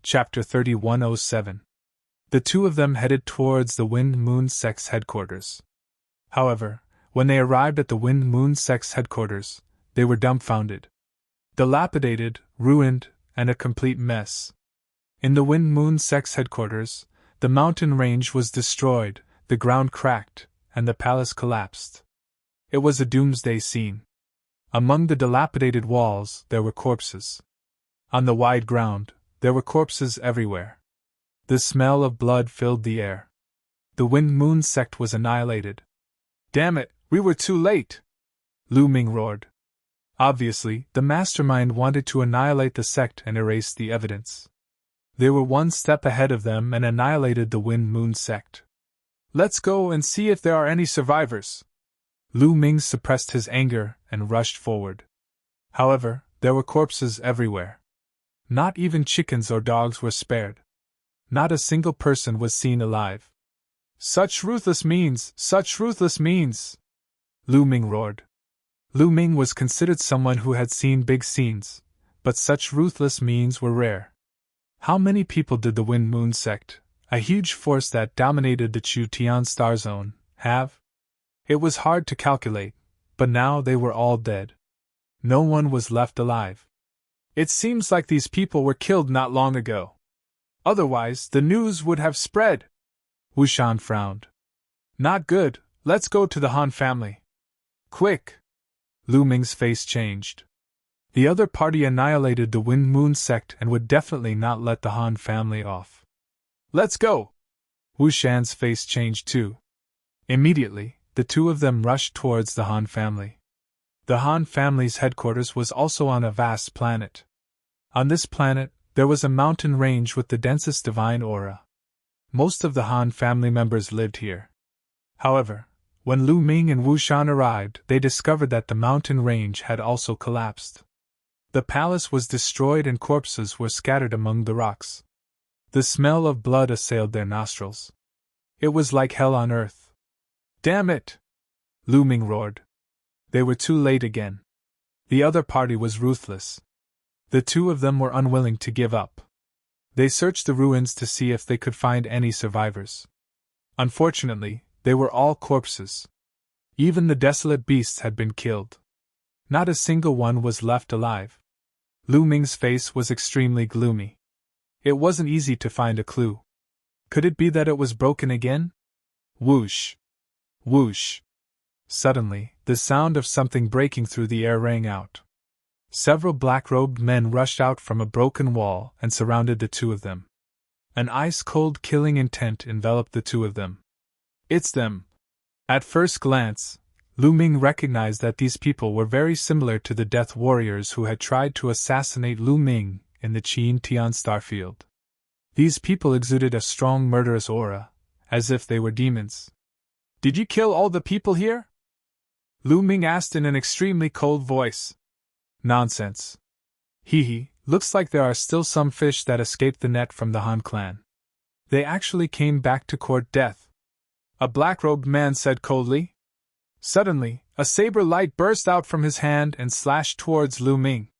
Chapter 3107. The two of them headed towards the Wind Moon Sect's headquarters. However, when they arrived at the Wind Moon Sect's headquarters, they were dumbfounded. Dilapidated, ruined, and a complete mess. In the Wind Moon Sect's headquarters, the mountain range was destroyed, the ground cracked, and the palace collapsed. It was a doomsday scene. Among the dilapidated walls, there were corpses. On the wide ground, there were corpses everywhere. The smell of blood filled the air. The Wind Moon Sect was annihilated. "Damn it, we were too late!" Lu Ming roared. Obviously, the mastermind wanted to annihilate the sect and erase the evidence. They were one step ahead of them and annihilated the Wind Moon Sect. "Let's go and see if there are any survivors." Lu Ming suppressed his anger and rushed forward. However, there were corpses everywhere. Not even chickens or dogs were spared. Not a single person was seen alive. "Such ruthless means! Such ruthless means!" Lu Ming roared. Lu Ming was considered someone who had seen big scenes, but such ruthless means were rare. How many people did the Wind Moon Sect, a huge force that dominated the Chu Tian Star Zone, have? It was hard to calculate, but now they were all dead. No one was left alive. "It seems like these people were killed not long ago. Otherwise, the news would have spread." Wu Shan frowned. "Not good, let's go to the Han family. Quick!" Lu Ming's face changed. The other party annihilated the Wind Moon Sect and would definitely not let the Han family off. "Let's go!" Wu Shan's face changed too. Immediately, the two of them rushed towards the Han family. The Han family's headquarters was also on a vast planet. On this planet, there was a mountain range with the densest divine aura. Most of the Han family members lived here. However, when Lu Ming and Wu Shan arrived, they discovered that the mountain range had also collapsed. The palace was destroyed and corpses were scattered among the rocks. The smell of blood assailed their nostrils. It was like hell on earth. "Damn it!" Lu Ming roared. They were too late again. The other party was ruthless. The two of them were unwilling to give up. They searched the ruins to see if they could find any survivors. Unfortunately, they were all corpses. Even the desolate beasts had been killed. Not a single one was left alive. Lu Ming's face was extremely gloomy. It wasn't easy to find a clue. Could it be that it was broken again? Whoosh! Whoosh! Suddenly, the sound of something breaking through the air rang out. Several black-robed men rushed out from a broken wall and surrounded the two of them. An ice-cold killing intent enveloped the two of them. "It's them!" At first glance, Lu Ming recognized that these people were very similar to the Death Warriors who had tried to assassinate Lu Ming in the Qin Tian Starfield. These people exuded a strong murderous aura, as if they were demons. "Did you kill all the people here?" Lu Ming asked in an extremely cold voice. "Nonsense. Hee, looks like there are still some fish that escaped the net from the Han clan. They actually came back to court death," a black-robed man said coldly. Suddenly, a saber light burst out from his hand and slashed towards Lu Ming.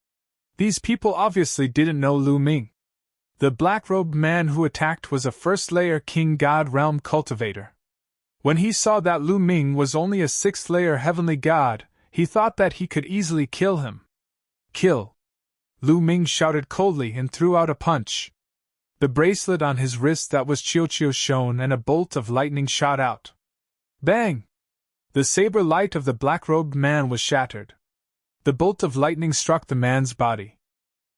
These people obviously didn't know Lu Ming. The black-robed man who attacked was a first-layer King God Realm cultivator. When he saw that Lu Ming was only a sixth-layer heavenly god, he thought that he could easily kill him. "Kill!" Lu Ming shouted coldly and threw out a punch. The bracelet on his wrist that was Qiuqiu shone and a bolt of lightning shot out. Bang! The saber light of the black-robed man was shattered. The bolt of lightning struck the man's body.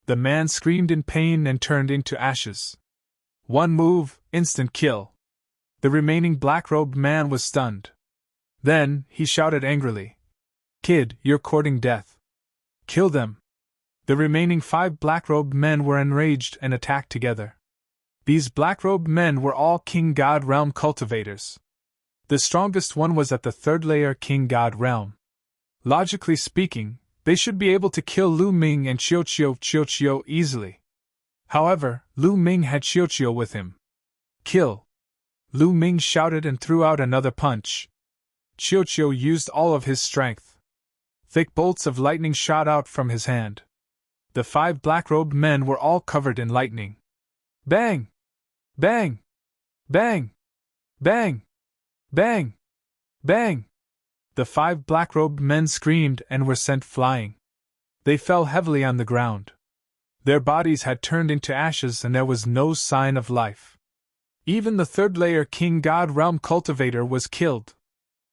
The man screamed in pain and turned into ashes. One move, instant kill. The remaining black-robed man was stunned. Then, he shouted angrily. "Kid, you're courting death. Kill them." The remaining 5 black-robed men were enraged and attacked together. These black-robed men were all King God Realm cultivators. The strongest one was at the 3rd layer King God Realm. Logically speaking, they should be able to kill Lu Ming and Qiuqiu easily. However, Lu Ming had Qiuqiu with him. "Kill!" Lu Ming shouted and threw out another punch. Qiuqiu used all of his strength. Thick bolts of lightning shot out from his hand. The 5 black-robed men were all covered in lightning. Bang! Bang! Bang! Bang! Bang! Bang! The 5 black-robed men screamed and were sent flying. They fell heavily on the ground. Their bodies had turned into ashes and there was no sign of life. Even the third-layer King God Realm cultivator was killed.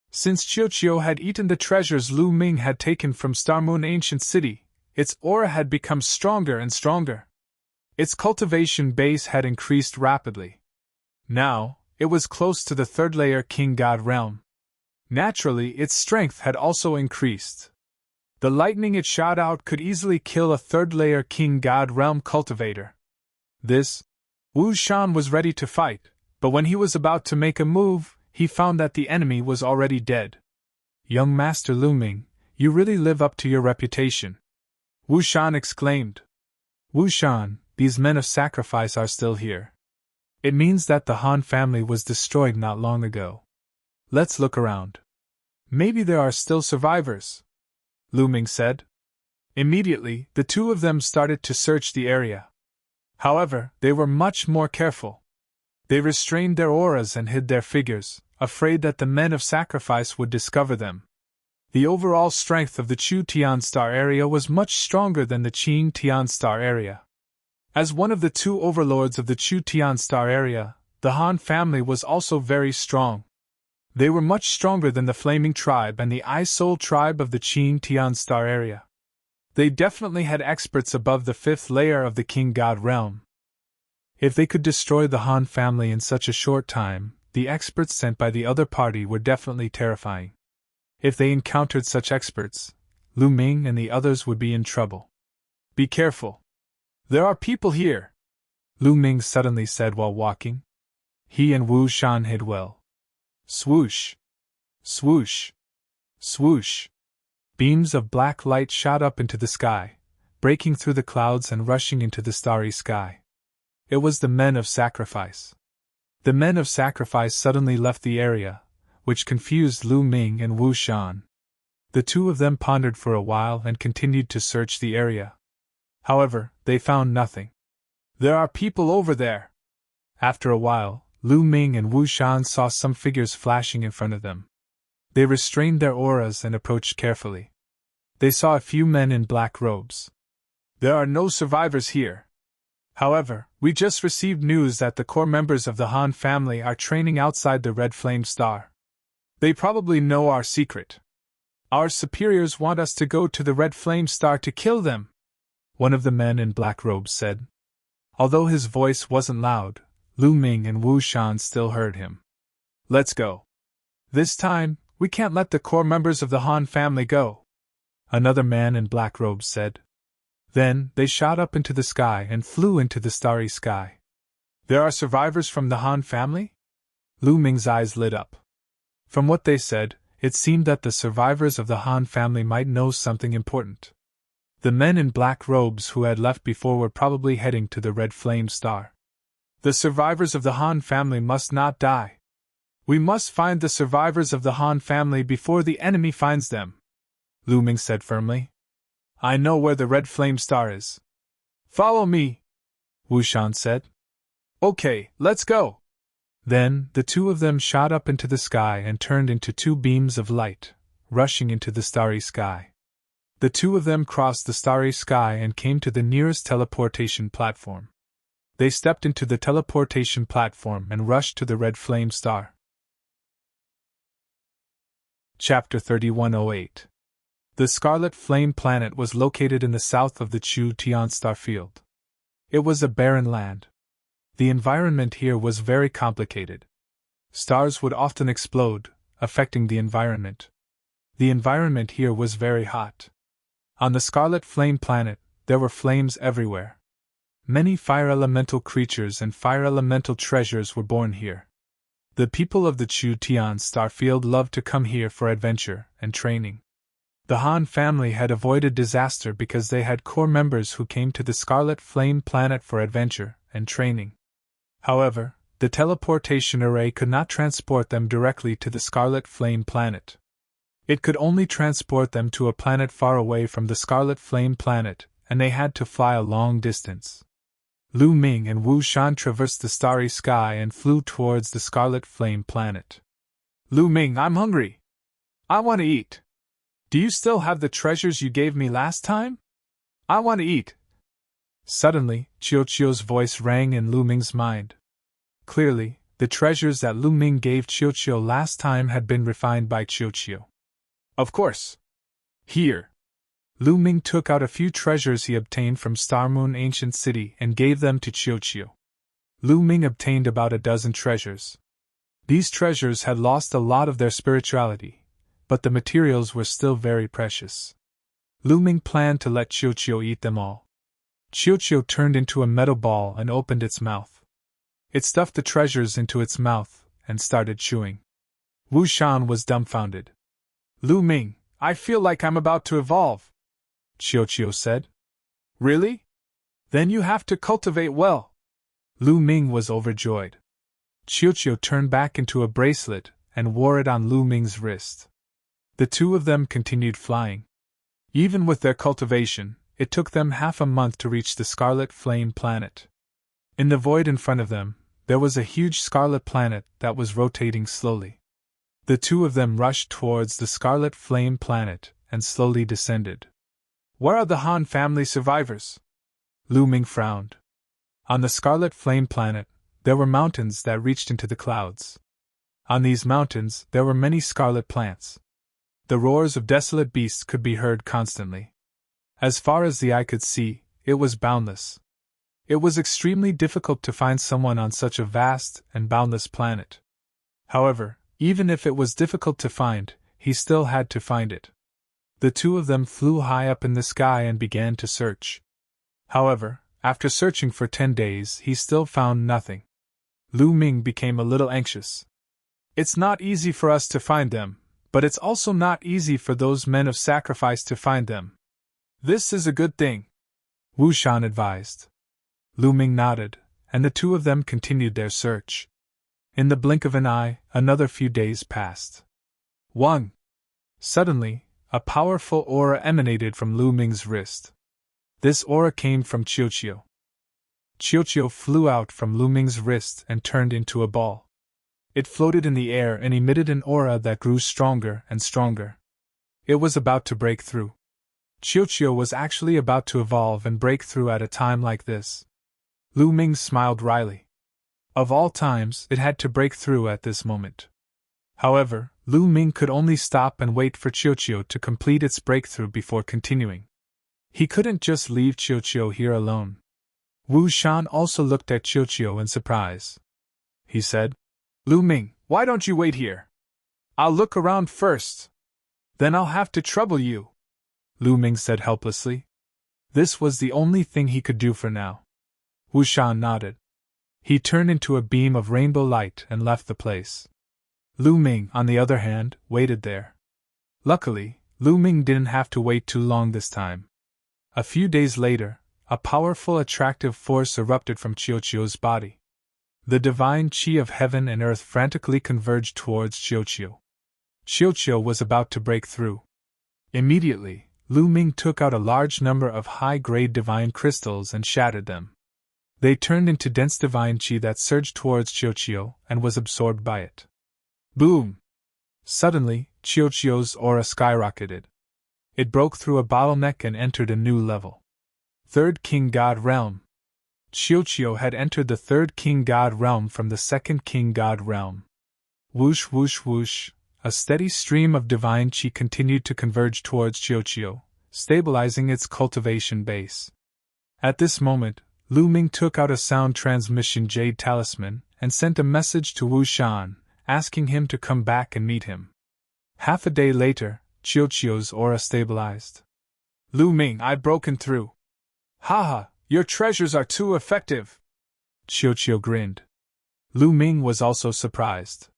Since Chiuchiu had eaten the treasures Lu Ming had taken from Star Moon Ancient City, its aura had become stronger and stronger. Its cultivation base had increased rapidly. Now, it was close to the third-layer King God Realm. Naturally, its strength had also increased. The lightning it shot out could easily kill a third-layer King God Realm cultivator. Wu Shan was ready to fight, but when he was about to make a move, he found that the enemy was already dead. Young Master Lu Ming, you really live up to your reputation. Wu Shan exclaimed. Wu Shan, these men of sacrifice are still here. It means that the Han family was destroyed not long ago. Let's look around. Maybe there are still survivors, Lu Ming said. Immediately, the two of them started to search the area. However, they were much more careful. They restrained their auras and hid their figures, afraid that the men of sacrifice would discover them. The overall strength of the Chu Tian Star area was much stronger than the Qing Tian Star area. As one of the 2 overlords of the Chu Tian Star area, the Han family was also very strong. They were much stronger than the Flaming Tribe and the Eye Soul Tribe of the Qing Tian Star area. They definitely had experts above the 5th layer of the King God Realm. If they could destroy the Han family in such a short time, the experts sent by the other party were definitely terrifying. If they encountered such experts, Lu Ming and the others would be in trouble. Be careful. There are people here, Lu Ming suddenly said while walking. He and Wu Shan hid well. Swoosh! Swoosh! Swoosh! Beams of black light shot up into the sky, breaking through the clouds and rushing into the starry sky. It was the men of sacrifice. The men of sacrifice suddenly left the area, which confused Lu Ming and Wu Shan. The two of them pondered for a while and continued to search the area. However, they found nothing. There are people over there. After a while, Lu Ming and Wu Shan saw some figures flashing in front of them. They restrained their auras and approached carefully. They saw a few men in black robes. There are no survivors here. However, we just received news that the core members of the Han family are training outside the Red Flame Star. They probably know our secret. Our superiors want us to go to the Red Flame Star to kill them, one of the men in black robes said. Although his voice wasn't loud, Lu Ming and Wu Shan still heard him. Let's go. This time, we can't let the core members of the Han family go, another man in black robes said. Then, they shot up into the sky and flew into the starry sky. There are survivors from the Han family? Lu Ming's eyes lit up. From what they said, it seemed that the survivors of the Han family might know something important. The men in black robes who had left before were probably heading to the Red Flame Star. The survivors of the Han family must not die. We must find the survivors of the Han family before the enemy finds them, Lu Ming said firmly. I know where the Red Flame Star is. Follow me, Wu Shan said. Okay, let's go. Then, the two of them shot up into the sky and turned into 2 beams of light, rushing into the starry sky. The two of them crossed the starry sky and came to the nearest teleportation platform. They stepped into the teleportation platform and rushed to the Red Flame Star. Chapter 3108. The Scarlet Flame Planet was located in the south of the Chu Tian Star Field. It was a barren land. The environment here was very complicated. Stars would often explode, affecting the environment. The environment here was very hot. On the Scarlet Flame Planet, there were flames everywhere. Many fire elemental creatures and fire elemental treasures were born here. The people of the Chu Tian Star Field loved to come here for adventure and training. The Han family had avoided disaster because they had core members who came to the Scarlet Flame Planet for adventure and training. However, the teleportation array could not transport them directly to the Scarlet Flame Planet. It could only transport them to a planet far away from the Scarlet Flame Planet, and they had to fly a long distance. Lu Ming and Wu Shan traversed the starry sky and flew towards the Scarlet Flame planet. Lu Ming, I'm hungry. I want to eat. Do you still have the treasures you gave me last time? I want to eat. Suddenly, Qiuqiu's voice rang in Lu Ming's mind. Clearly, the treasures that Lu Ming gave Qiuqiu last time had been refined by Qiuqiu. Of course. Here. Lu Ming took out a few treasures he obtained from Starmoon Ancient City and gave them to Qiuqiu. Lu Ming obtained about a dozen treasures. These treasures had lost a lot of their spirituality, but the materials were still very precious. Lu Ming planned to let Qiuqiu eat them all. Qiuqiu turned into a metal ball and opened its mouth. It stuffed the treasures into its mouth and started chewing. Wu Shan was dumbfounded. Lu Ming, I feel like I'm about to evolve, Qiuqiu said. Really? Then you have to cultivate well. Lu Ming was overjoyed. Qiuqiu turned back into a bracelet and wore it on Lu Ming's wrist. The two of them continued flying. Even with their cultivation, it took them half a month to reach the Scarlet Flame planet. In the void in front of them, there was a huge scarlet planet that was rotating slowly. The two of them rushed towards the Scarlet Flame planet and slowly descended. Where are the Han family survivors? Lu Ming frowned. On the Scarlet Flame planet, there were mountains that reached into the clouds. On these mountains, there were many scarlet plants. The roars of desolate beasts could be heard constantly. As far as the eye could see, it was boundless. It was extremely difficult to find someone on such a vast and boundless planet. However, even if it was difficult to find, he still had to find it. The two of them flew high up in the sky and began to search. However, after searching for 10 days, he still found nothing. Lu Ming became a little anxious. It's not easy for us to find them, but it's also not easy for those men of sacrifice to find them. This is a good thing, Wu Shan advised. Lu Ming nodded, and the two of them continued their search. In the blink of an eye, another few days passed. 1. Suddenly, a powerful aura emanated from Lu Ming's wrist. This aura came from Qiuqiu. Qiuqiu flew out from Lu Ming's wrist and turned into a ball. It floated in the air and emitted an aura that grew stronger and stronger. It was about to break through. Qiuqiu was actually about to evolve and break through at a time like this. Lu Ming smiled wryly. Of all times, it had to break through at this moment. However, Lu Ming could only stop and wait for Qiuqiu to complete its breakthrough before continuing. He couldn't just leave Qiuqiu here alone. Wu Shan also looked at Qiuqiu in surprise. He said, Lu Ming, why don't you wait here? I'll look around first. Then I'll have to trouble you, Lu Ming said helplessly. This was the only thing he could do for now. Wu Shan nodded. He turned into a beam of rainbow light and left the place. Lu Ming, on the other hand, waited there. Luckily, Lu Ming didn't have to wait too long this time. A few days later, a powerful attractive force erupted from Qiuqiu's body. The divine qi of heaven and earth frantically converged towards Qiuqiu. Qiuqiu was about to break through. Immediately, Lu Ming took out a large number of high-grade divine crystals and shattered them. They turned into dense divine qi that surged towards Qiuqiu and was absorbed by it. Boom! Suddenly, Qiuqiu's aura skyrocketed. It broke through a bottleneck and entered a new level. Third King God Realm. Qiuqiu had entered the Third King God Realm from the Second King God Realm. Whoosh whoosh whoosh, a steady stream of divine qi continued to converge towards Qiuqiu, stabilizing its cultivation base. At this moment, Lu Ming took out a sound transmission jade talisman and sent a message to Wu Shan, asking him to come back and meet him. Half a day later, Qiuqiu's aura stabilized. Lu Ming, I've broken through. Haha, your treasures are too effective. Qiuqiu grinned. Lu Ming was also surprised.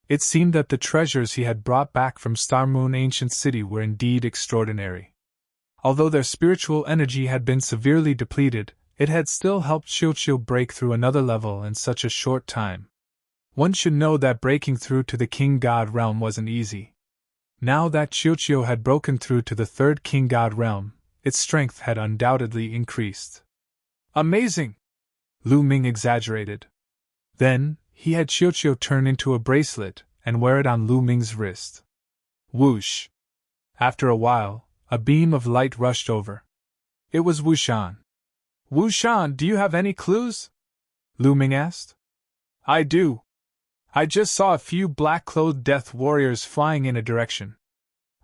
It seemed that the treasures he had brought back from Starmoon Ancient City were indeed extraordinary. Although their spiritual energy had been severely depleted, it had still helped Qiuqiu break through another level in such a short time. One should know that breaking through to the King God Realm wasn't easy. Now that Qiuqiu had broken through to the Third King God Realm, its strength had undoubtedly increased. Amazing! Lu Ming exaggerated. Then, he had Xiuqiu turn into a bracelet and wear it on Lu Ming's wrist. Whoosh! After a while, a beam of light rushed over. It was Wu Shan. Wu Shan, do you have any clues? Lu Ming asked. I do. I just saw a few black-clothed death warriors flying in a direction.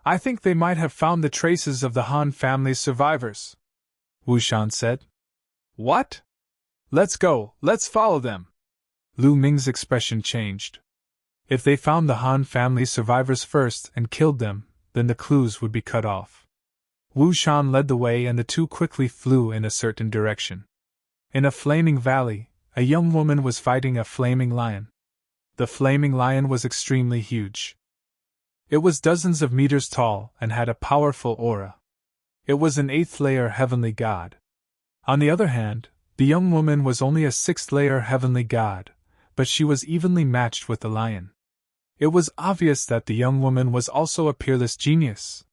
I think they might have found the traces of the Han family's survivors. Wu Shan said. What? Let's go, let's follow them. Lu Ming's expression changed. If they found the Han family's survivors first and killed them, then the clues would be cut off. Wu Shan led the way and the two quickly flew in a certain direction. In a flaming valley, a young woman was fighting a flaming lion. The flaming lion was extremely huge. It was dozens of meters tall and had a powerful aura. It was an 8th-layer heavenly god. On the other hand, the young woman was only a 6th-layer heavenly god, but she was evenly matched with the lion. It was obvious that the young woman was also a peerless genius.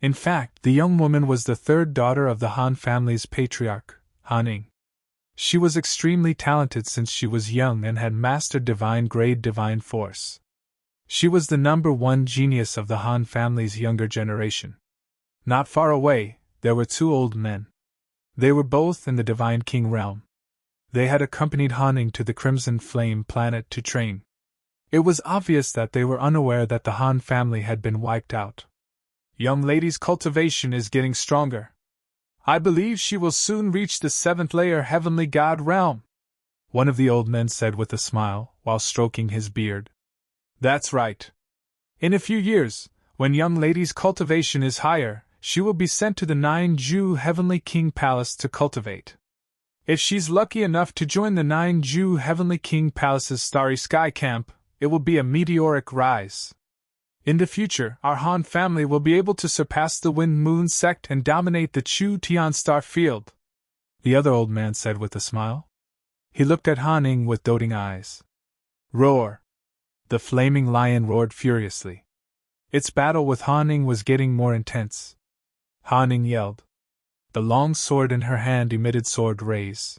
In fact, the young woman was the third daughter of the Han family's patriarch, Han Ning. She was extremely talented since she was young and had mastered divine-grade divine force. She was the #1 genius of the Han family's younger generation. Not far away, there were two old men. They were both in the Divine King realm. They had accompanied Han Ning to the Crimson Flame planet to train. It was obvious that they were unaware that the Han family had been wiped out. Young lady's cultivation is getting stronger. I believe she will soon reach the 7th-layer heavenly god realm, one of the old men said with a smile, while stroking his beard. That's right. In a few years, when young lady's cultivation is higher, she will be sent to the 9-Ju Heavenly King Palace to cultivate. If she's lucky enough to join the 9-Ju Heavenly King Palace's Starry Sky Camp, it will be a meteoric rise. In the future, our Han family will be able to surpass the Wind Moon sect and dominate the Chu Tian star field, the other old man said with a smile. He looked at Han Ning with doting eyes. Roar! The flaming lion roared furiously. Its battle with Han Ning was getting more intense. Han Ning yelled. The long sword in her hand emitted sword rays.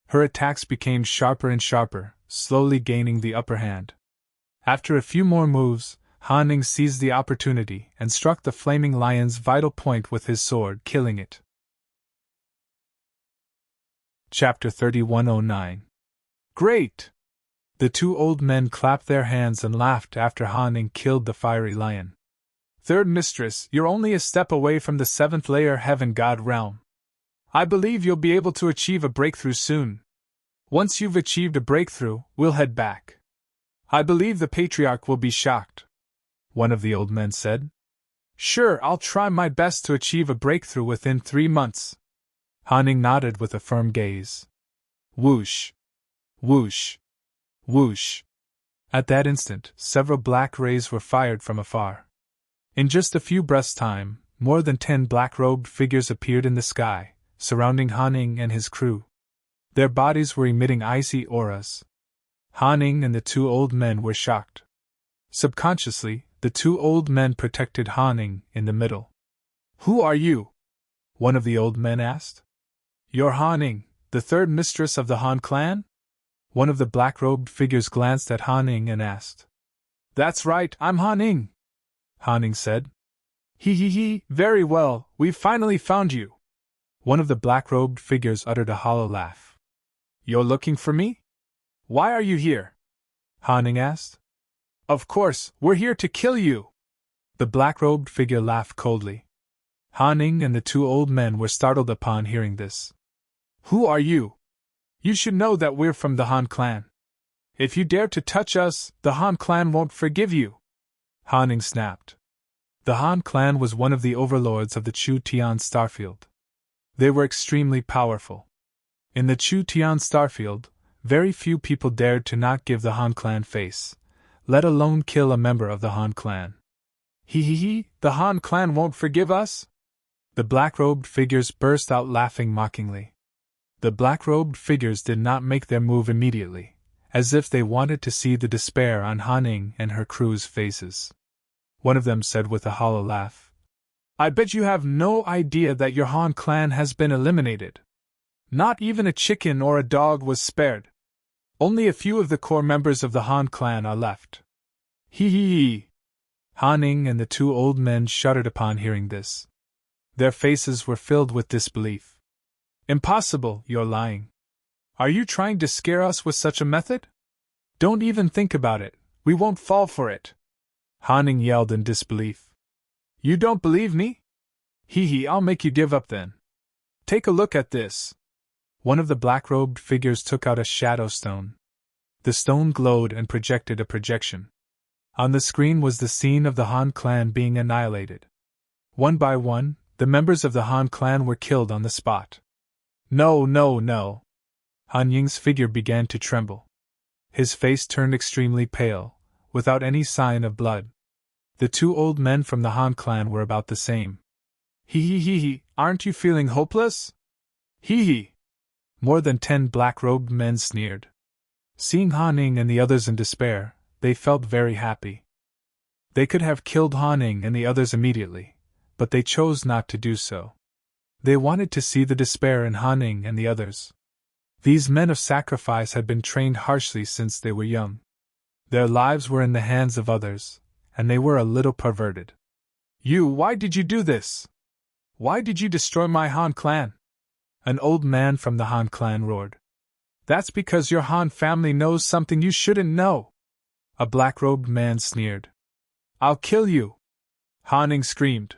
Her attacks became sharper and sharper, slowly gaining the upper hand. After a few more moves, Han Ning seized the opportunity and struck the flaming lion's vital point with his sword, killing it. Chapter 3109. Great! The two old men clapped their hands and laughed after Han Ning killed the fiery lion. Third mistress, you're only a step away from the 7th-layer heaven god realm. I believe you'll be able to achieve a breakthrough soon. Once you've achieved a breakthrough, we'll head back. I believe the patriarch will be shocked, one of the old men said. Sure, I'll try my best to achieve a breakthrough within 3 months. Han Ning nodded with a firm gaze. Whoosh! Whoosh! Whoosh! At that instant, several black rays were fired from afar. In just a few breaths' time, more than 10 black-robed figures appeared in the sky, surrounding Han Ning and his crew. Their bodies were emitting icy auras. Han Ning and the two old men were shocked. Subconsciously, the two old men protected Han Ning in the middle. Who are you? One of the old men asked. You're Han Ning, the third mistress of the Han clan? One of the black-robed figures glanced at Han Ning and asked. That's right, I'm Han Ning, Han Ning said. He, very well, we've finally found you. One of the black-robed figures uttered a hollow laugh. You're looking for me? Why are you here? Han Ning asked. Of course, we're here to kill you. The black-robed figure laughed coldly. Han Ning and the two old men were startled upon hearing this. Who are you? You should know that we're from the Han clan. If you dare to touch us, the Han clan won't forgive you. Han Ning snapped. The Han clan was one of the overlords of the Chu Tian starfield. They were extremely powerful. In the Chu Tian starfield, very few people dared to not give the Han clan face, let alone kill a member of the Han clan. The Han clan won't forgive us? The black-robed figures burst out laughing mockingly. The black-robed figures did not make their move immediately, as if they wanted to see the despair on Han Ning and her crew's faces. One of them said with a hollow laugh, I bet you have no idea that your Han clan has been eliminated. Not even a chicken or a dog was spared. Only a few of the core members of the Han clan are left. Hee hee hee. Han Ning and the two old men shuddered upon hearing this. Their faces were filled with disbelief. Impossible, you're lying. Are you trying to scare us with such a method? Don't even think about it, we won't fall for it. Han Ning yelled in disbelief. You don't believe me? Hee hee, I'll make you give up then. Take a look at this. One of the black-robed figures took out a shadow stone. The stone glowed and projected a projection. On the screen was the scene of the Han clan being annihilated. One by one, the members of the Han clan were killed on the spot. No, no, no. Han Ying's figure began to tremble. His face turned extremely pale, without any sign of blood. The two old men from the Han clan were about the same. Hee hee hee hee, aren't you feeling hopeless? Hee hee. More than 10 black-robed men sneered. Seeing Han Ning and the others in despair, they felt very happy. They could have killed Han Ning and the others immediately, but they chose not to do so. They wanted to see the despair in Han Ning and the others. These men of sacrifice had been trained harshly since they were young. Their lives were in the hands of others, and they were a little perverted. Why did you do this? Why did you destroy my Han clan? An old man from the Han clan roared. That's because your Han family knows something you shouldn't know. A black-robed man sneered. I'll kill you. Han Ning screamed.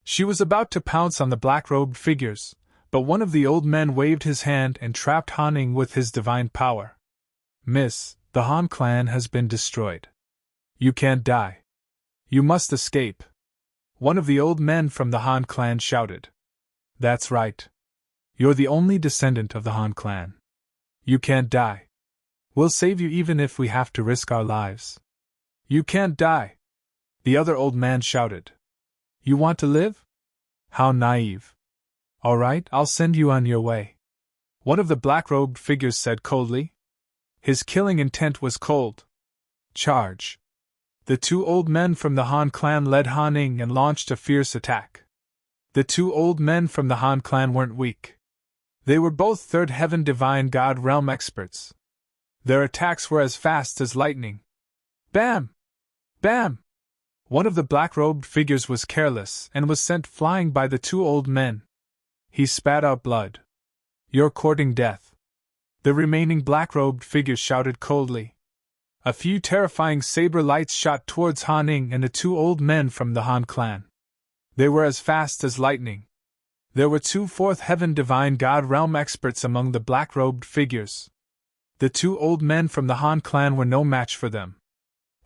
She was about to pounce on the black-robed figures, but one of the old men waved his hand and trapped Han Ning with his divine power. Miss, the Han clan has been destroyed. You can't die. You must escape. One of the old men from the Han clan shouted. That's right. You're the only descendant of the Han clan. You can't die. We'll save you even if we have to risk our lives. You can't die. The other old man shouted. You want to live? How naive. All right, I'll send you on your way. One of the black-robed figures said coldly. His killing intent was cold. Charge. The two old men from the Han clan led Han Ning and launched a fierce attack. The two old men from the Han clan weren't weak. They were both third heaven divine god realm experts. Their attacks were as fast as lightning. Bam! Bam! One of the black-robed figures was careless and was sent flying by the two old men. He spat out blood. You're courting death. The remaining black-robed figures shouted coldly. A few terrifying saber lights shot towards Han Ning and the two old men from the Han clan. They were as fast as lightning. There were two fourth heaven divine god realm experts among the black-robed figures. The two old men from the Han clan were no match for them.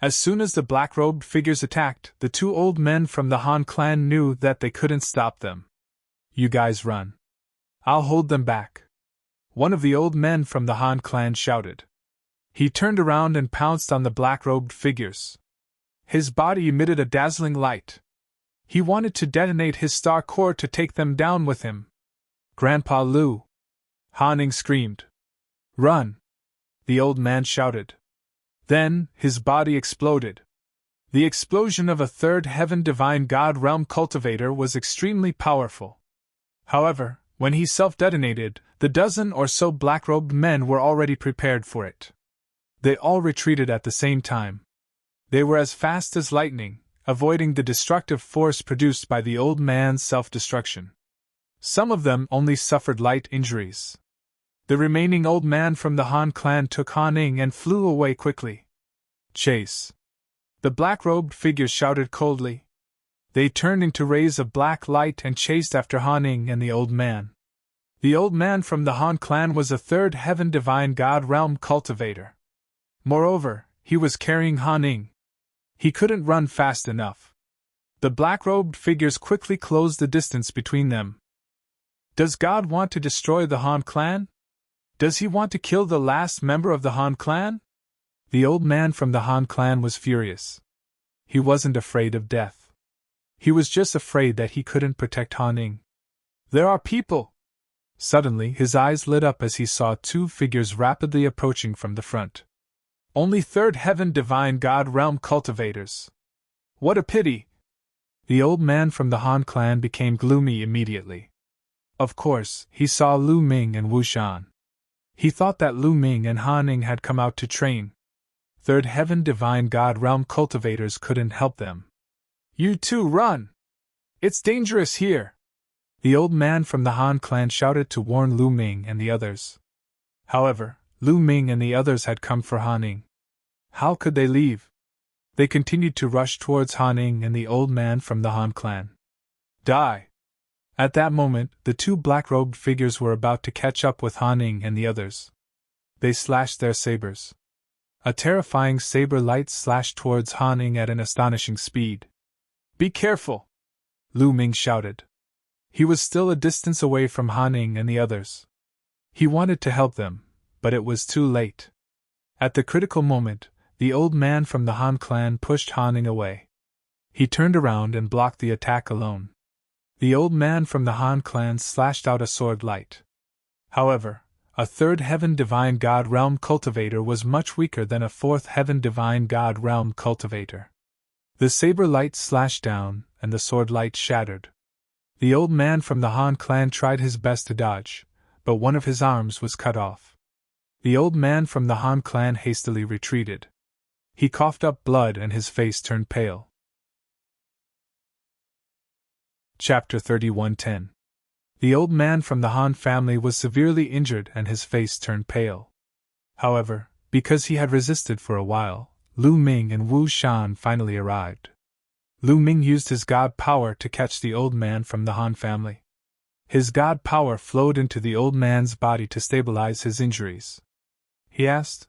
As soon as the black-robed figures attacked, the two old men from the Han clan knew that they couldn't stop them. You guys run. I'll hold them back. One of the old men from the Han clan shouted. He turned around and pounced on the black-robed figures. His body emitted a dazzling light. He wanted to detonate his star core to take them down with him. Grandpa Lu! Han Ning screamed. Run! The old man shouted. Then, his body exploded. The explosion of a third heaven divine god realm cultivator was extremely powerful. However, when he self-detonated, the dozen or so black-robed men were already prepared for it. They all retreated at the same time. They were as fast as lightning, avoiding the destructive force produced by the old man's self-destruction. Some of them only suffered light injuries. The remaining old man from the Han clan took Han Ning and flew away quickly. Chase! The black-robed figures shouted coldly. They turned into rays of black light and chased after Han Ning and the old man. The old man from the Han clan was a third heaven divine god realm cultivator. Moreover, he was carrying Han Ning. He couldn't run fast enough. The black-robed figures quickly closed the distance between them. Does God want to destroy the Han clan? Does he want to kill the last member of the Han clan? The old man from the Han clan was furious. He wasn't afraid of death. He was just afraid that he couldn't protect Han Ning. There are people! Suddenly his eyes lit up as he saw two figures rapidly approaching from the front. Only third heaven divine god realm cultivators. What a pity! The old man from the Han clan became gloomy immediately. Of course, he saw Lu Ming and Wu Shan. He thought that Lu Ming and Han Ning had come out to train. Third Heaven Divine God Realm cultivators couldn't help them. You two run! It's dangerous here! The old man from the Han clan shouted to warn Lu Ming and the others. However, Lu Ming and the others had come for Han Ning. How could they leave? They continued to rush towards Han Ning and the old man from the Han clan. Die! At that moment, the two black-robed figures were about to catch up with Han Ning and the others. They slashed their sabers. A terrifying saber light slashed towards Han Ning at an astonishing speed. Be careful! Lu Ming shouted. He was still a distance away from Han Ning and the others. He wanted to help them, but it was too late. At the critical moment, the old man from the Han clan pushed Han Ning away. He turned around and blocked the attack alone. The old man from the Han clan slashed out a sword light. However, a third Heaven Divine God Realm cultivator was much weaker than a fourth Heaven Divine God Realm cultivator. The saber light slashed down, and the sword light shattered. The old man from the Han clan tried his best to dodge, but one of his arms was cut off. The old man from the Han clan hastily retreated. He coughed up blood and his face turned pale. Chapter 31:10. The old man from the Han family was severely injured and his face turned pale. However, because he had resisted for a while, Lu Ming and Wu Shan finally arrived. Lu Ming used his god power to catch the old man from the Han family. His god power flowed into the old man's body to stabilize his injuries. He asked,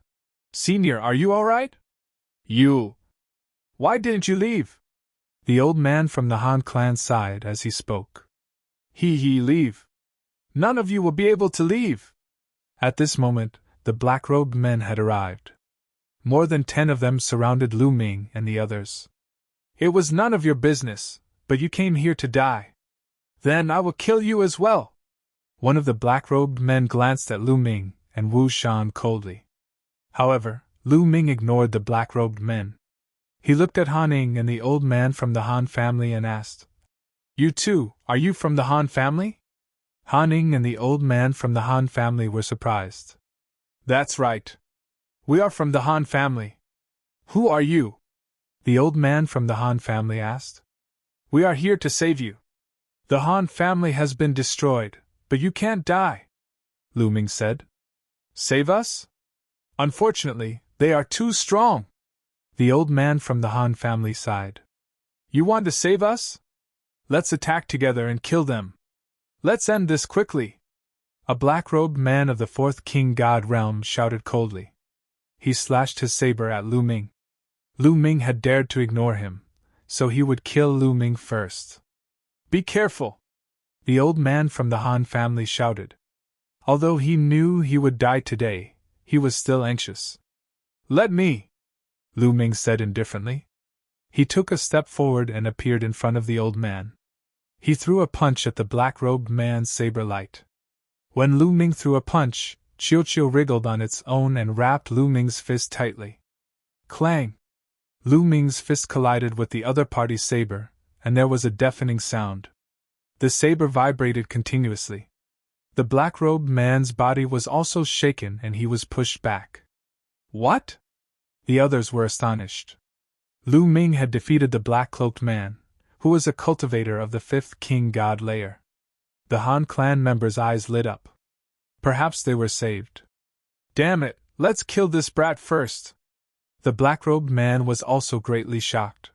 "Senior, are you all right?" "You. Why didn't you leave?" The old man from the Han clan sighed as he spoke. Leave. None of you will be able to leave." At this moment, the black-robed men had arrived. More than 10 of them surrounded Lu Ming and the others. "It was none of your business, but you came here to die. Then I will kill you as well." One of the black-robed men glanced at Lu Ming and Wu Shan coldly. However, Lu Ming ignored the black-robed men. He looked at Han Ning and the old man from the Han family and asked, "You two, are you from the Han family?" Han Ning and the old man from the Han family were surprised. "That's right. We are from the Han family. Who are you?" the old man from the Han family asked. "We are here to save you. The Han family has been destroyed, but you can't die," Lu Ming said. "Save us? Unfortunately, they are too strong." The old man from the Han family sighed. "You want to save us? Let's attack together and kill them. Let's end this quickly." A black-robed man of the fourth King God realm shouted coldly. He slashed his saber at Lu Ming. Lu Ming had dared to ignore him, so he would kill Lu Ming first. "Be careful!" the old man from the Han family shouted. Although he knew he would die today, he was still anxious. "Let me!" Lu Ming said indifferently. He took a step forward and appeared in front of the old man. He threw a punch at the black-robed man's saber light. When Lu Ming threw a punch, Chiu wriggled on its own and wrapped Lu Ming's fist tightly. Clang! Lu Ming's fist collided with the other party's saber, and there was a deafening sound. The saber vibrated continuously. The black-robed man's body was also shaken and he was pushed back. What? The others were astonished. Lu Ming had defeated the black-cloaked man, who was a cultivator of the fifth king god layer. The Han clan members' eyes lit up. Perhaps they were saved. "Damn it, let's kill this brat first." The black-robed man was also greatly shocked.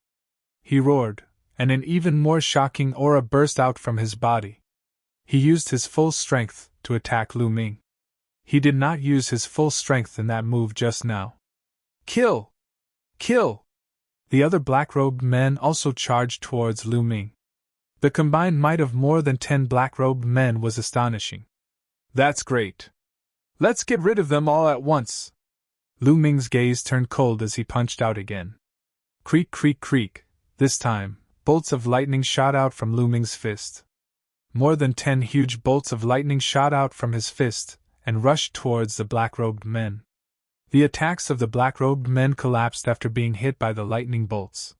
He roared, and an even more shocking aura burst out from his body. He used his full strength to attack Lu Ming. He did not use his full strength in that move just now. "Kill! Kill!" The other black-robed men also charged towards Lu Ming. The combined might of more than 10 black-robed men was astonishing. "That's great. Let's get rid of them all at once." Lu Ming's gaze turned cold as he punched out again. Creak, creak, creak. This time, bolts of lightning shot out from Lu Ming's fist. More than 10 huge bolts of lightning shot out from his fist and rushed towards the black-robed men. The attacks of the black-robed men collapsed after being hit by the lightning bolts.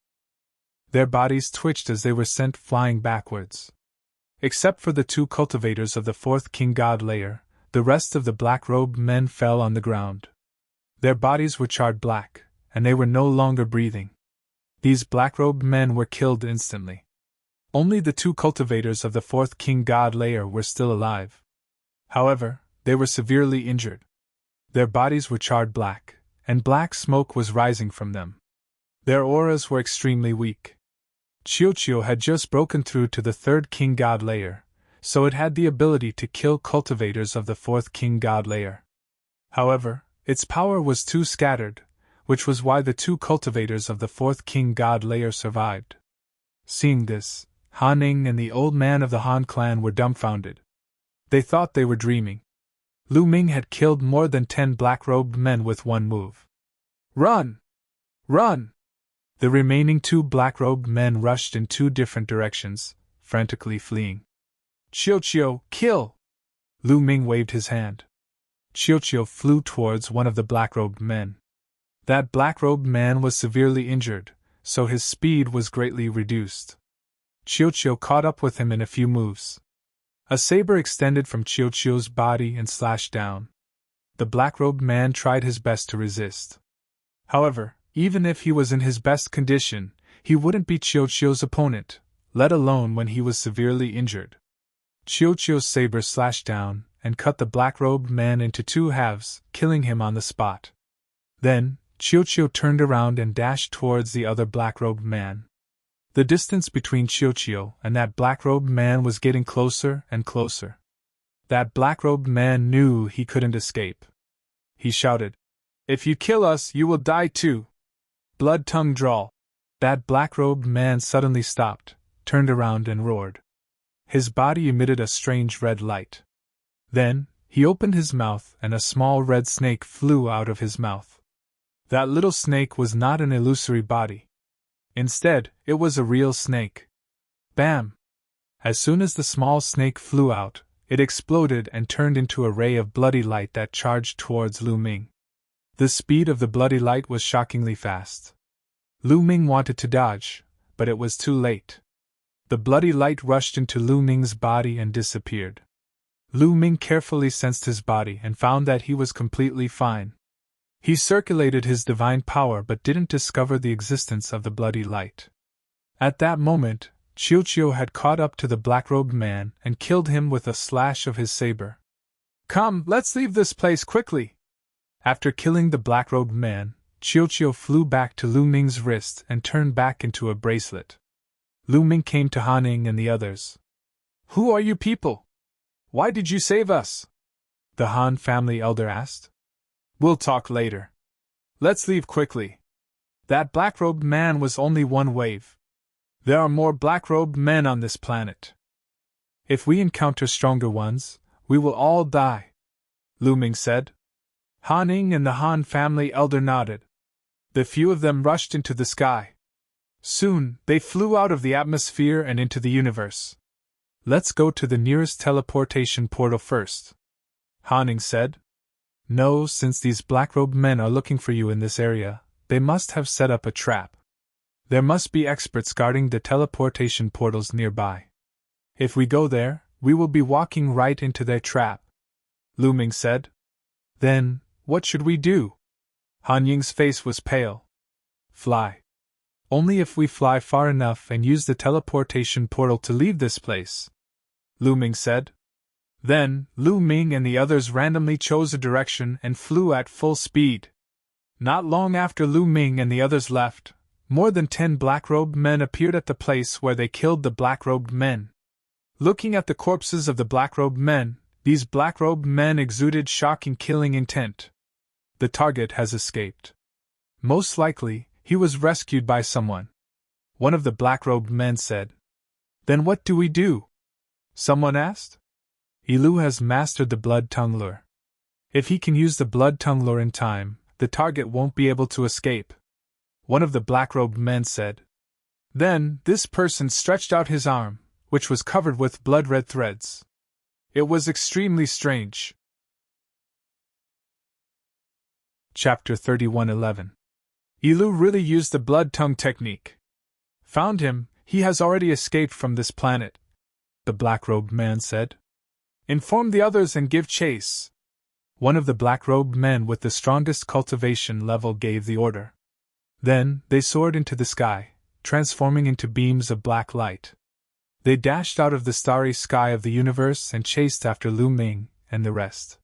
Their bodies twitched as they were sent flying backwards. Except for the 2 cultivators of the 4th king god layer, the rest of the black-robed men fell on the ground. Their bodies were charred black, and they were no longer breathing. These black-robed men were killed instantly. Only the 2 cultivators of the 4th king god layer were still alive. However, they were severely injured. Their bodies were charred black, and black smoke was rising from them. Their auras were extremely weak. Chiyo had just broken through to the 3rd king god layer, so it had the ability to kill cultivators of the 4th king god layer. However, its power was too scattered, which was why the 2 cultivators of the 4th king god layer survived. Seeing this, Han Ning and the old man of the Han clan were dumbfounded. They thought they were dreaming. Lu Ming had killed more than 10 black-robed men with one move. Run! Run! The remaining 2 black-robed men rushed in 2 different directions, frantically fleeing. Chiyo, kill! Lu Ming waved his hand. Chiyo flew towards one of the black-robed men. That black-robed man was severely injured, so his speed was greatly reduced. Chiyo caught up with him in a few moves. A saber extended from Chiyo's body and slashed down. The black-robed man tried his best to resist. However, even if he was in his best condition, he wouldn't be Chiyo's opponent, let alone when he was severely injured. Chiyo's saber slashed down and cut the black-robed man into 2 halves, killing him on the spot. Then, Chiyo turned around and dashed towards the other black-robed man. The distance between Chiyo and that black-robed man was getting closer and closer. That black-robed man knew he couldn't escape. He shouted, "If you kill us, you will die too!" Blood tongue drawl. That black-robed man suddenly stopped, turned around and roared. His body emitted a strange red light. Then, he opened his mouth and a small red snake flew out of his mouth. That little snake was not an illusory body. Instead, it was a real snake. Bam! As soon as the small snake flew out, it exploded and turned into a ray of bloody light that charged towards Lu Ming. The speed of the bloody light was shockingly fast. Lu Ming wanted to dodge, but it was too late. The bloody light rushed into Lu Ming's body and disappeared. Lu Ming carefully sensed his body and found that he was completely fine. He circulated his divine power but didn't discover the existence of the bloody light. At that moment, Chiyo had caught up to the black-robed man and killed him with a slash of his saber. "Come, let's leave this place quickly!" After killing the black-robed man, Chiyo flew back to Lu Ming's wrist and turned back into a bracelet. Lu Ming came to Han Ning and the others. "Who are you people? Why did you save us?" the Han family elder asked. "We'll talk later. Let's leave quickly. That black-robed man was only one wave. There are more black-robed men on this planet. If we encounter stronger ones, we will all die," Lu Ming said. Han Ning and the Han family elder nodded. The few of them rushed into the sky. Soon, they flew out of the atmosphere and into the universe. "Let's go to the nearest teleportation portal first," Han Ning said. "No, since these black-robed men are looking for you in this area, they must have set up a trap. There must be experts guarding the teleportation portals nearby. If we go there, we will be walking right into their trap," Lu Ming said. "Then, what should we do?" Han Ying's face was pale. "Fly. Only if we fly far enough and use the teleportation portal to leave this place," Lu Ming said. Then, Lu Ming and the others randomly chose a direction and flew at full speed. Not long after Lu Ming and the others left, more than 10 black-robed men appeared at the place where they killed the black-robed men. Looking at the corpses of the black-robed men, these black-robed men exuded shocking killing intent. The target has escaped. Most likely, he was rescued by someone. One of the black-robed men said. "Then what do we do?" someone asked. "Ilu has mastered the blood tongue lure. If he can use the blood tongue lure in time, the target won't be able to escape," one of the black-robed men said. Then, this person stretched out his arm, which was covered with blood-red threads. It was extremely strange. Chapter 31:11. Ilu really used the blood tongue technique. Found him, he has already escaped from this planet. the black-robed man said. Inform the others and give chase. One of the black-robed men with the strongest cultivation level gave the order. Then, they soared into the sky, transforming into beams of black light. They dashed out of the starry sky of the universe and chased after Lu Ming and the rest.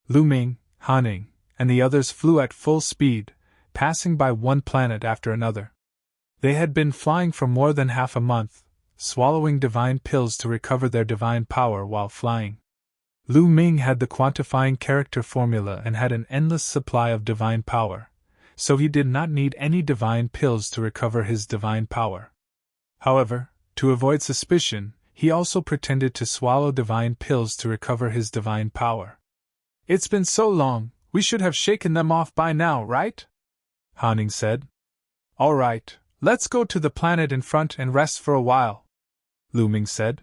Lu Ming, Han Ning, and the others flew at full speed, passing by one planet after another. They had been flying for more than half a month, swallowing divine pills to recover their divine power while flying. Lu Ming had the quantifying character formula and had an endless supply of divine power, so he did not need any divine pills to recover his divine power. However, to avoid suspicion, he also pretended to swallow divine pills to recover his divine power. It's been so long, we should have shaken them off by now, right? Han Ning said. All right, let's go to the planet in front and rest for a while, Lu Ming said.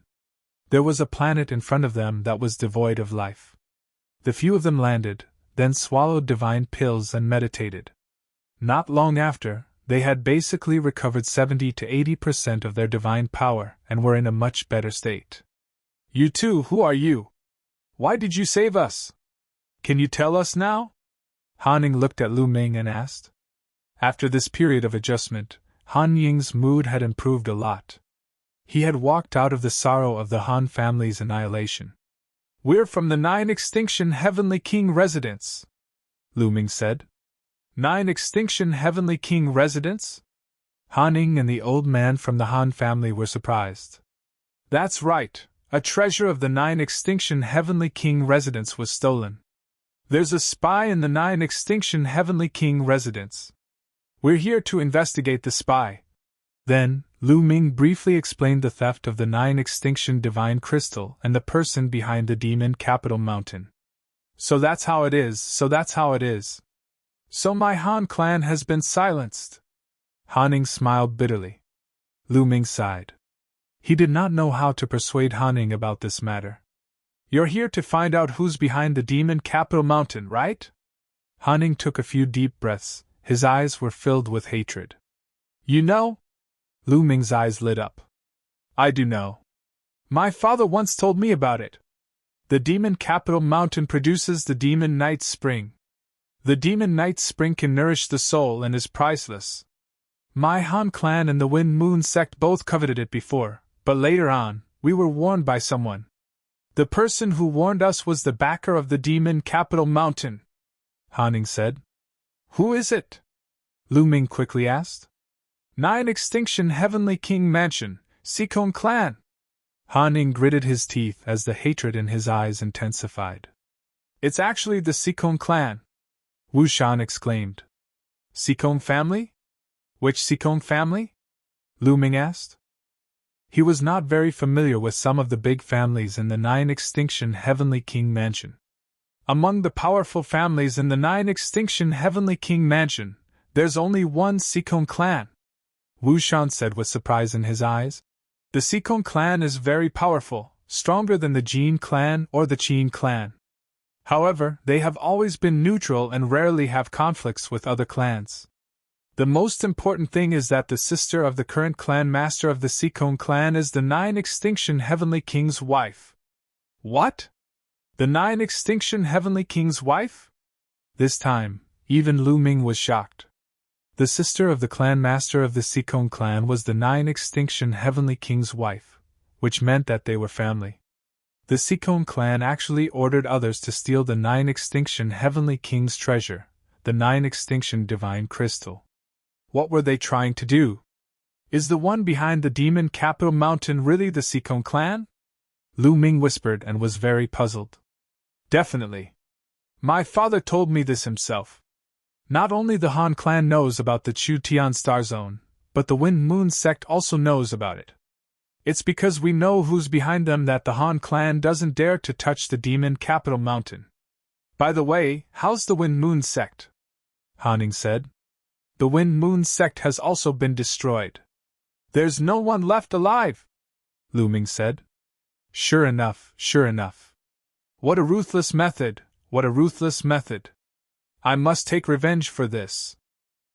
There was a planet in front of them that was devoid of life. The few of them landed, then swallowed divine pills and meditated. Not long after, they had basically recovered 70 to 80% of their divine power and were in a much better state. You two, who are you? Why did you save us? Can you tell us now? Han Ning looked at Lu Ming and asked. After this period of adjustment, Han Ying's mood had improved a lot. He had walked out of the sorrow of the Han family's annihilation. We're from the 9 Extinction Heavenly King residence, Lu Ming said. 9 Extinction Heavenly King residence? Han Ning and the old man from the Han family were surprised. That's right, a treasure of the 9 Extinction Heavenly King residence was stolen. There's a spy in the 9 Extinction Heavenly King residence. We're here to investigate the spy. Then, Lu Ming briefly explained the theft of the 9 Extinction Divine Crystal and the person behind the Demon Capital Mountain. So that's how it is. So my Han clan has been silenced. Han Ning smiled bitterly. Lu Ming sighed. He did not know how to persuade Han Ning about this matter. You're here to find out who's behind the Demon Capital Mountain, right? Han Ning took a few deep breaths. His eyes were filled with hatred. You know? Lu Ming's eyes lit up. I do know. My father once told me about it. The Demon Capital Mountain produces the Demon Night Spring. The Demon Night Spring can nourish the soul and is priceless. My Han clan and the Wind Moon sect both coveted it before, but later on, we were warned by someone. The person who warned us was the backer of the Demon Capital Mountain, Han Ning said. Who is it? Lu Ming quickly asked. 9 Extinction Heavenly King Mansion, Sikon Clan. Han Ning gritted his teeth as the hatred in his eyes intensified. It's actually the Sikon Clan, Wu Shan exclaimed. Sikon family? Which Sikon family? Lu Ming asked. He was not very familiar with some of the big families in the 9 Extinction Heavenly King Mansion. Among the powerful families in the 9 Extinction Heavenly King Mansion, there's only one Sikon clan, Wu Shan said with surprise in his eyes. The Sikon clan is very powerful, stronger than the Jin clan or the Qin clan. However, they have always been neutral and rarely have conflicts with other clans. The most important thing is that the sister of the current clan master of the Sikon clan is the 9 Extinction Heavenly King's wife. What? The 9 Extinction Heavenly King's wife? This time, even Lu Ming was shocked. The sister of the clan master of the Sikon clan was the 9 Extinction Heavenly King's wife, which meant that they were family. The Sikon clan actually ordered others to steal the 9 Extinction Heavenly King's treasure, the 9 Extinction Divine Crystal. What were they trying to do? Is the one behind the Demon Capital Mountain really the Sikon clan? Lu Ming whispered and was very puzzled. Definitely. My father told me this himself. Not only the Han clan knows about the Chu Tian Star Zone, but the Wind Moon sect also knows about it. It's because we know who's behind them that the Han clan doesn't dare to touch the Demon Capital Mountain. By the way, how's the Wind Moon sect? Han Ning said. The Wind Moon sect has also been destroyed. There's no one left alive, Lu Ming said. Sure enough. What a ruthless method, I must take revenge for this.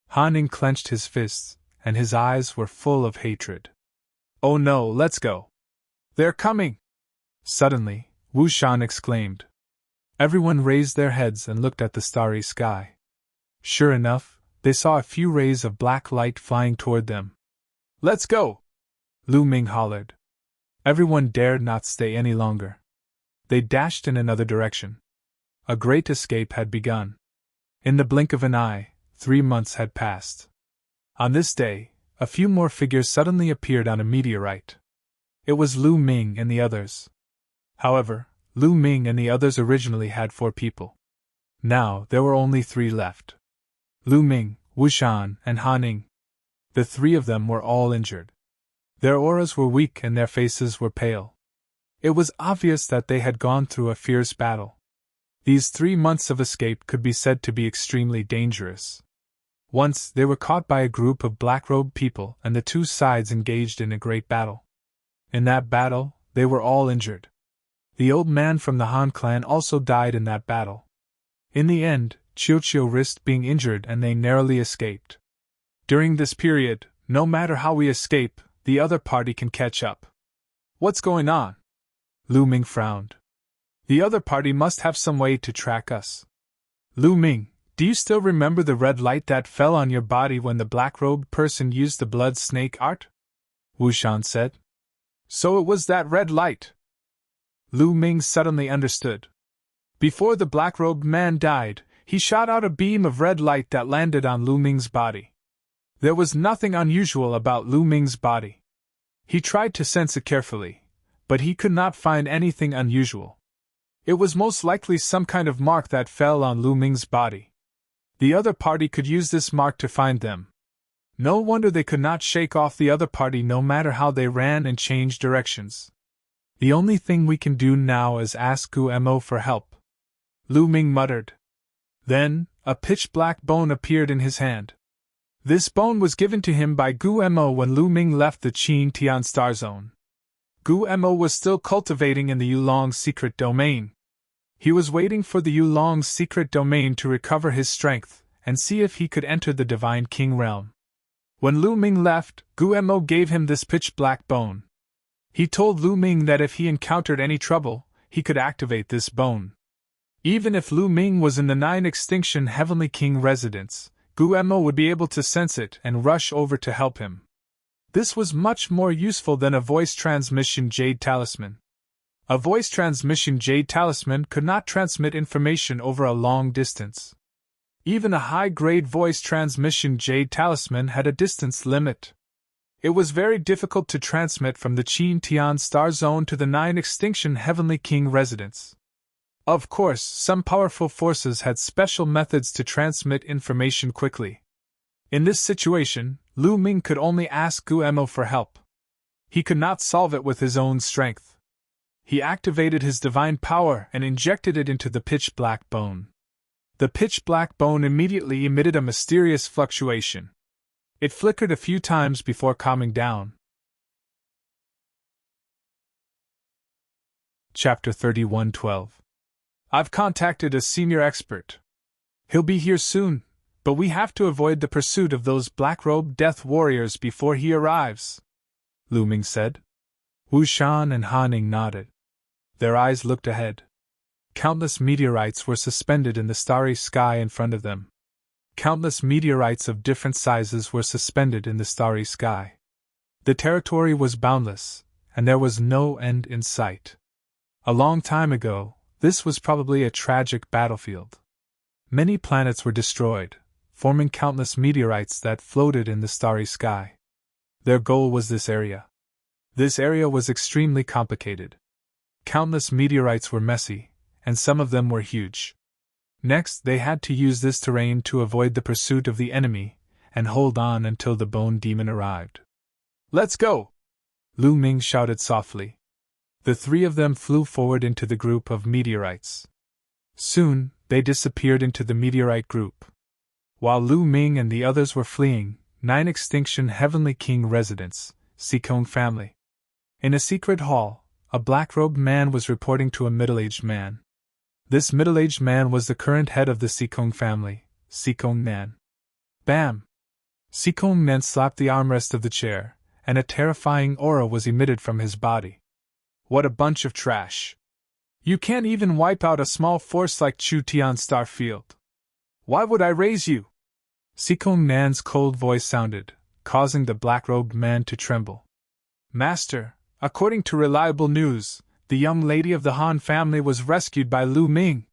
Han Ning clenched his fists, and his eyes were full of hatred. Oh no, let's go. They're coming! Suddenly, Wu Shan exclaimed. Everyone raised their heads and looked at the starry sky. Sure enough, they saw a few rays of black light flying toward them. Let's go! Lu Ming hollered. Everyone dared not stay any longer. They dashed in another direction. A great escape had begun. In the blink of an eye, 3 months had passed. On this day, a few more figures suddenly appeared on a meteorite. It was Lu Ming and the others. However, Lu Ming and the others originally had 4 people. Now there were only 3 left. Lu Ming, Wu Shan, and Han Ning. The 3 of them were all injured. Their auras were weak and their faces were pale. It was obvious that they had gone through a fierce battle. These 3 months of escape could be said to be extremely dangerous. Once they were caught by a group of black-robed people and the 2 sides engaged in a great battle. In that battle, they were all injured. The old man from the Han clan also died in that battle. In the end, Chiu risked being injured and they narrowly escaped. During this period, no matter how we escape, the other party can catch up. What's going on? Lu Ming frowned. The other party must have some way to track us. Lu Ming, do you still remember the red light that fell on your body when the black-robed person used the blood snake art? Wu Shan said. So it was that red light. Lu Ming suddenly understood. Before the black-robed man died, he shot out a beam of red light that landed on Lu Ming's body. There was nothing unusual about Lu Ming's body. He tried to sense it carefully, but he could not find anything unusual. It was most likely some kind of mark that fell on Lu Ming's body. The other party could use this mark to find them. No wonder they could not shake off the other party no matter how they ran and changed directions. The only thing we can do now is ask Gu Mo for help. Lu Ming muttered. Then, a pitch-black bone appeared in his hand. This bone was given to him by Gu Mo when Lu Ming left the Qin Tian Star Zone. Gu Mo was still cultivating in the Yulong's secret domain. He was waiting for the Yulong's secret domain to recover his strength and see if he could enter the Divine King realm. When Lu Ming left, Gu Mo gave him this pitch-black bone. He told Lu Ming that if he encountered any trouble, he could activate this bone. Even if Lu Ming was in the 9 Extinction Heavenly King residence, Gu Mo would be able to sense it and rush over to help him. This was much more useful than a voice transmission jade talisman. A voice transmission jade talisman could not transmit information over a long distance. Even a high-grade voice transmission jade talisman had a distance limit. It was very difficult to transmit from the Qin Tian Star Zone to the 9 Extinction Heavenly King residence. Of course, some powerful forces had special methods to transmit information quickly. In this situation, Lu Ming could only ask Gu Mo for help. He could not solve it with his own strength. He activated his divine power and injected it into the pitch-black bone. The pitch-black bone immediately emitted a mysterious fluctuation. It flickered a few times before calming down. Chapter 31:12. I've contacted a senior expert. He'll be here soon, but we have to avoid the pursuit of those black-robed death warriors before he arrives, Lu Ming said. Wu Shan and Han Ning nodded. Their eyes looked ahead. Countless meteorites were suspended in the starry sky in front of them. Countless meteorites of different sizes were suspended in the starry sky. The territory was boundless, and there was no end in sight. A long time ago, this was probably a tragic battlefield. Many planets were destroyed, forming countless meteorites that floated in the starry sky. Their goal was this area. This area was extremely complicated. Countless meteorites were messy, and some of them were huge. Next, they had to use this terrain to avoid the pursuit of the enemy and hold on until the Bone Demon arrived. Let's go! Lu Ming shouted softly. The 3 of them flew forward into the group of meteorites. Soon, they disappeared into the meteorite group. While Lu Ming and the others were fleeing, 9 Extinction Heavenly King residents, Sikong family. In a secret hall, a black-robed man was reporting to a middle-aged man. This middle-aged man was the current head of the Sikong family, Sikong Nan. Bam! Sikong Nan slapped the armrest of the chair, and a terrifying aura was emitted from his body. What a bunch of trash. You can't even wipe out a small force like Chu Tian Starfield. Why would I raise you? Sikong Nan's cold voice sounded, causing the black-robed man to tremble. Master, according to reliable news, the young lady of the Han family was rescued by Lu Ming,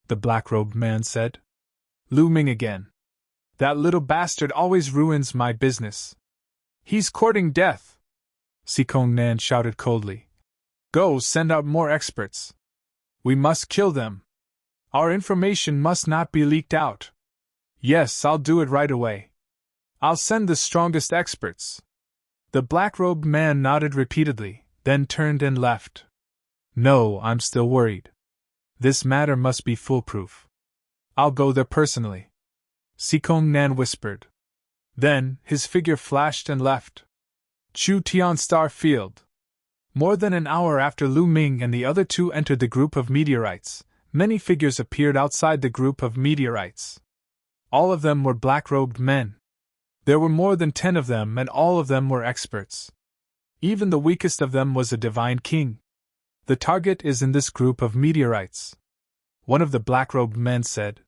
the black-robed man said. Lu Ming again. That little bastard always ruins my business. He's courting death. Sikong Nan shouted coldly. Go send out more experts. We must kill them. Our information must not be leaked out. Yes, I'll do it right away. I'll send the strongest experts. The black-robed man nodded repeatedly, then turned and left. No, I'm still worried. This matter must be foolproof. I'll go there personally. Sikong Nan whispered. Then, his figure flashed and left. Chu Tian Star Field. More than an hour after Lu Ming and the other two entered the group of meteorites, many figures appeared outside the group of meteorites. All of them were black-robed men. There were more than 10 of them, and all of them were experts. Even the weakest of them was a divine king. The target is in this group of meteorites. One of the black-robed men said.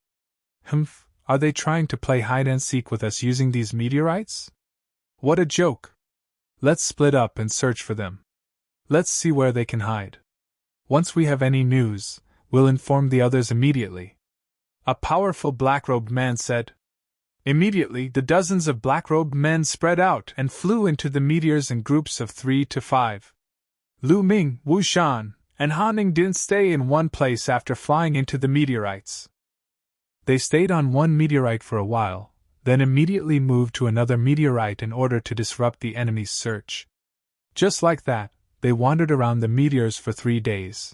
Humph, are they trying to play hide-and-seek with us using these meteorites? What a joke! Let's split up and search for them. Let's see where they can hide. Once we have any news, we'll inform the others immediately. A powerful black-robed man said. Immediately, the dozens of black-robed men spread out and flew into the meteors in groups of 3 to 5. Lu Ming, Wu Shan, and Han Ning didn't stay in one place after flying into the meteorites. They stayed on one meteorite for a while, then immediately moved to another meteorite in order to disrupt the enemy's search. Just like that, they wandered around the meteors for 3 days.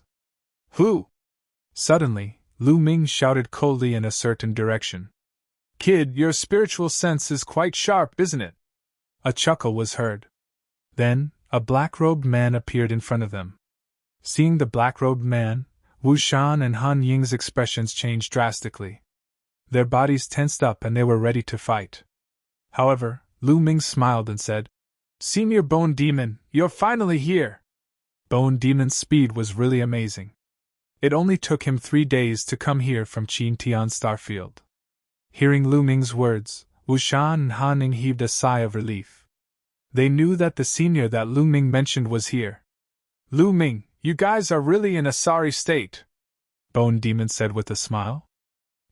Who? Suddenly, Lu Ming shouted coldly in a certain direction. Kid, your spiritual sense is quite sharp, isn't it? A chuckle was heard. Then, a black-robed man appeared in front of them. Seeing the black-robed man, Wu Shan and Han Ying's expressions changed drastically. Their bodies tensed up and they were ready to fight. However, Lu Ming smiled and said, Senior Bone Demon, you're finally here! Bone Demon's speed was really amazing. It only took him 3 days to come here from Tian Starfield. Hearing Lu Ming's words, Wu Shan and Han Ning heaved a sigh of relief. They knew that the senior that Lu Ming mentioned was here. Lu Ming, you guys are really in a sorry state, Bone Demon said with a smile.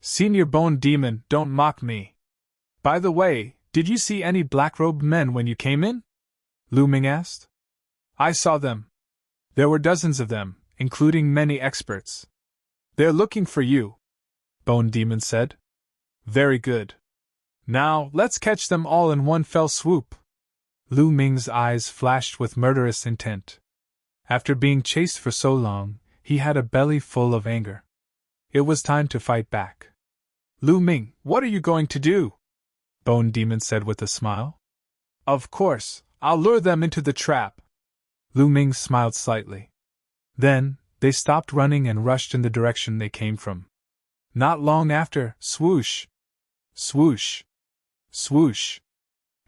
Senior Bone Demon, don't mock me. By the way, did you see any black-robed men when you came in? Lu Ming asked. I saw them. There were dozens of them, including many experts. They're looking for you, Bone Demon said. Very good. Now, let's catch them all in one fell swoop. Lu Ming's eyes flashed with murderous intent. After being chased for so long, he had a belly full of anger. It was time to fight back. Lu Ming, what are you going to do? Bone Demon said with a smile. Of course, I'll lure them into the trap. Lu Ming smiled slightly. Then, they stopped running and rushed in the direction they came from. Not long after, swoosh! Swoosh! Swoosh!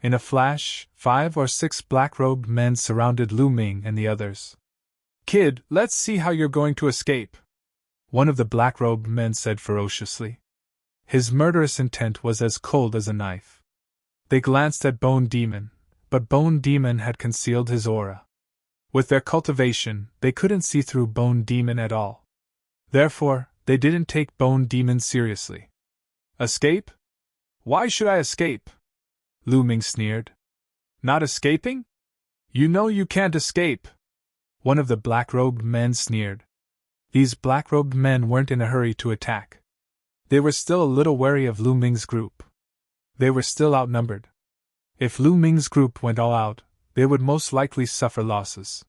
In a flash, 5 or 6 black-robed men surrounded Lu Ming and the others. Kid, let's see how you're going to escape, one of the black-robed men said ferociously. His murderous intent was as cold as a knife. They glanced at Bone Demon, but Bone Demon had concealed his aura. With their cultivation, they couldn't see through Bone Demon at all. Therefore, they didn't take Bone Demon seriously. Escape? Why should I escape? Lu Ming sneered. Not escaping? You know you can't escape. One of the black-robed men sneered. These black-robed men weren't in a hurry to attack. They were still a little wary of Lu Ming's group. They were still outnumbered. If Lu Ming's group went all out, they would most likely suffer losses.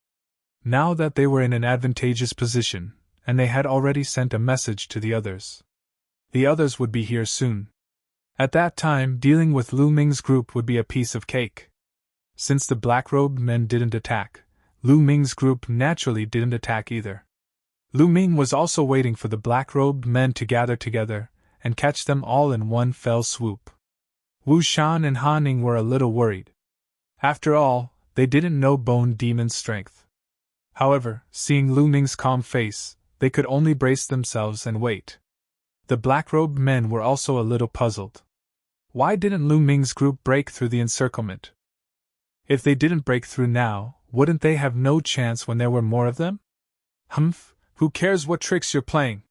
Now that they were in an advantageous position, and they had already sent a message to the others would be here soon. At that time, dealing with Lu Ming's group would be a piece of cake. Since the black-robed men didn't attack, Lu Ming's group naturally didn't attack either. Lu Ming was also waiting for the black-robed men to gather together and catch them all in one fell swoop. Wu Shan and Han Ning were a little worried. After all, they didn't know Bone Demon's strength. However, seeing Lu Ming's calm face, they could only brace themselves and wait. The black-robed men were also a little puzzled. Why didn't Lu Ming's group break through the encirclement? If they didn't break through now, wouldn't they have no chance when there were more of them? Humph, who cares what tricks you're playing?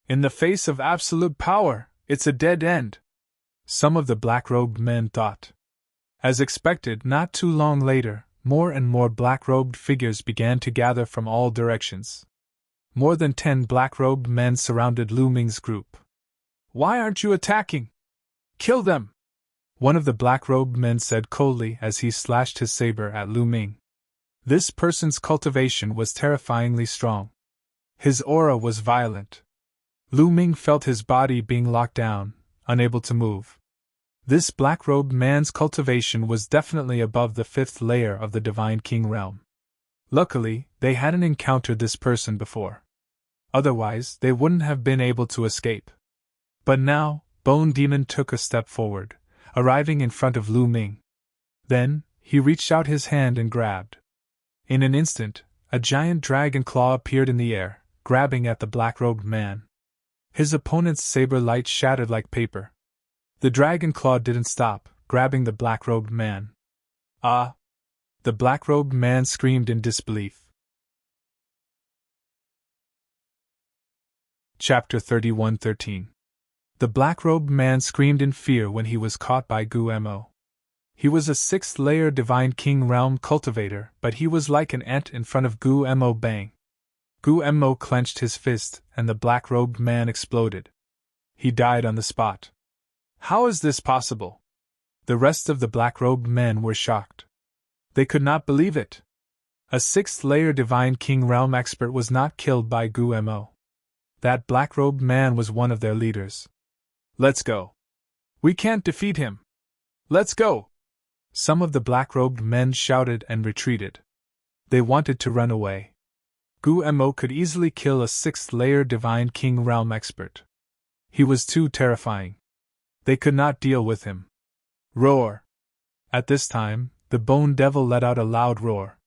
In the face of absolute power, it's a dead end, some of the black-robed men thought. As expected, not too long later, more and more black-robed figures began to gather from all directions. More than 10 black-robed men surrounded Lu Ming's group. Why aren't you attacking? Kill them! One of the black-robed men said coldly as he slashed his saber at Lu Ming. This person's cultivation was terrifyingly strong. His aura was violent. Lu Ming felt his body being locked down, unable to move. This black-robed man's cultivation was definitely above the 5th layer of the Divine King realm. Luckily, they hadn't encountered this person before. Otherwise, they wouldn't have been able to escape. But now, Bone Demon took a step forward, arriving in front of Lu Ming. Then, he reached out his hand and grabbed. In an instant, a giant dragon claw appeared in the air, grabbing at the black-robed man. His opponent's saber light shattered like paper. The dragon claw didn't stop, grabbing the black-robed man. Ah! The black-robed man screamed in disbelief. Chapter 31:13. The black-robed man screamed in fear when he was caught by Gu Mo. He was a 6th-layer Divine King realm cultivator, but he was like an ant in front of Gu Mo. Bang! Gu Mo clenched his fist, and the black-robed man exploded. He died on the spot. How is this possible? The rest of the black-robed men were shocked. They could not believe it. A 6th-layer Divine King realm expert was not killed by Gu Mo. That black-robed man was one of their leaders. Let's go. We can't defeat him. Let's go. Some of the black-robed men shouted and retreated. They wanted to run away. Gu Mo could easily kill a 6th-layer Divine King realm expert. He was too terrifying. They could not deal with him. Roar! At this time, the Bone Devil let out a loud roar.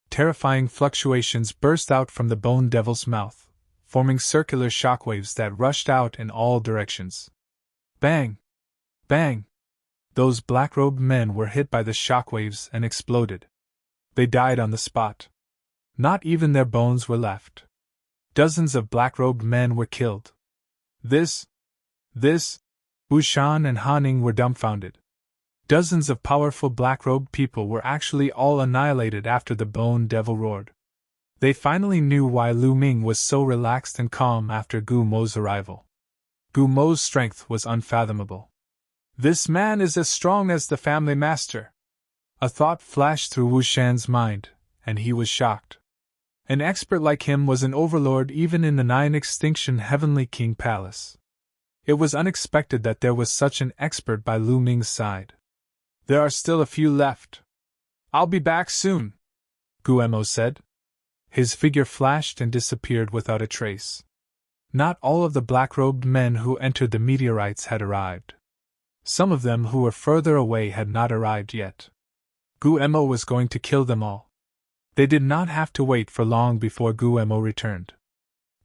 Terrifying fluctuations burst out from the Bone Devil's mouth, forming circular shockwaves that rushed out in all directions. Bang! Bang! Those black-robed men were hit by the shockwaves and exploded. They died on the spot. Not even their bones were left. Dozens of black-robed men were killed. This, Wu Shan and Haning were dumbfounded. Dozens of powerful black-robed people were actually all annihilated after the Bone Devil roared. They finally knew why Lu Ming was so relaxed and calm after Gu Mo's arrival. Gu Mo's strength was unfathomable. This man is as strong as the family master. A thought flashed through Wu Shan's mind, and he was shocked. An expert like him was an overlord even in the 9-extinction Heavenly King Palace. It was unexpected that there was such an expert by Lu Ming's side. There are still a few left. I'll be back soon, Gu Mo said. His figure flashed and disappeared without a trace. Not all of the black-robed men who entered the meteorites had arrived. Some of them who were further away had not arrived yet. Gu Mo was going to kill them all. They did not have to wait for long before Gu Mo returned.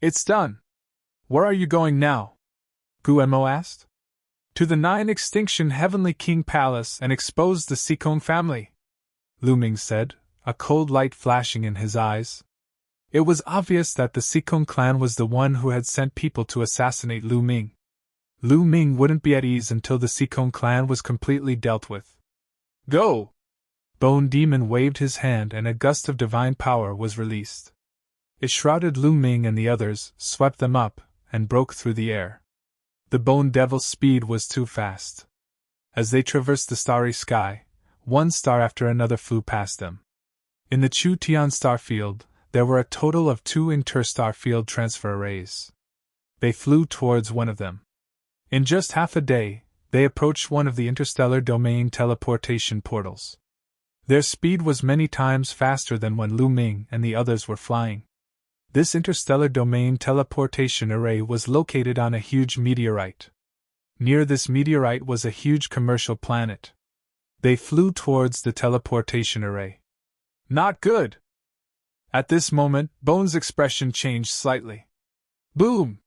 It's done. Where are you going now? Gu Mo asked. To the 9-extinction Heavenly King Palace and expose the Sikong family, Lu Ming said, a cold light flashing in his eyes. It was obvious that the Sikong clan was the one who had sent people to assassinate Lu Ming. Lu Ming wouldn't be at ease until the Sikong clan was completely dealt with. Go! Bone Demon waved his hand and a gust of divine power was released. It shrouded Lu Ming and the others, swept them up, and broke through the air. The Bone Devil's speed was too fast. As they traversed the starry sky, one star after another flew past them. In the Chu Tian star field, there were a total of 2 interstar field transfer arrays. They flew towards one of them. In just half a day, they approached one of the interstellar domain teleportation portals. Their speed was many times faster than when Lu Ming and the others were flying. This interstellar domain teleportation array was located on a huge meteorite. Near this meteorite was a huge commercial planet. They flew towards the teleportation array. Not good! At this moment, Bone's expression changed slightly. Boom!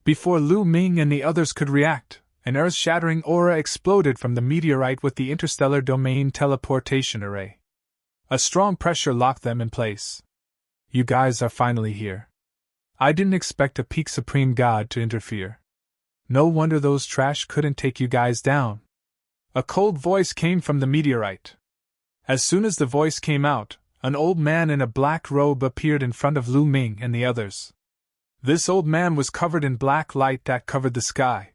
Before Lu Ming and the others could react, an earth-shattering aura exploded from the meteorite with the interstellar domain teleportation array. A strong pressure locked them in place. You guys are finally here. I didn't expect a peak supreme god to interfere. No wonder those trash couldn't take you guys down. A cold voice came from the meteorite. As soon as the voice came out, an old man in a black robe appeared in front of Lu Ming and the others. This old man was covered in black light that covered the sky.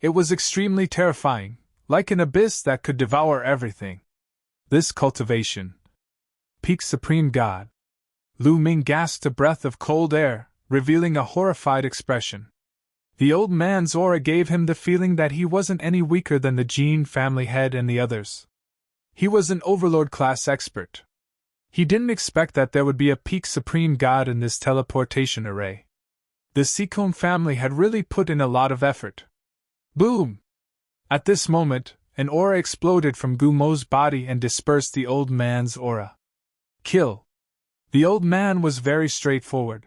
It was extremely terrifying, like an abyss that could devour everything. This cultivation. Peak Supreme God. Lu Ming gasped a breath of cold air, revealing a horrified expression. The old man's aura gave him the feeling that he wasn't any weaker than the Jean family head and the others. He was an overlord-class expert. He didn't expect that there would be a peak supreme god in this teleportation array. The Seacombe family had really put in a lot of effort. Boom! At this moment, an aura exploded from Gumo's body and dispersed the old man's aura. Kill. The old man was very straightforward.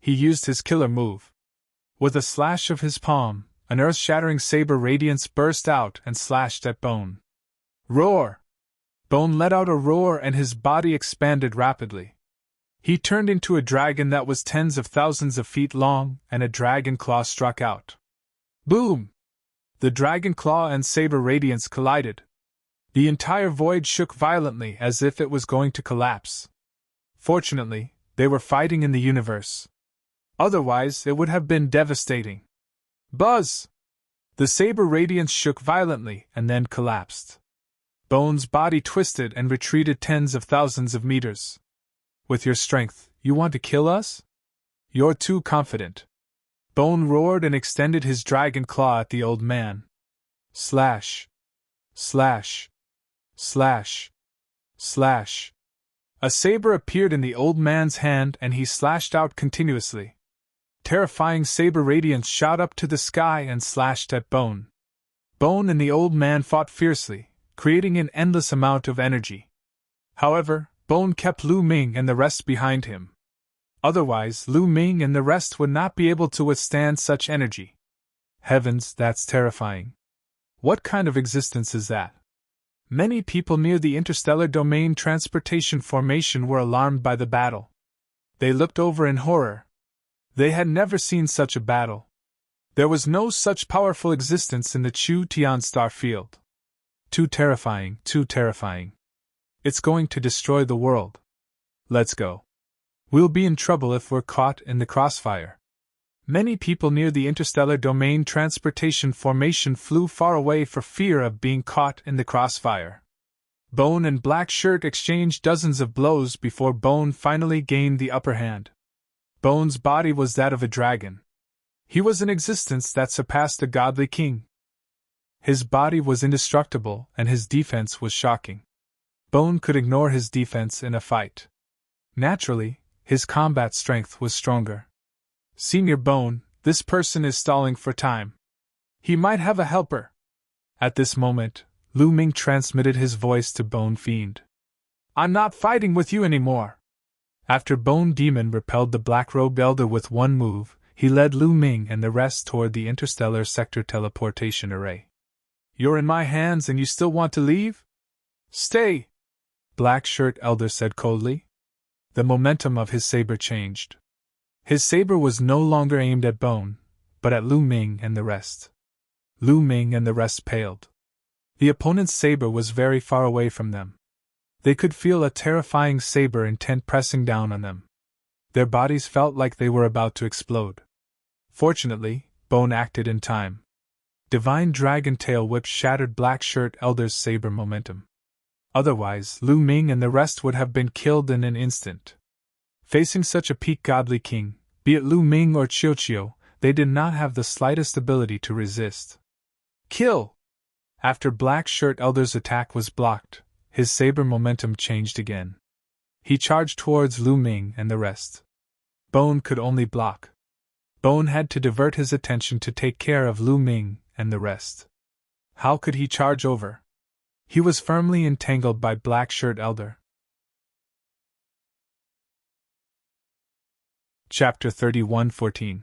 He used his killer move. With a slash of his palm, an earth-shattering saber radiance burst out and slashed at Bone. Roar! Bone let out a roar and his body expanded rapidly. He turned into a dragon that was tens of thousands of feet long, and a dragon claw struck out. Boom! The dragon claw and saber radiance collided. The entire void shook violently as if it was going to collapse. Fortunately, they were fighting in the universe. Otherwise, it would have been devastating. Buzz! The saber radiance shook violently and then collapsed. Bone's body twisted and retreated tens of thousands of meters. With your strength, you want to kill us? You're too confident. Bone roared and extended his dragon claw at the old man. Slash. Slash. Slash. Slash. A saber appeared in the old man's hand and he slashed out continuously. Terrifying saber radiance shot up to the sky and slashed at Bone. Bone and the old man fought fiercely, creating an endless amount of energy. However, Bone kept Lu Ming and the rest behind him. Otherwise, Lu Ming and the rest would not be able to withstand such energy. Heavens, that's terrifying. What kind of existence is that? Many people near the interstellar domain transportation formation were alarmed by the battle. They looked over in horror. They had never seen such a battle. There was no such powerful existence in the Chu Tian star field. Too terrifying, too terrifying. It's going to destroy the world. Let's go. We'll be in trouble if we're caught in the crossfire. Many people near the interstellar domain transportation formation flew far away for fear of being caught in the crossfire. Bone and Black Shirt exchanged dozens of blows before Bone finally gained the upper hand. Bone's body was that of a dragon. He was an existence that surpassed a godly king. His body was indestructible and his defense was shocking. Bone could ignore his defense in a fight. Naturally, his combat strength was stronger. Senior Bone, this person is stalling for time. He might have a helper. At this moment, Lu Ming transmitted his voice to Bone Fiend. I'm not fighting with you anymore. After Bone Demon repelled the Black-Robed Elder with one move, he led Lu Ming and the rest toward the interstellar sector teleportation array. You're in my hands and you still want to leave? Stay! Black Shirt Elder said coldly. The momentum of his saber changed. His saber was no longer aimed at Bone, but at Lu Ming and the rest. Lu Ming and the rest paled. The opponent's saber was very far away from them. They could feel a terrifying saber intent pressing down on them. Their bodies felt like they were about to explode. Fortunately, Bone acted in time. Divine Dragon Tail Whip shattered Black Shirt Elder's saber momentum. Otherwise, Lu Ming and the rest would have been killed in an instant. Facing such a peak godly king, be it Lu Ming or Qiuqiu, they did not have the slightest ability to resist. Kill! After Black Shirt Elder's attack was blocked, his saber momentum changed again. He charged towards Lu Ming and the rest. Bone could only block. Bone had to divert his attention to take care of Lu Ming and the rest. How could he charge over? He was firmly entangled by Black Shirt Elder. Chapter 31:14.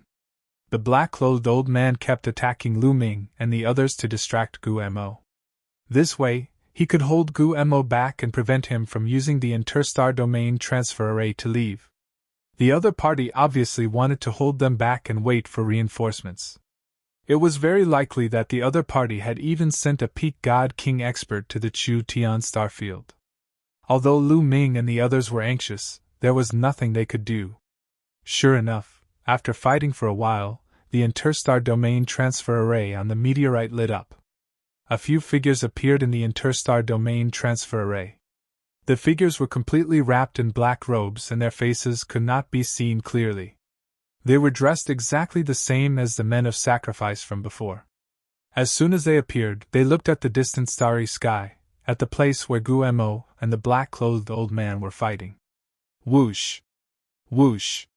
The black-clothed old man kept attacking Lu Ming and the others to distract Gu Mo. This way, he could hold Gu Mo back and prevent him from using the interstar domain transfer array to leave. The other party obviously wanted to hold them back and wait for reinforcements. It was very likely that the other party had even sent a Peak God King expert to the Chu Tian starfield. Although Lu Ming and the others were anxious, there was nothing they could do. Sure enough, after fighting for a while, the interstar domain transfer array on the meteorite lit up. A few figures appeared in the interstar domain transfer array. The figures were completely wrapped in black robes and their faces could not be seen clearly. They were dressed exactly the same as the men of sacrifice from before. As soon as they appeared, they looked at the distant starry sky, at the place where Gu Mo and the black-clothed old man were fighting. Whoosh! Whoosh!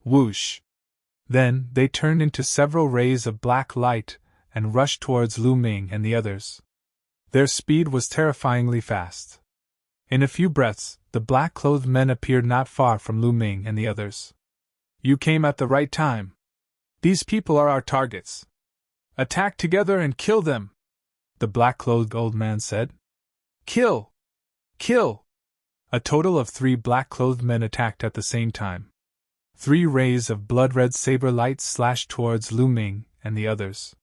Whoosh! Then, they turned into several rays of black light and rushed towards Lu Ming and the others. Their speed was terrifyingly fast. In a few breaths, the black-clothed men appeared not far from Lu Ming and the others. You came at the right time. These people are our targets. Attack together and kill them, the black-clothed old man said. Kill! Kill! A total of 3 black-clothed men attacked at the same time. 3 rays of blood-red saber light slashed towards Lu Ming and the others.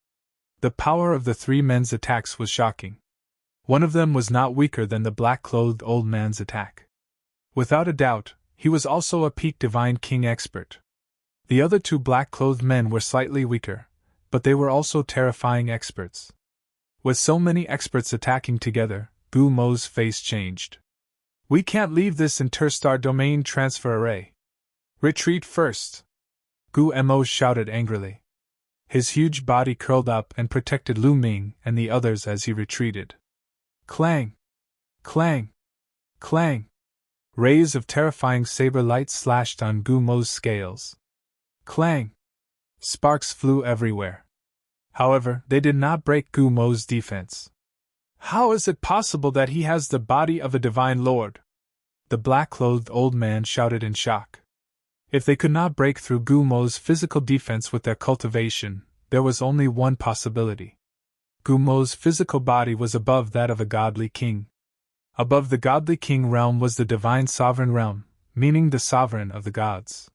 The power of the 3 men's attacks was shocking. One of them was not weaker than the black-clothed old man's attack. Without a doubt, he was also a Peak Divine King expert. The other 2 black-clothed men were slightly weaker, but they were also terrifying experts. With so many experts attacking together, Gu Mo's face changed. We can't leave this interstar domain transfer array. Retreat first! Gu Mo shouted angrily. His huge body curled up and protected Lu Ming and the others as he retreated. Clang! Clang! Clang! Rays of terrifying saber light slashed on Gu Mo's scales. Clang! Sparks flew everywhere. However, they did not break Gu Mo's defense. How is it possible that he has the body of a divine lord? The black-clothed old man shouted in shock. If they could not break through Gu Mo's physical defense with their cultivation, there was only one possibility. Gu Mo's physical body was above that of a godly king. Above the godly king realm was the divine sovereign realm, meaning the sovereign of the gods.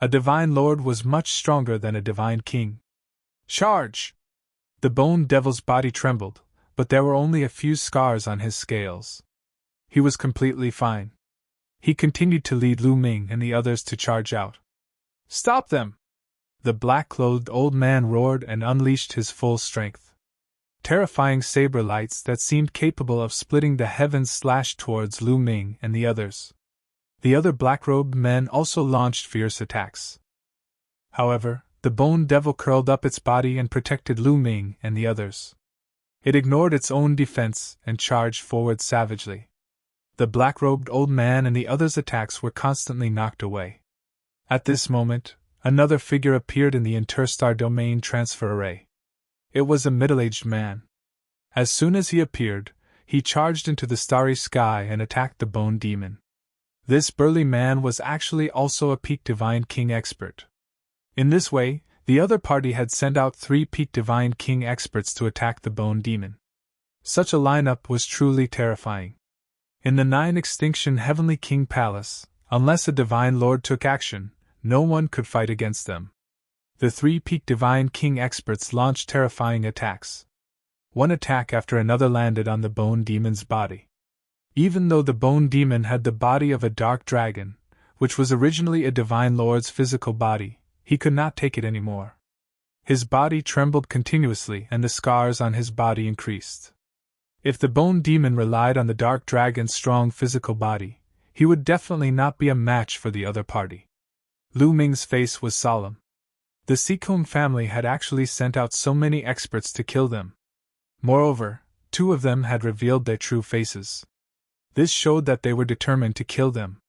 A divine lord was much stronger than a divine king. Charge! The bone devil's body trembled, but there were only a few scars on his scales. He was completely fine. He continued to lead Lu Ming and the others to charge out. Stop them! The black-clothed old man roared and unleashed his full strength. Terrifying saber lights that seemed capable of splitting the heavens slashed towards Lu Ming and the others. The other black-robed men also launched fierce attacks. However, the bone devil curled up its body and protected Lu Ming and the others. It ignored its own defense and charged forward savagely. The black-robed old man and the others' attacks were constantly knocked away. At this moment, another figure appeared in the interstar domain transfer array. It was a middle-aged man. As soon as he appeared, he charged into the starry sky and attacked the bone demon. This burly man was actually also a Peak Divine King expert. In this way, the other party had sent out 3 Peak Divine King experts to attack the bone demon. Such a lineup was truly terrifying. In the 9 Extinction Heavenly King Palace, unless a Divine Lord took action, no one could fight against them. The 3 Peak Divine King experts launched terrifying attacks. One attack after another landed on the bone demon's body. Even though the bone demon had the body of a dark dragon, which was originally a Divine Lord's physical body, he could not take it anymore. His body trembled continuously and the scars on his body increased. If the bone demon relied on the dark dragon's strong physical body, he would definitely not be a match for the other party. Lu Ming's face was solemn. The Seacombe family had actually sent out so many experts to kill them. Moreover, 2 of them had revealed their true faces. This showed that they were determined to kill them.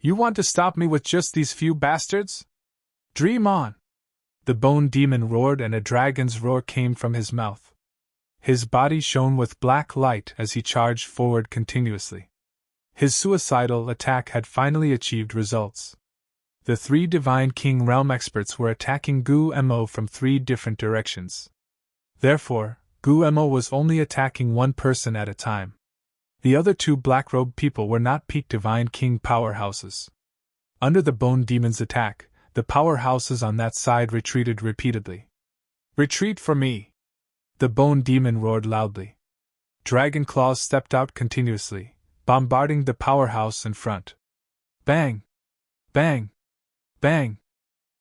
You want to stop me with just these few bastards? Dream on! The bone demon roared and a dragon's roar came from his mouth. His body shone with black light as he charged forward continuously. His suicidal attack had finally achieved results. The 3 Divine King Realm experts were attacking Gu Mo from 3 different directions. Therefore, Gu Mo was only attacking one person at a time. The other 2 black-robed people were not peak Divine King powerhouses. Under the Bone Demon's attack, the powerhouses on that side retreated repeatedly. "Retreat for me!" the Bone Demon roared loudly. Dragon Claws stepped out continuously, bombarding the powerhouse in front. Bang! Bang! Bang!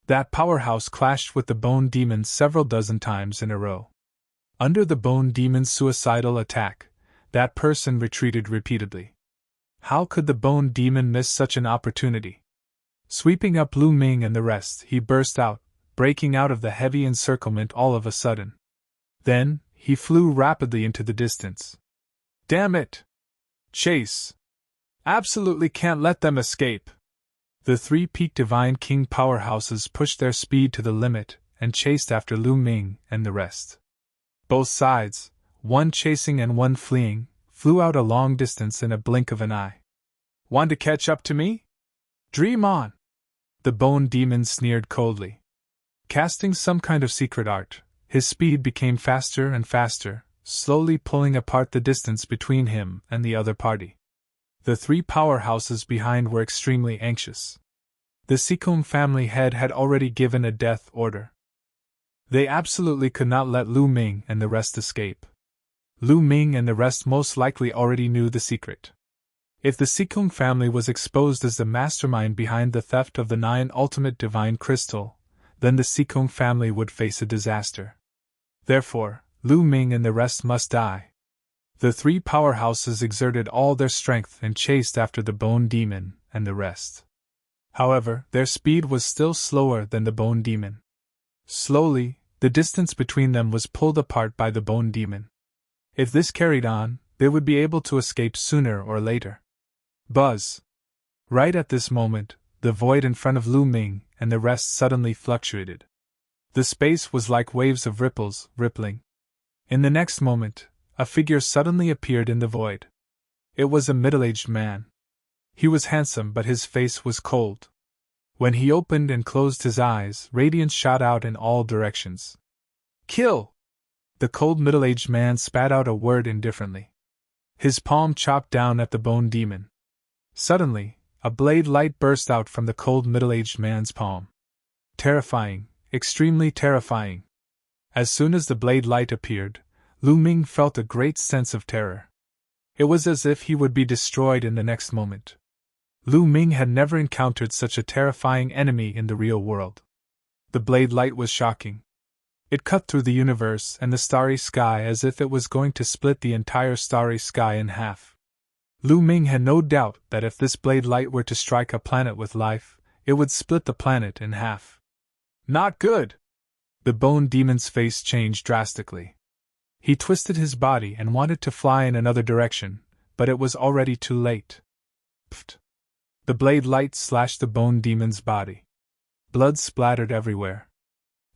That powerhouse clashed with the Bone Demon several dozen times in a row. Under the Bone Demon's suicidal attack, that person retreated repeatedly. How could the Bone Demon miss such an opportunity? Sweeping up Lu Ming and the rest, he burst out, breaking out of the heavy encirclement all of a sudden. Then, he flew rapidly into the distance. Damn it! Chase! Absolutely can't let them escape! The 3 peak Divine King powerhouses pushed their speed to the limit and chased after Lu Ming and the rest. Both sides, one chasing and one fleeing, flew out a long distance in a blink of an eye. Want to catch up to me? Dream on! The Bone Demon sneered coldly. Casting some kind of secret art, his speed became faster and faster, slowly pulling apart the distance between him and the other party. The 3 powerhouses behind were extremely anxious. The Seacombe family head had already given a death order. They absolutely could not let Lu Ming and the rest escape. Lu Ming and the rest most likely already knew the secret. If the Seacombe family was exposed as the mastermind behind the theft of the 9 ultimate divine crystal, then the Seacombe family would face a disaster. Therefore, Lu Ming and the rest must die. The 3 powerhouses exerted all their strength and chased after the Bone Demon and the rest. However, their speed was still slower than the Bone Demon. Slowly, the distance between them was pulled apart by the Bone Demon. If this carried on, they would be able to escape sooner or later. Buzz! Right at this moment, the void in front of Lu Ming and the rest suddenly fluctuated. The space was like waves of ripples, rippling. In the next moment, a figure suddenly appeared in the void. It was a middle-aged man. He was handsome, but his face was cold. When he opened and closed his eyes, radiance shot out in all directions. Kill! The cold middle-aged man spat out a word indifferently. His palm chopped down at the Bone Demon. Suddenly, a blade light burst out from the cold middle-aged man's palm. Terrifying, extremely terrifying. As soon as the blade light appeared, Lu Ming felt a great sense of terror. It was as if he would be destroyed in the next moment. Lu Ming had never encountered such a terrifying enemy in the real world. The blade light was shocking. It cut through the universe and the starry sky as if it was going to split the entire starry sky in half. Lu Ming had no doubt that if this blade light were to strike a planet with life, it would split the planet in half. Not good! The Bone Demon's face changed drastically. He twisted his body and wanted to fly in another direction, but it was already too late. Pfft! The blade light slashed the Bone Demon's body. Blood splattered everywhere.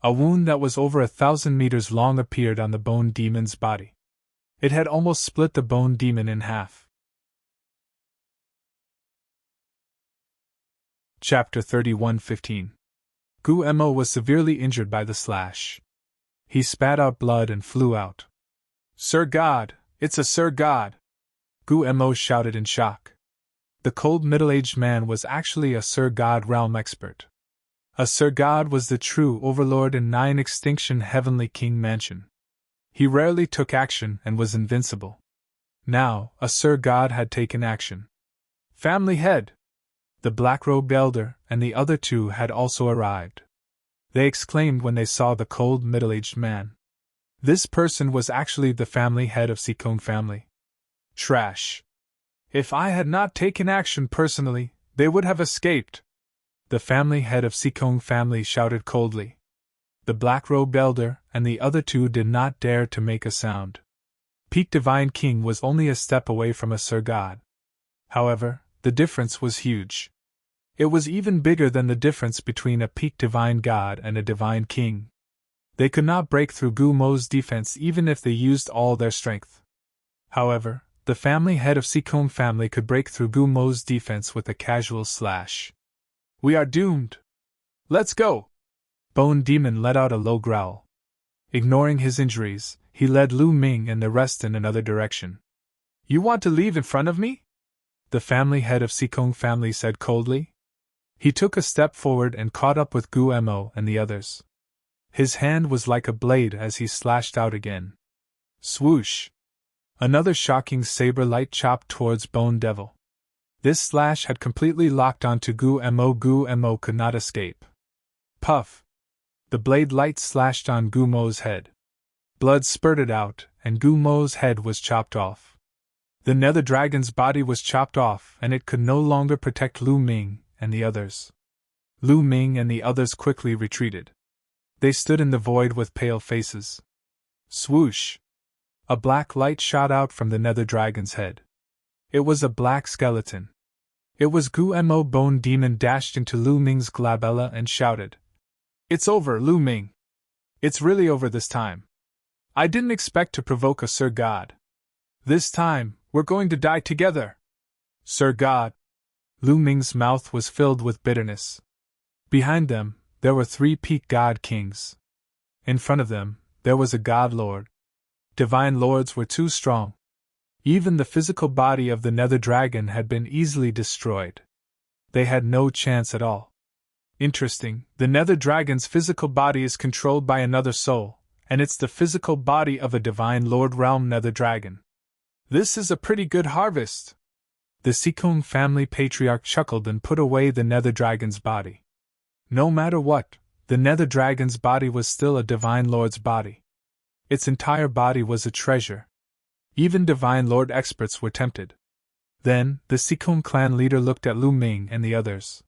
A wound that was over 1,000 meters long appeared on the Bone Demon's body. It had almost split the Bone Demon in half. Chapter 31:15. Gu Mo was severely injured by the slash. He spat out blood and flew out. Sir God! It's a Sir God! Gu Mo shouted in shock. The cold middle-aged man was actually a Sir God realm expert. A Sir God was the true overlord in 9 Extinction Heavenly King Mansion. He rarely took action and was invincible. Now, a Sir God had taken action. Family head! The black-robed elder and the other 2 had also arrived. They exclaimed when they saw the cold middle-aged man. This person was actually the family head of Seacombe family. Trash! If I had not taken action personally, they would have escaped. The family head of Seacombe family shouted coldly. The black-robed elder and the other 2 did not dare to make a sound. Peak Divine King was only a step away from a Sir God. However, the difference was huge. It was even bigger than the difference between a peak Divine God and a Divine King. They could not break through Gu Mo's defense even if they used all their strength. However, the family head of Seacombe family could break through Gu Mo's defense with a casual slash. We are doomed. Let's go! Bone Demon let out a low growl. Ignoring his injuries, he led Lu Ming and the rest in another direction. You want to leave in front of me? The family head of Sikong family said coldly. He took a step forward and caught up with Gu Mo and the others. His hand was like a blade as he slashed out again. Swoosh! Another shocking saber light chopped towards Bone Devil. This slash had completely locked onto Gu Mo. Gu Mo could not escape. Puff! The blade light slashed on Gu Mo's head. Blood spurted out, and Gu Mo's head was chopped off. The Nether Dragon's body was chopped off, and it could no longer protect Lu Ming and the others. Lu Ming and the others quickly retreated. They stood in the void with pale faces. Swoosh! A black light shot out from the Nether Dragon's head. It was a black skeleton. It was Gu Mo. Bone Demon dashed into Lu Ming's glabella and shouted, "It's over, Lu Ming! It's really over this time. I didn't expect to provoke a Sir God. This time, we're going to die together. Sir God!" Lu Ming's mouth was filled with bitterness. Behind them, there were 3 peak god kings. In front of them, there was a god lord. Divine lords were too strong. Even the physical body of the Nether Dragon had been easily destroyed. They had no chance at all. Interesting, the Nether Dragon's physical body is controlled by another soul, and it's the physical body of a Divine Lord Realm Nether Dragon. This is a pretty good harvest. The Sikong family patriarch chuckled and put away the Nether Dragon's body. No matter what, the Nether Dragon's body was still a Divine Lord's body. Its entire body was a treasure. Even Divine Lord experts were tempted. Then, the Sikong clan leader looked at Lu Ming and the others.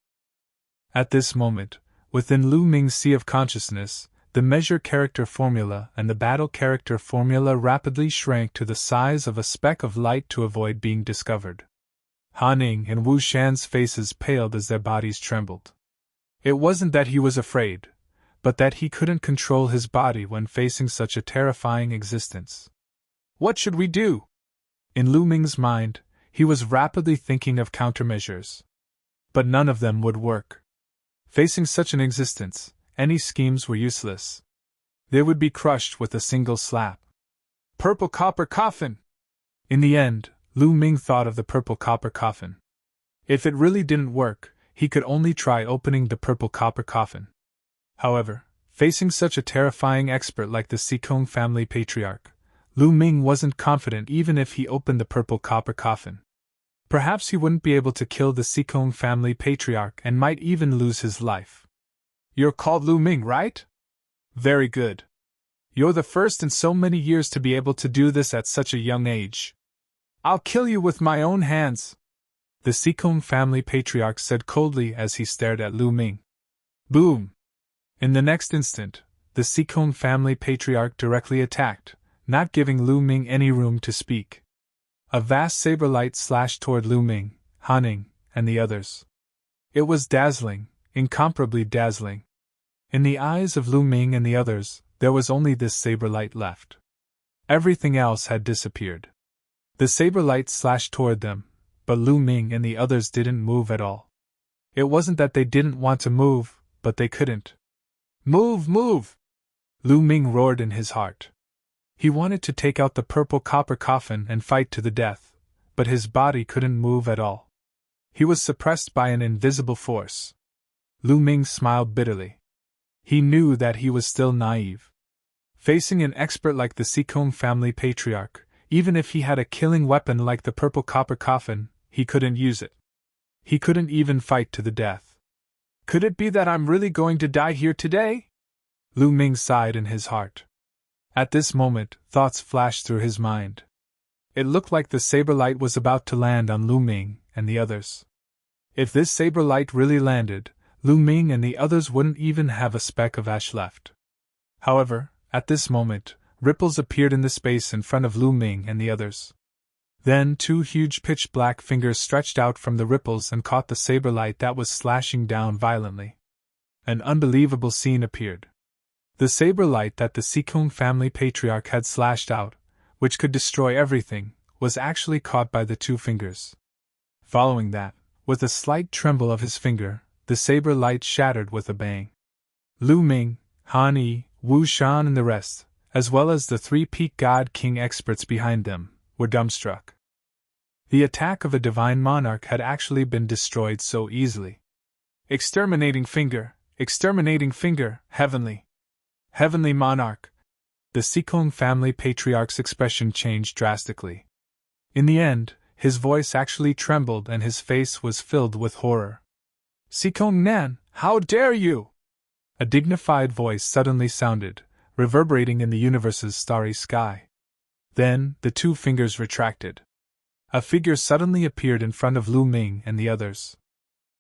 At this moment, within Lu Ming's sea of consciousness, the measure character formula and the battle character formula rapidly shrank to the size of a speck of light to avoid being discovered. Han Ning and Wu Shan's faces paled as their bodies trembled. It wasn't that he was afraid, but that he couldn't control his body when facing such a terrifying existence. What should we do? In Lu Ming's mind, he was rapidly thinking of countermeasures. But none of them would work. Facing such an existence, any schemes were useless. They would be crushed with a single slap. Purple copper coffin! In the end, Lu Ming thought of the purple copper coffin. If it really didn't work, he could only try opening the purple copper coffin. However, facing such a terrifying expert like the Sikong family patriarch, Lu Ming wasn't confident even if he opened the purple copper coffin. Perhaps he wouldn't be able to kill the Sikong family patriarch and might even lose his life. You're called Lu Ming, right? Very good. You're the first in so many years to be able to do this at such a young age. I'll kill you with my own hands, the Sikong family patriarch said coldly as he stared at Lu Ming. Boom! In the next instant, the Sikong family patriarch directly attacked, not giving Lu Ming any room to speak. A vast saber light slashed toward Lu Ming, Han Ning, and the others. It was dazzling, incomparably dazzling. In the eyes of Lu Ming and the others, there was only this saber light left. Everything else had disappeared. The saber light slashed toward them, but Lu Ming and the others didn't move at all. It wasn't that they didn't want to move, but they couldn't. Move, move! Lu Ming roared in his heart. He wanted to take out the purple copper coffin and fight to the death, but his body couldn't move at all. He was suppressed by an invisible force. Lu Ming smiled bitterly. He knew that he was still naive. Facing an expert like the Sikong family patriarch, even if he had a killing weapon like the purple copper coffin, he couldn't use it. He couldn't even fight to the death. Could it be that I'm really going to die here today? Lu Ming sighed in his heart. At this moment, thoughts flashed through his mind. It looked like the saber light was about to land on Lu Ming and the others. If this saber light really landed, Lu Ming and the others wouldn't even have a speck of ash left. However, at this moment, ripples appeared in the space in front of Lu Ming and the others. Then 2 huge pitch-black fingers stretched out from the ripples and caught the saber light that was slashing down violently. An unbelievable scene appeared. The saber light that the Sikong family patriarch had slashed out, which could destroy everything, was actually caught by the 2 fingers. Following that, with a slight tremble of his finger, the saber light shattered with a bang. Lu Ming, Han Yi, Wu Shan and the rest, as well as the three peak God King experts behind them, were dumbstruck. The attack of a divine monarch had actually been destroyed so easily. Exterminating finger, heavenly monarch. The Sikong family patriarch's expression changed drastically. In the end, his voice actually trembled and his face was filled with horror. Sikong Nan, how dare you! A dignified voice suddenly sounded, reverberating in the universe's starry sky. Then, the two fingers retracted. A figure suddenly appeared in front of Lu Ming and the others.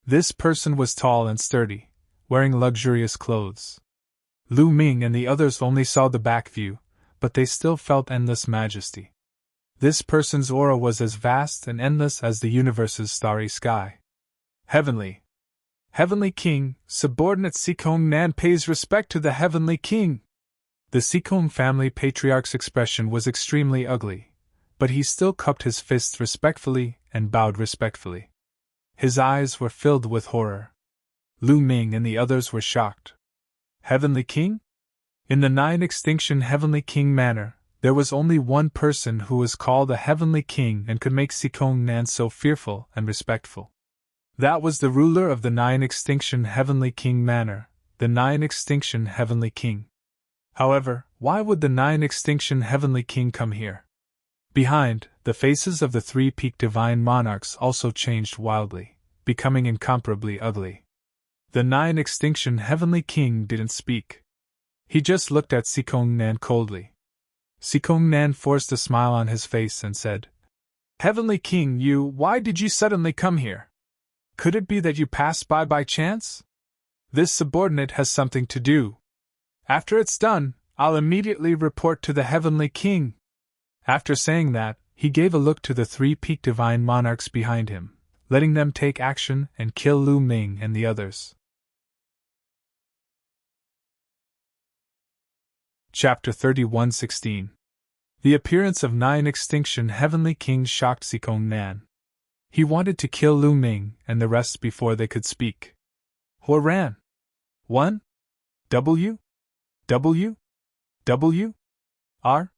This person was tall and sturdy, wearing luxurious clothes. Lu Ming and the others only saw the back view, but they still felt endless majesty. This person's aura was as vast and endless as the universe's starry sky. Heavenly King, subordinate Sikong Nan pays respect to the Heavenly King. The Sikong family patriarch's expression was extremely ugly, but he still cupped his fists respectfully and bowed respectfully. His eyes were filled with horror. Lu Ming and the others were shocked. Heavenly King? In the Nine Extinction Heavenly King manner, there was only one person who was called a Heavenly King and could make Sikong Nan so fearful and respectful. That was the ruler of the Nine Extinction Heavenly King manner, the Nine Extinction Heavenly King. However, why would the Nine Extinction Heavenly King come here? Behind, the faces of the three peak divine monarchs also changed wildly, becoming incomparably ugly. The Nine Extinction Heavenly King didn't speak. He just looked at Sikong Nan coldly. Sikong Nan forced a smile on his face and said, Heavenly King, why did you suddenly come here? Could it be that you passed by chance? This subordinate has something to do. After it's done, I'll immediately report to the Heavenly King. After saying that, he gave a look to the three peak divine monarchs behind him, letting them take action and kill Lu Ming and the others. Chapter 31:16. The appearance of Nine Extinction Heavenly Kings shocked Sikong Nan. He wanted to kill Lu Ming and the rest before they could speak. Horan! 1 W W W R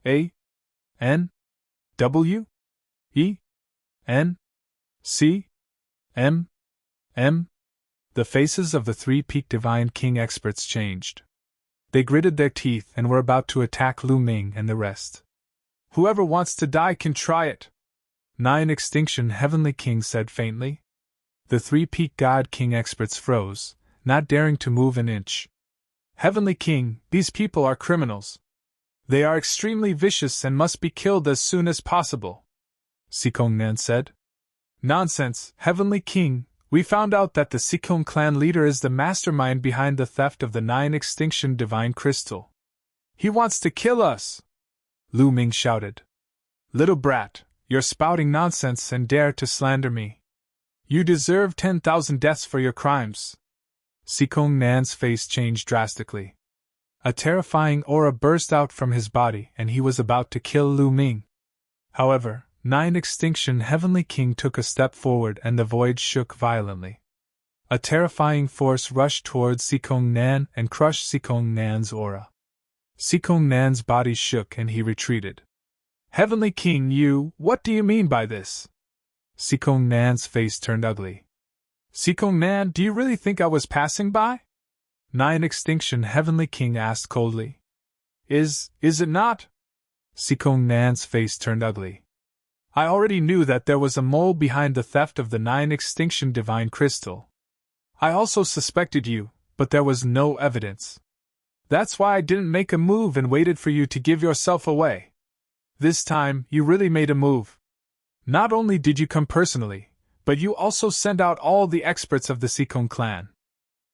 A N W E N C M M. The faces of the three peak divine king experts changed. They gritted their teeth and were about to attack Lu Ming and the rest. Whoever wants to die can try it, Nine Extinction Heavenly King said faintly. The three peak God King experts froze, not daring to move an inch. Heavenly King, these people are criminals. They are extremely vicious and must be killed as soon as possible, Sikong Nan said. Nonsense, Heavenly King. We found out that the Sikong clan leader is the mastermind behind the theft of the Nine Extinction Divine Crystal. He wants to kill us, Lu Ming shouted. Little brat, you're spouting nonsense and dare to slander me. You deserve 10,000 deaths for your crimes. Sikong Nan's face changed drastically. A terrifying aura burst out from his body and he was about to kill Lu Ming. However, Nine Extinction Heavenly King took a step forward and the void shook violently. A terrifying force rushed towards Sikong Nan and crushed Sikong Nan's aura. Sikong Nan's body shook and he retreated. Heavenly King, what do you mean by this? Sikong Nan's face turned ugly. Sikong Nan, do you really think I was passing by? Nine Extinction Heavenly King asked coldly. Is it not? Sikong Nan's face turned ugly. I already knew that there was a mole behind the theft of the Nine Extinction Divine Crystal. I also suspected you, but there was no evidence. That's why I didn't make a move and waited for you to give yourself away. This time, you really made a move. Not only did you come personally, but you also sent out all the experts of the Sikong clan.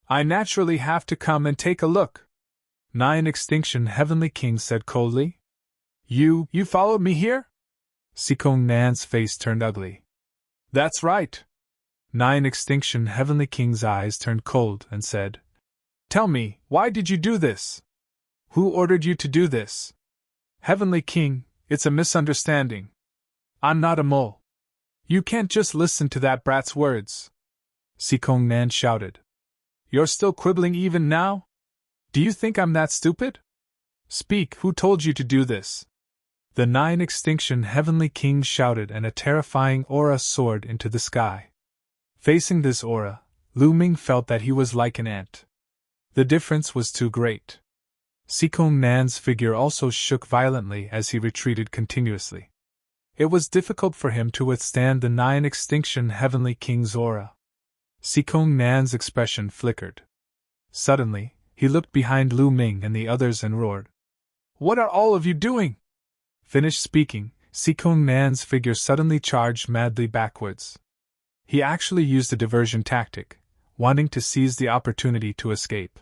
I naturally have to come and take a look. Nine Extinction Heavenly King said coldly. You followed me here? Sikong Nan's face turned ugly. That's right. Nine Extinction Heavenly King's eyes turned cold and said, Tell me, why did you do this? Who ordered you to do this? Heavenly King, it's a misunderstanding. I'm not a mole. You can't just listen to that brat's words. Sikong Nan shouted. You're still quibbling even now? Do you think I'm that stupid? Speak, who told you to do this? The 9 Extinction Heavenly Kings shouted, and a terrifying aura soared into the sky. Facing this aura, Lu Ming felt that he was like an ant. The difference was too great. Sikong Nan's figure also shook violently as he retreated continuously. It was difficult for him to withstand the 9 Extinction Heavenly King's aura. Sikong Nan's expression flickered. Suddenly, he looked behind Lu Ming and the others and roared. What are all of you doing? Finished speaking, Sikong Nan's figure suddenly charged madly backwards. He actually used a diversion tactic, wanting to seize the opportunity to escape.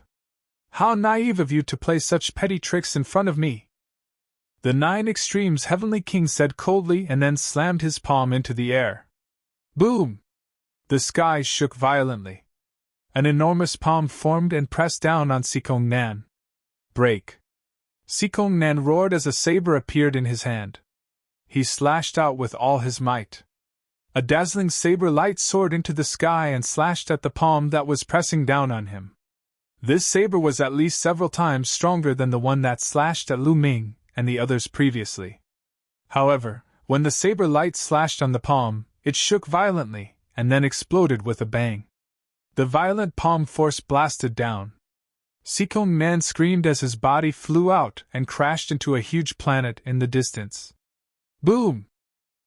How naive of you to play such petty tricks in front of me! The 9 Extremes Heavenly King said coldly and then slammed his palm into the air. Boom! The sky shook violently. An enormous palm formed and pressed down on Sikong Nan. Break! Sikong Nan roared as a saber appeared in his hand. He slashed out with all his might. A dazzling saber light soared into the sky and slashed at the palm that was pressing down on him. This saber was at least several times stronger than the one that slashed at Lu Ming and the others previously. However, when the saber light slashed on the palm, it shook violently and then exploded with a bang. The violent palm force blasted down. Sikong Nan screamed as his body flew out and crashed into a huge planet in the distance. Boom!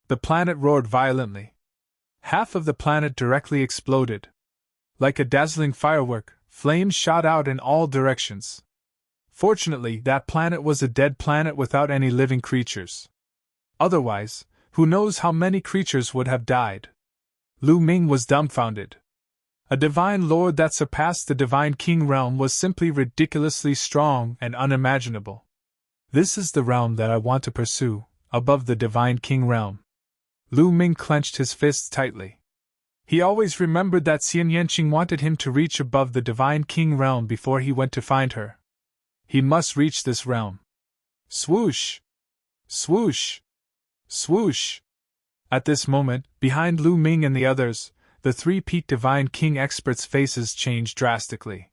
The planet roared violently. Half of the planet directly exploded. Like a dazzling firework, flames shot out in all directions. Fortunately, that planet was a dead planet without any living creatures. Otherwise, who knows how many creatures would have died. Lu Ming was dumbfounded. A divine lord that surpassed the divine king realm was simply ridiculously strong and unimaginable. This is the realm that I want to pursue, above the divine king realm. Lu Ming clenched his fists tightly. He always remembered that Xian Yanqing wanted him to reach above the divine king realm before he went to find her. He must reach this realm. Swoosh! Swoosh! Swoosh! At this moment, behind Lu Ming and the others, the 3 Divine King experts' faces changed drastically.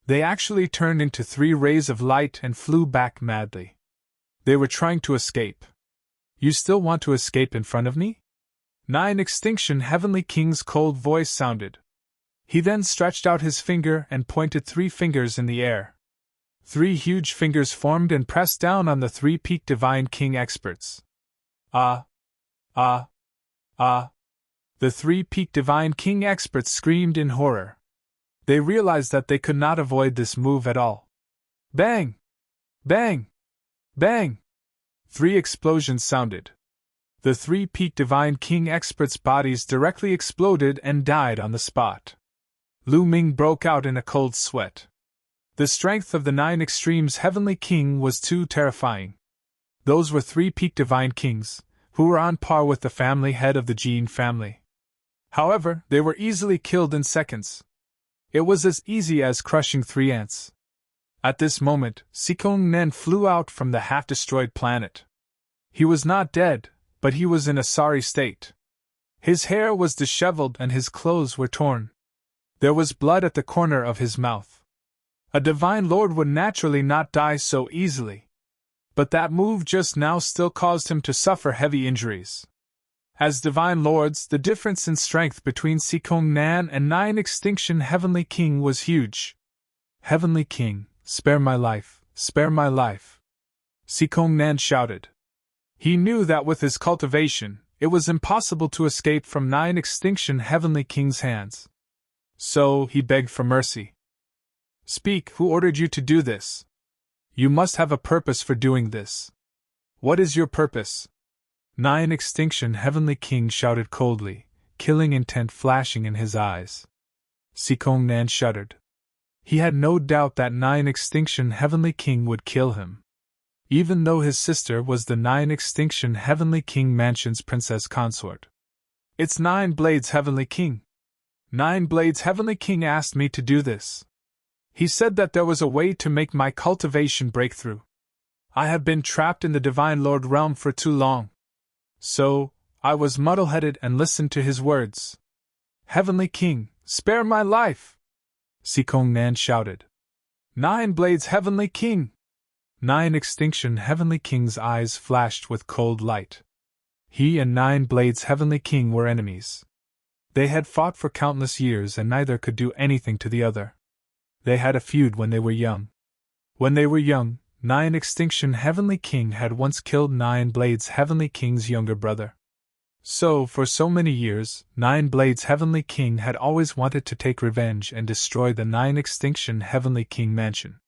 They actually turned into 3 rays of light and flew back madly. They were trying to escape. You still want to escape in front of me? 9 Extinction Heavenly King's cold voice sounded. He then stretched out his finger and pointed 3 fingers in the air. 3 huge fingers formed and pressed down on the 3 Divine King experts. Ah! Ah! Ah! The 3 Divine King experts screamed in horror. They realized that they could not avoid this move at all. Bang! Bang! Bang! 3 explosions sounded. The 3 Divine King experts' bodies directly exploded and died on the spot. Lu Ming broke out in a cold sweat. The strength of the 9 Extremes Heavenly King was too terrifying. Those were 3 Divine Kings, who were on par with the family head of the Jin family. However, they were easily killed in seconds. It was as easy as crushing 3 ants. At this moment, Sikong Nan flew out from the half-destroyed planet. He was not dead, but he was in a sorry state. His hair was disheveled and his clothes were torn. There was blood at the corner of his mouth. A divine lord would naturally not die so easily. But that move just now still caused him to suffer heavy injuries. As divine lords, the difference in strength between Sikong Nan and 9 Extinction Heavenly King was huge. Heavenly King, spare my life, spare my life. Sikong Nan shouted. He knew that with his cultivation, it was impossible to escape from 9 Extinction Heavenly King's hands. So, he begged for mercy. Speak, who ordered you to do this? You must have a purpose for doing this. What is your purpose? 9 Extinction Heavenly King shouted coldly, killing intent flashing in his eyes. Sikong Nan shuddered. He had no doubt that 9 Extinction Heavenly King would kill him. Even though his sister was the 9 Extinction Heavenly King Mansion's princess consort. It's 9 Blades Heavenly King. 9 Blades Heavenly King asked me to do this. He said that there was a way to make my cultivation breakthrough. I have been trapped in the Divine Lord realm for too long. So, I was muddle-headed and listened to his words. Heavenly King, Spare my life! Sikong Nan shouted. 9 Blades Heavenly King! 9 Extinction Heavenly King's eyes flashed with cold light. He and 9 Blades Heavenly King were enemies. They had fought for countless years and neither could do anything to the other. They had a feud when they were young. When they were young, 9 Extinction Heavenly King had once killed 9 Blades Heavenly King's younger brother. So, for so many years, 9 Blades Heavenly King had always wanted to take revenge and destroy the 9 Extinction Heavenly King mansion.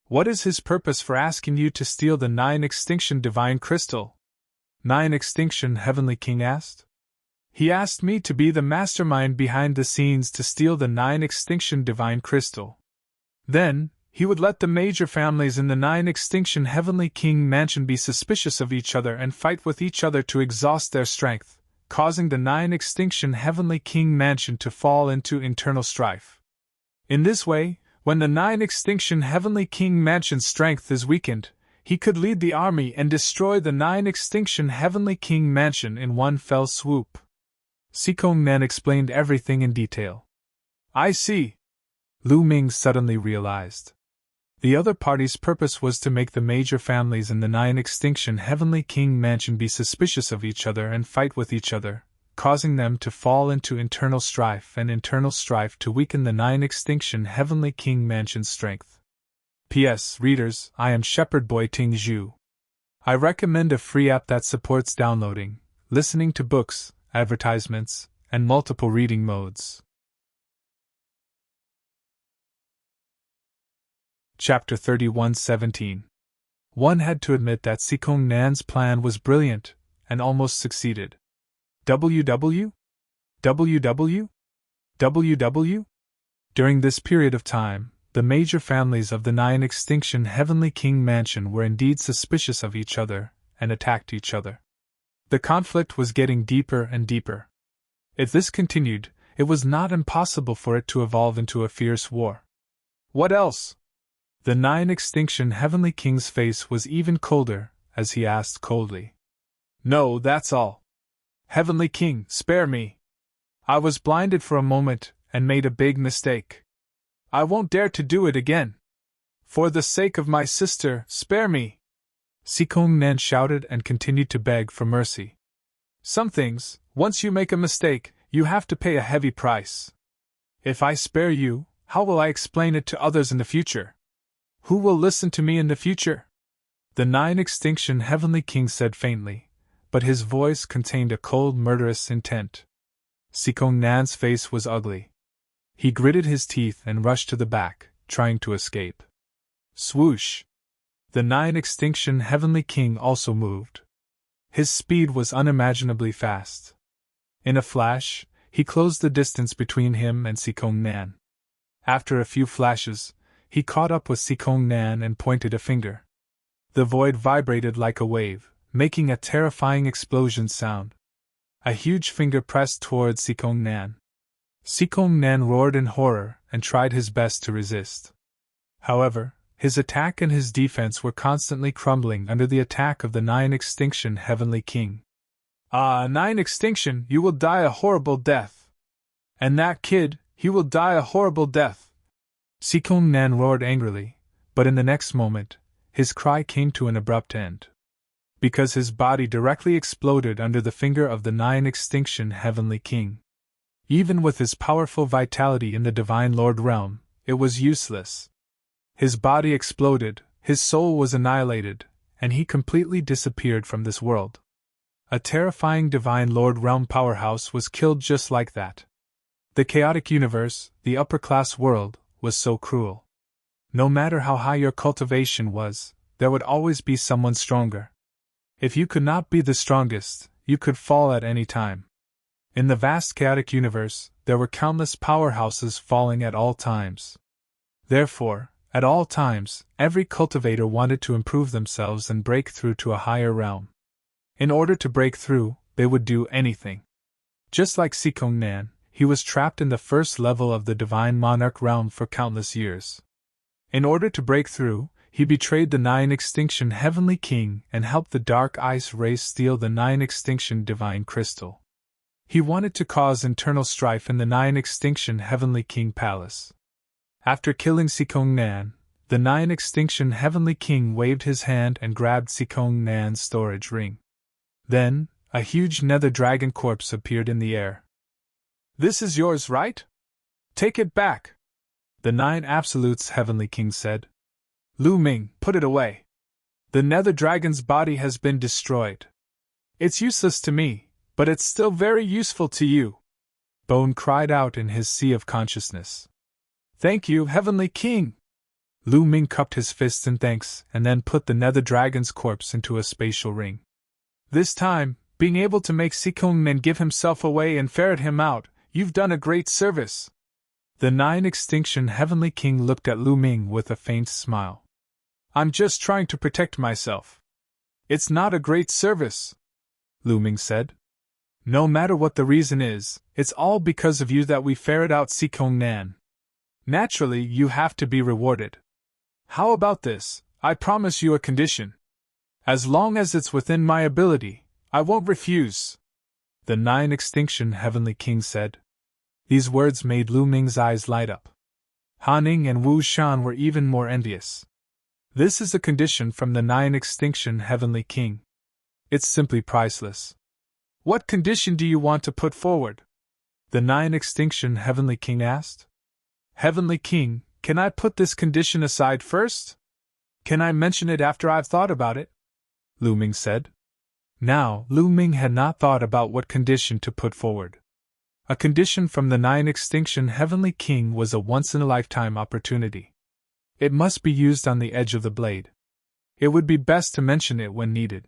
What is his purpose for asking you to steal the 9 Extinction Divine Crystal? 9 Extinction Heavenly King asked. He asked me to be the mastermind behind the scenes to steal the 9 Extinction Divine Crystal. Then, he would let the major families in the 9 Extinction Heavenly King mansion be suspicious of each other and fight with each other to exhaust their strength, causing the 9 Extinction Heavenly King mansion to fall into internal strife. In this way, when the 9 Extinction Heavenly King mansion's strength is weakened, he could lead the army and destroy the 9 Extinction Heavenly King mansion in one fell swoop. Sikong Nan explained everything in detail. I see. Lu Ming suddenly realized. The other party's purpose was to make the major families in the 9 Extinction Heavenly King mansion be suspicious of each other and fight with each other, causing them to fall into internal strife and internal strife to weaken the 9 Extinction Heavenly King mansion's strength. P.S. Readers, I am Shepherd Boy Ting Zhu. I recommend a free app that supports downloading, listening to books, advertisements, and multiple reading modes. Chapter 31:17. One had to admit that Sikong Nan's plan was brilliant, and almost succeeded. WW? WW? WW? During this period of time, the major families of the 9 Extinction Heavenly King mansion were indeed suspicious of each other, and attacked each other. The conflict was getting deeper and deeper. If this continued, it was not impossible for it to evolve into a fierce war. What else? The 9 Extinction Heavenly King's face was even colder, as he asked coldly. No, that's all. Heavenly King, spare me. I was blinded for a moment, and made a big mistake. I won't dare to do it again. For the sake of my sister, spare me. Sikong Nan shouted and continued to beg for mercy. Some things, once you make a mistake, you have to pay a heavy price. If I spare you, how will I explain it to others in the future? Who will listen to me in the future? The 9 Extinction Heavenly King said faintly, but his voice contained a cold, murderous intent. Sikong Nan's face was ugly. He gritted his teeth and rushed to the back, trying to escape. Swoosh! The 9 Extinction Heavenly King also moved. His speed was unimaginably fast. In a flash, he closed the distance between him and Sikong Nan. After a few flashes, he caught up with Sikong Nan and pointed a finger. The void vibrated like a wave, making a terrifying explosion sound. A huge finger pressed towards Sikong Nan. Sikong Nan roared in horror and tried his best to resist. However, his attack and his defense were constantly crumbling under the attack of the 9 Extinction Heavenly King. Ah, 9 Extinction, you will die a horrible death. And that kid, he will die a horrible death. Sikong Nan roared angrily, but in the next moment, his cry came to an abrupt end. Because his body directly exploded under the finger of the 9 Extinction Heavenly King. Even with his powerful vitality in the Divine Lord realm, it was useless. His body exploded, his soul was annihilated, and he completely disappeared from this world. A terrifying Divine Lord realm powerhouse was killed just like that. The chaotic universe, the upper-class world, was so cruel. No matter how high your cultivation was, there would always be someone stronger. If you could not be the strongest, you could fall at any time. In the vast chaotic universe, there were countless powerhouses falling at all times. Therefore, at all times, every cultivator wanted to improve themselves and break through to a higher realm. In order to break through, they would do anything. Just like Sikong Nan, he was trapped in the first level of the Divine Monarch realm for countless years. In order to break through, he betrayed the 9 Extinction Heavenly King and helped the Dark Ice race steal the 9 Extinction Divine Crystal. He wanted to cause internal strife in the nigh-extinction Heavenly King Palace. After killing Sikong Nan, the nigh-extinction Heavenly King waved his hand and grabbed Sikong Nan's storage ring. Then, a huge nether dragon corpse appeared in the air. "This is yours, right? Take it back," the Nine Absolutes Heavenly King said. "Lu Ming, put it away. The nether dragon's body has been destroyed. It's useless to me, but it's still very useful to you," Bone cried out in his sea of consciousness. "Thank you, Heavenly King!" Lu Ming cupped his fists in thanks and then put the nether dragon's corpse into a spatial ring. "This time, being able to make Sikong Nan give himself away and ferret him out, you've done a great service." The Nine-Extinction Heavenly King looked at Lu Ming with a faint smile. "I'm just trying to protect myself." "It's not a great service," Lu Ming said. "No matter what the reason is, it's all because of you that we ferret out Sikong Nan. Naturally, you have to be rewarded. How about this? I promise you a condition. As long as it's within my ability, I won't refuse," the Nine-Extinction Heavenly King said. These words made Lu Ming's eyes light up. Han Ning and Wu Shan were even more envious. "This is a condition from the Nine-Extinction Heavenly King. It's simply priceless. What condition do you want to put forward?" the Nine-Extinction Heavenly King asked. "Heavenly King, can I put this condition aside first? Can I mention it after I've thought about it?" Lu Ming said. Now, Lu Ming had not thought about what condition to put forward. A condition from the Nine-Extinction Heavenly King was a once-in-a-lifetime opportunity. It must be used on the edge of the blade. It would be best to mention it when needed.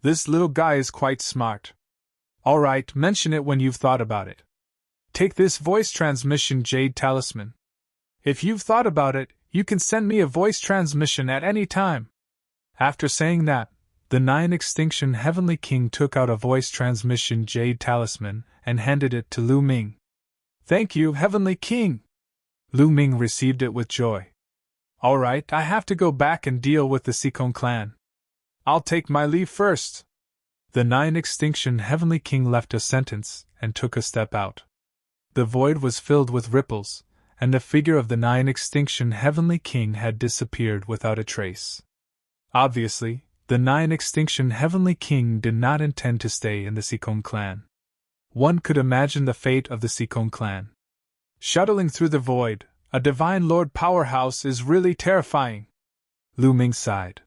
This little guy is quite smart. All right, mention it when you've thought about it. Take this voice transmission Jade Talisman. If you've thought about it, you can send me a voice transmission at any time. After saying that, the Nine-Extinction Heavenly King took out a voice transmission Jade Talisman and handed it to Lu Ming. "Thank you, Heavenly King!" Lu Ming received it with joy. "All right, I have to go back and deal with the Sikong clan. I'll take my leave first." The Nine-Extinction Heavenly King left a sentence and took a step out. The void was filled with ripples, and the figure of the Nine-Extinction Heavenly King had disappeared without a trace. Obviously, the Nine-Extinction Heavenly King did not intend to stay in the Sikong clan. One could imagine the fate of the Sikong clan. Shuttling through the void, a Divine Lord powerhouse is really terrifying. Lu Ming sighed.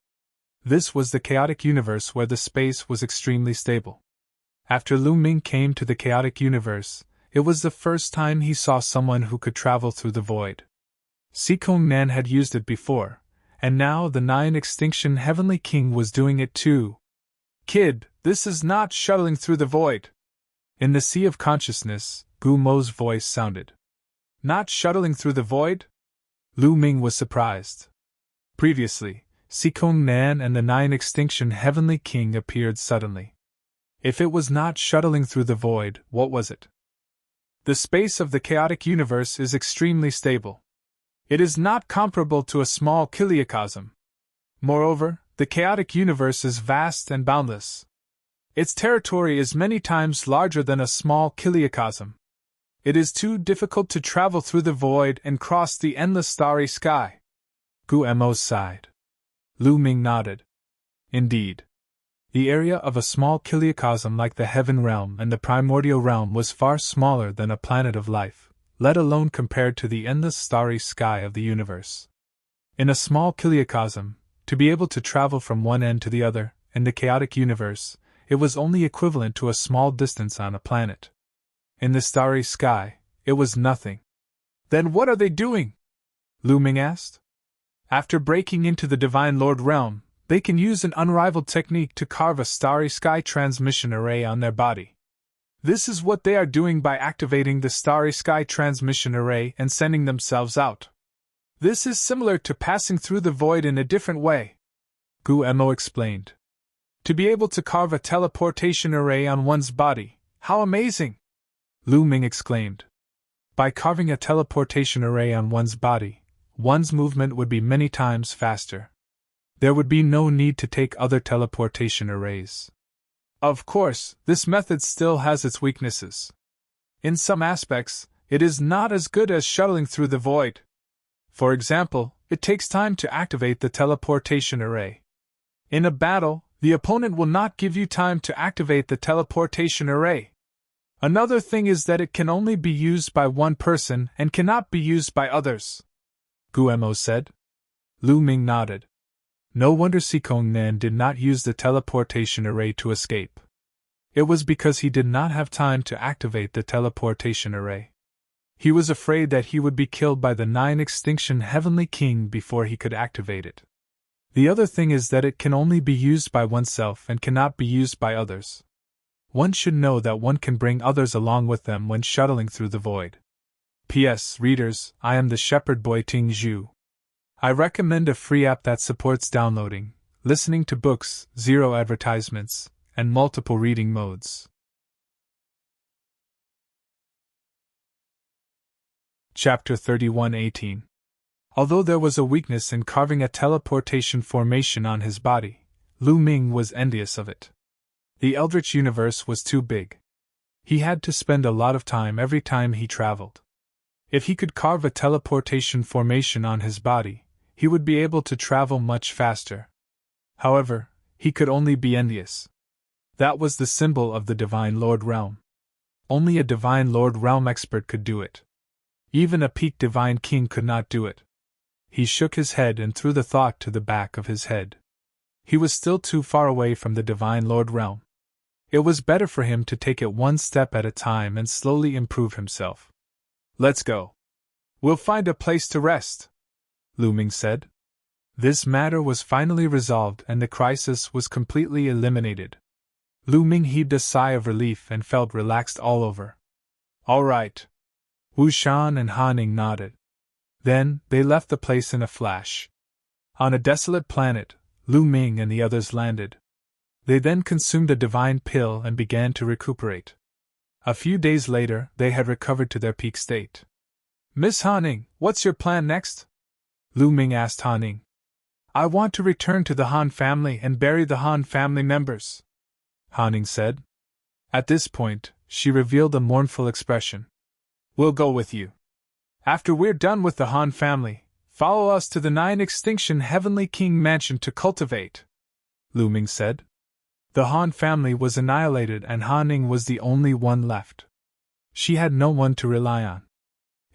This was the chaotic universe where the space was extremely stable. After Lu Ming came to the chaotic universe, it was the first time he saw someone who could travel through the void. Sikong Nan had used it before, and now the Nine-Extinction Heavenly King was doing it too. "Kid, this is not shuttling through the void." In the sea of consciousness, Gu Mo's voice sounded. "Not shuttling through the void?" Lu Ming was surprised. Previously, Sikong Nan and the Nine-Extinction Heavenly King appeared suddenly. If it was not shuttling through the void, what was it? The space of the chaotic universe is extremely stable. It is not comparable to a small kiliacosm. Moreover, the chaotic universe is vast and boundless. Its territory is many times larger than a small kiliacosm. It is too difficult to travel through the void and cross the endless starry sky. Gu Mo sighed. Lu Ming nodded. Indeed. The area of a small kiliacosm like the Heaven Realm and the Primordial Realm was far smaller than a planet of life, let alone compared to the endless starry sky of the universe. In a small kiliacosm, to be able to travel from one end to the other, in the chaotic universe, it was only equivalent to a small distance on a planet. In the starry sky, it was nothing. Then what are they doing? Lu Ming asked. After breaking into the Divine Lord realm, they can use an unrivaled technique to carve a starry sky transmission array on their body. This is what they are doing by activating the starry sky transmission array and sending themselves out. This is similar to passing through the void in a different way, Gu Mo explained. To be able to carve a teleportation array on one's body, how amazing! Lu Ming exclaimed. By carving a teleportation array on one's body, one's movement would be many times faster. There would be no need to take other teleportation arrays. Of course, this method still has its weaknesses. In some aspects, it is not as good as shuttling through the void. For example, it takes time to activate the teleportation array. In a battle, the opponent will not give you time to activate the teleportation array. Another thing is that it can only be used by one person and cannot be used by others, Guemo said. Lu Ming nodded. No wonder Sikong Nan did not use the teleportation array to escape. It was because he did not have time to activate the teleportation array. He was afraid that he would be killed by the 9 Extinction Heavenly King before he could activate it. The other thing is that it can only be used by oneself and cannot be used by others. One should know that one can bring others along with them when shuttling through the void. P.S. Readers, I am the Shepherd Boy Ting Zhu. I recommend a free app that supports downloading, listening to books, 0 advertisements, and multiple reading modes. Chapter 31:18. Although there was a weakness in carving a teleportation formation on his body, Lu Ming was envious of it. The Eldritch universe was too big. He had to spend a lot of time every time he traveled. If he could carve a teleportation formation on his body, he would be able to travel much faster. However, he could only be envious. That was the symbol of the Divine Lord Realm. Only a Divine Lord Realm expert could do it. Even a peak Divine King could not do it. He shook his head and threw the thought to the back of his head. He was still too far away from the Divine Lord Realm. It was better for him to take it one step at a time and slowly improve himself. Let's go. We'll find a place to rest, Lu Ming said. This matter was finally resolved and the crisis was completely eliminated. Lu Ming heaved a sigh of relief and felt relaxed all over. All right. Wu Shan and Han Ning nodded. Then, they left the place in a flash. On a desolate planet, Lu Ming and the others landed. They then consumed a divine pill and began to recuperate. A few days later, they had recovered to their peak state. Miss Han Ning, what's your plan next? Lu Ming asked Han Ning. I want to return to the Han family and bury the Han family members, Han Ning said. At this point, she revealed a mournful expression. We'll go with you. After we're done with the Han family, follow us to the 9 Extinction Heavenly King mansion to cultivate, Lu Ming said. The Han family was annihilated and Han Ning was the only one left. She had no one to rely on.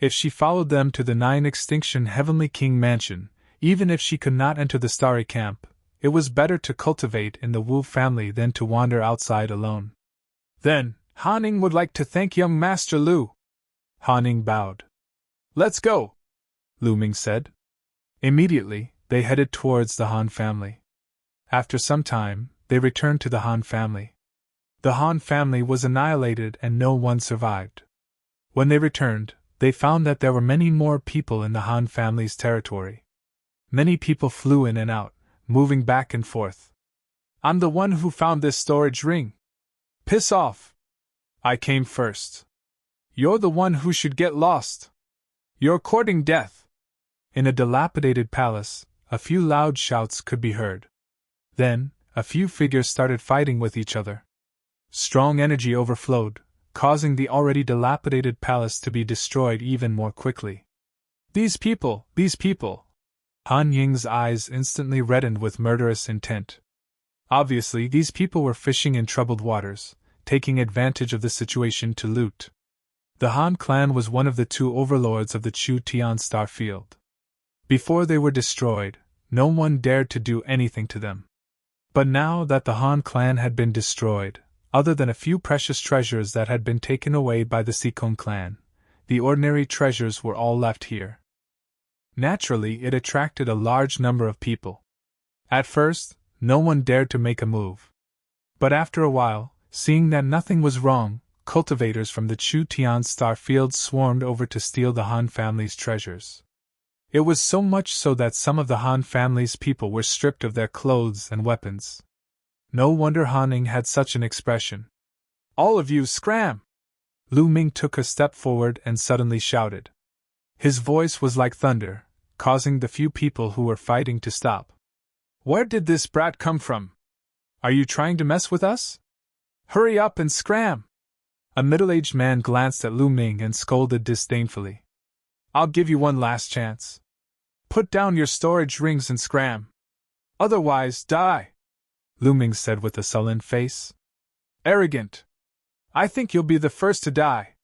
If she followed them to the 9 Extinction Heavenly King mansion, even if she could not enter the Starry Camp, it was better to cultivate in the Wu family than to wander outside alone. Then, Han Ning would like to thank young Master Lu. Han Ning bowed. Let's go, Lu Ming said. Immediately, they headed towards the Han family. After some time, they returned to the Han family. The Han family was annihilated and no one survived. When they returned, they found that there were many more people in the Han family's territory. Many people flew in and out, moving back and forth. I'm the one who found this storage ring. Piss off. I came first. You're the one who should get lost. You're courting death. In a dilapidated palace, a few loud shouts could be heard. Then, a few figures started fighting with each other. Strong energy overflowed, causing the already dilapidated palace to be destroyed even more quickly. These people! Han Ying's eyes instantly reddened with murderous intent. Obviously, these people were fishing in troubled waters, taking advantage of the situation to loot. The Han clan was one of the 2 overlords of the Chu Tian star field. Before they were destroyed, no one dared to do anything to them. But now that the Han clan had been destroyed, other than a few precious treasures that had been taken away by the Sikong clan, the ordinary treasures were all left here. Naturally, it attracted a large number of people. At first, no one dared to make a move. But after a while, seeing that nothing was wrong, cultivators from the Chu Tian star field swarmed over to steal the Han family's treasures. It was so much so that some of the Han family's people were stripped of their clothes and weapons. No wonder Han Ning had such an expression. All of you scram! Lu Ming took a step forward and suddenly shouted. His voice was like thunder, causing the few people who were fighting to stop. Where did this brat come from? Are you trying to mess with us? Hurry up and scram! A middle-aged man glanced at Lu Ming and scolded disdainfully. I'll give you one last chance. Put down your storage rings and scram. Otherwise, die, Lu Ming said with a sullen face. Arrogant! I think you'll be the first to die.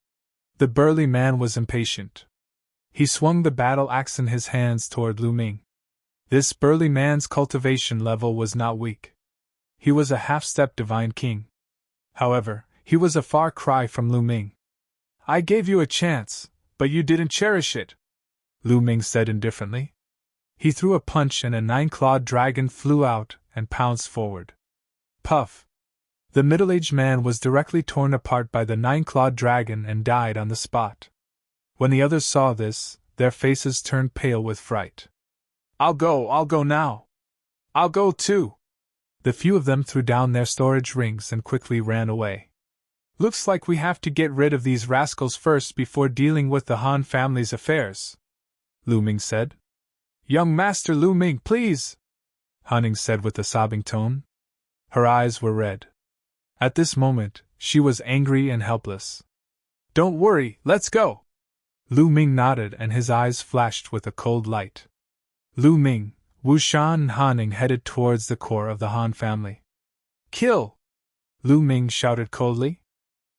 The burly man was impatient. He swung the battle axe in his hands toward Lu Ming. This burly man's cultivation level was not weak. He was a half-step divine king. However, he was a far cry from Lu Ming. I gave you a chance, but you didn't cherish it, Lu Ming said indifferently. He threw a punch and a 9-clawed dragon flew out and pounced forward. Puff! The middle-aged man was directly torn apart by the 9-clawed dragon and died on the spot. When the others saw this, their faces turned pale with fright. I'll go now. I'll go too. The few of them threw down their storage rings and quickly ran away. Looks like we have to get rid of these rascals first before dealing with the Han family's affairs, Lu Ming said. Young Master Lu Ming, please, Han Ning said with a sobbing tone. Her eyes were red. At this moment, she was angry and helpless. Don't worry, let's go. Lu Ming nodded and his eyes flashed with a cold light. Lu Ming, Wu Shan and Han Ning headed towards the core of the Han family. Kill! Lu Ming shouted coldly.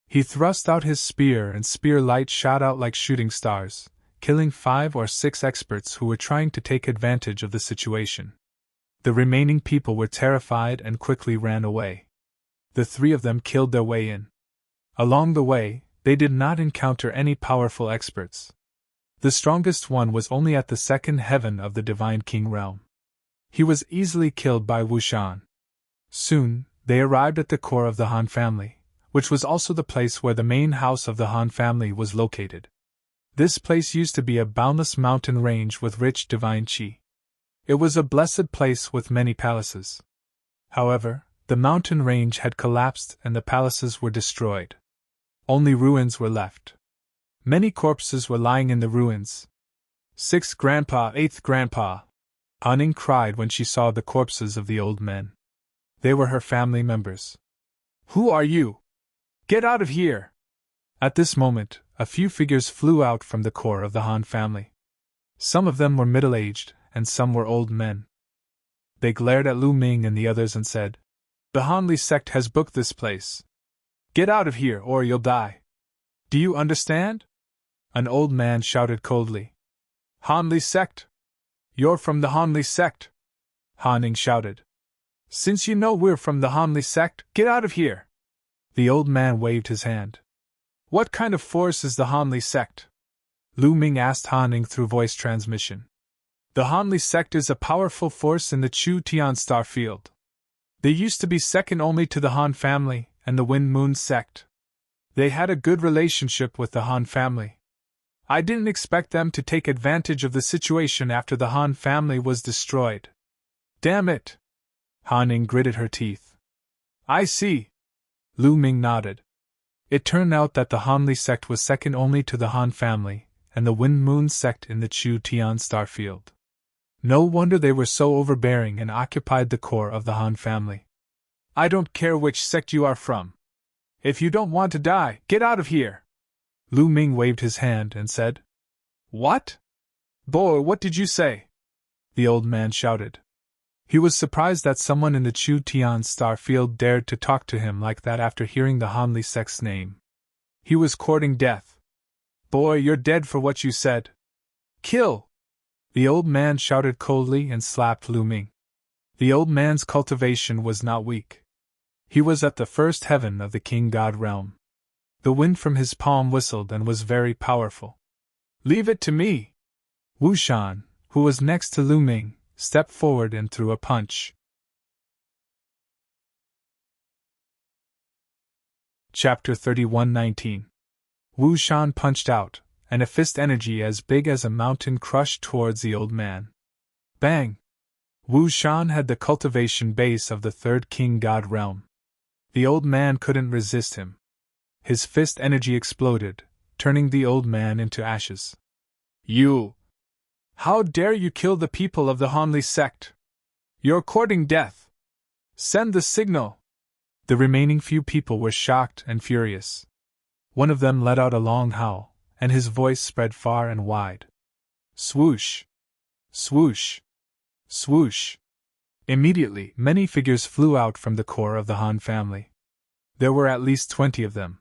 He thrust out his spear and spear light shot out like shooting stars, killing 5 or 6 experts who were trying to take advantage of the situation. The remaining people were terrified and quickly ran away. The 3 of them killed their way in. Along the way, they did not encounter any powerful experts. The strongest one was only at the 2nd heaven of the Divine King realm. He was easily killed by Wu Shan. Soon, they arrived at the core of the Han family, which was also the place where the main house of the Han family was located. This place used to be a boundless mountain range with rich divine qi. It was a blessed place with many palaces. However, the mountain range had collapsed and the palaces were destroyed. Only ruins were left. Many corpses were lying in the ruins. 6th Grandpa, 8th Grandpa, Han Ning cried when she saw the corpses of the old men. They were her family members. Who are you? Get out of here! At this moment, a few figures flew out from the core of the Han family. Some of them were middle-aged, and some were old men. They glared at Lu Ming and the others and said, The Hanli sect has booked this place. Get out of here or you'll die. Do you understand? An old man shouted coldly. Hanli sect? You're from the Hanli sect? Han Ning shouted. Since you know we're from the Hanli sect, get out of here. The old man waved his hand. What kind of force is the Hanli sect? Lu Ming asked Han Ning through voice transmission. The Hanli sect is a powerful force in the Chu Tian star field. They used to be second only to the Han family and the Wind Moon sect. They had a good relationship with the Han family. I didn't expect them to take advantage of the situation after the Han family was destroyed. Damn it! Han Ning gritted her teeth. I see. Lu Ming nodded. It turned out that the Hanli sect was second only to the Han family and the Wind Moon sect in the Chu Tian star field. No wonder they were so overbearing and occupied the core of the Han family. I don't care which sect you are from. If you don't want to die, get out of here! Lu Ming waved his hand and said. What? Boy, what did you say? The old man shouted. He was surprised that someone in the Chu Tian star field dared to talk to him like that after hearing the Hanli sect's name. He was courting death. Boy, you're dead for what you said. Kill! The old man shouted coldly and slapped Lu Ming. The old man's cultivation was not weak. He was at the 1st heaven of the King God realm. The wind from his palm whistled and was very powerful. Leave it to me! Wu Shan, who was next to Lu Ming, stepped forward and threw a punch. Chapter 31:19. Wu Shan punched out, and a fist energy as big as a mountain crushed towards the old man. Bang! Wu Shan had the cultivation base of the 3rd King God realm. The old man couldn't resist him. His fist energy exploded, turning the old man into ashes. You! How dare you kill the people of the Hanli sect? You're courting death! Send the signal! The remaining few people were shocked and furious. One of them let out a long howl, and his voice spread far and wide. Swoosh! Swoosh! Swoosh! Immediately, many figures flew out from the core of the Han family. There were at least 20 of them.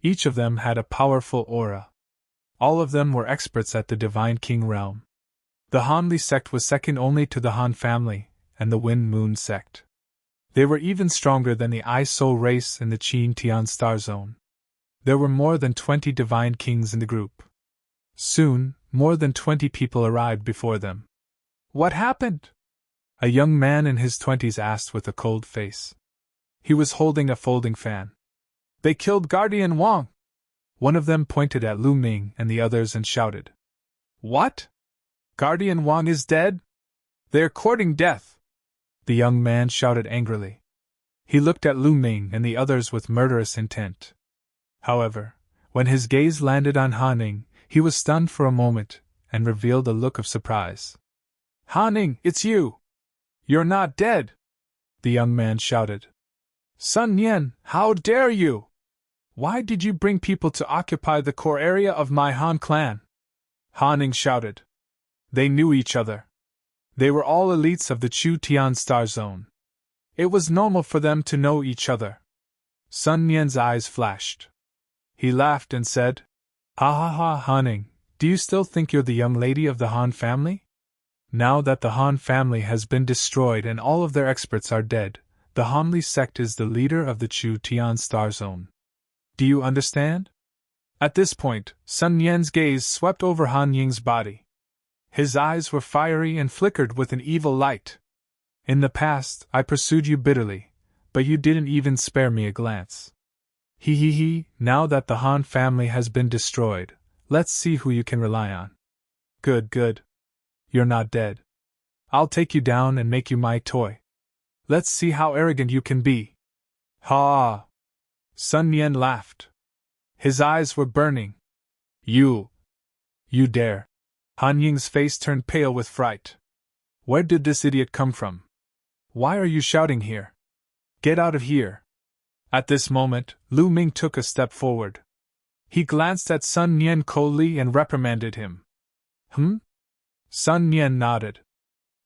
Each of them had a powerful aura. All of them were experts at the Divine King realm. The Hanli sect was second only to the Han family and the Wind Moon sect. They were even stronger than the I Soul race in the Qin Tian star zone. There were more than 20 divine kings in the group. Soon, more than 20 people arrived before them. What happened? A young man in his 20s asked with a cold face. He was holding a folding fan. They killed Guardian Wang! One of them pointed at Lu Ming and the others and shouted. What? Guardian Wang is dead? They're courting death! The young man shouted angrily. He looked at Lu Ming and the others with murderous intent. However, when his gaze landed on Han Ning, he was stunned for a moment and revealed a look of surprise. Han Ning, it's you! You're not dead! The young man shouted. Sun Yan, how dare you! Why did you bring people to occupy the core area of my Han clan? Han Ning shouted. They knew each other. They were all elites of the Chu Tian star zone. It was normal for them to know each other. Sun Yan's eyes flashed. He laughed and said, Ha ha ha, Han Ning, do you still think you're the young lady of the Han family? Now that the Han family has been destroyed and all of their experts are dead, the Hanli sect is the leader of the Chu Tian star zone. Do you understand? At this point, Sun Yan's gaze swept over Han Ying's body. His eyes were fiery and flickered with an evil light. In the past, I pursued you bitterly, but you didn't even spare me a glance. He, now that the Han family has been destroyed, let's see who you can rely on. Good. You're not dead. I'll take you down and make you my toy. Let's see how arrogant you can be. Ha! Sun Yan laughed. His eyes were burning. You dare. Han Ying's face turned pale with fright. Where did this idiot come from? Why are you shouting here? Get out of here. At this moment, Lu Ming took a step forward. He glanced at Sun Yan coldly and reprimanded him. Sun Yan nodded.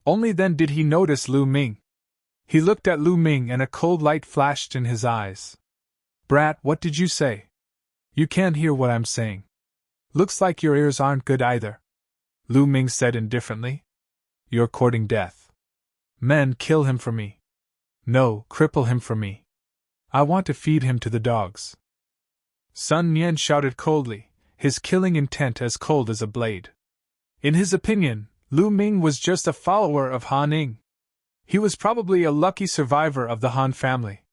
Only then did he notice Lu Ming. He looked at Lu Ming and a cold light flashed in his eyes. Brat, what did you say? You can't hear what I'm saying. Looks like your ears aren't good either. Lu Ming said indifferently. You're courting death. Men, kill him for me. No, cripple him for me. I want to feed him to the dogs. Sun Yan shouted coldly, his killing intent as cold as a blade. In his opinion, Lu Ming was just a follower of Han Ning. He was probably a lucky survivor of the Han family.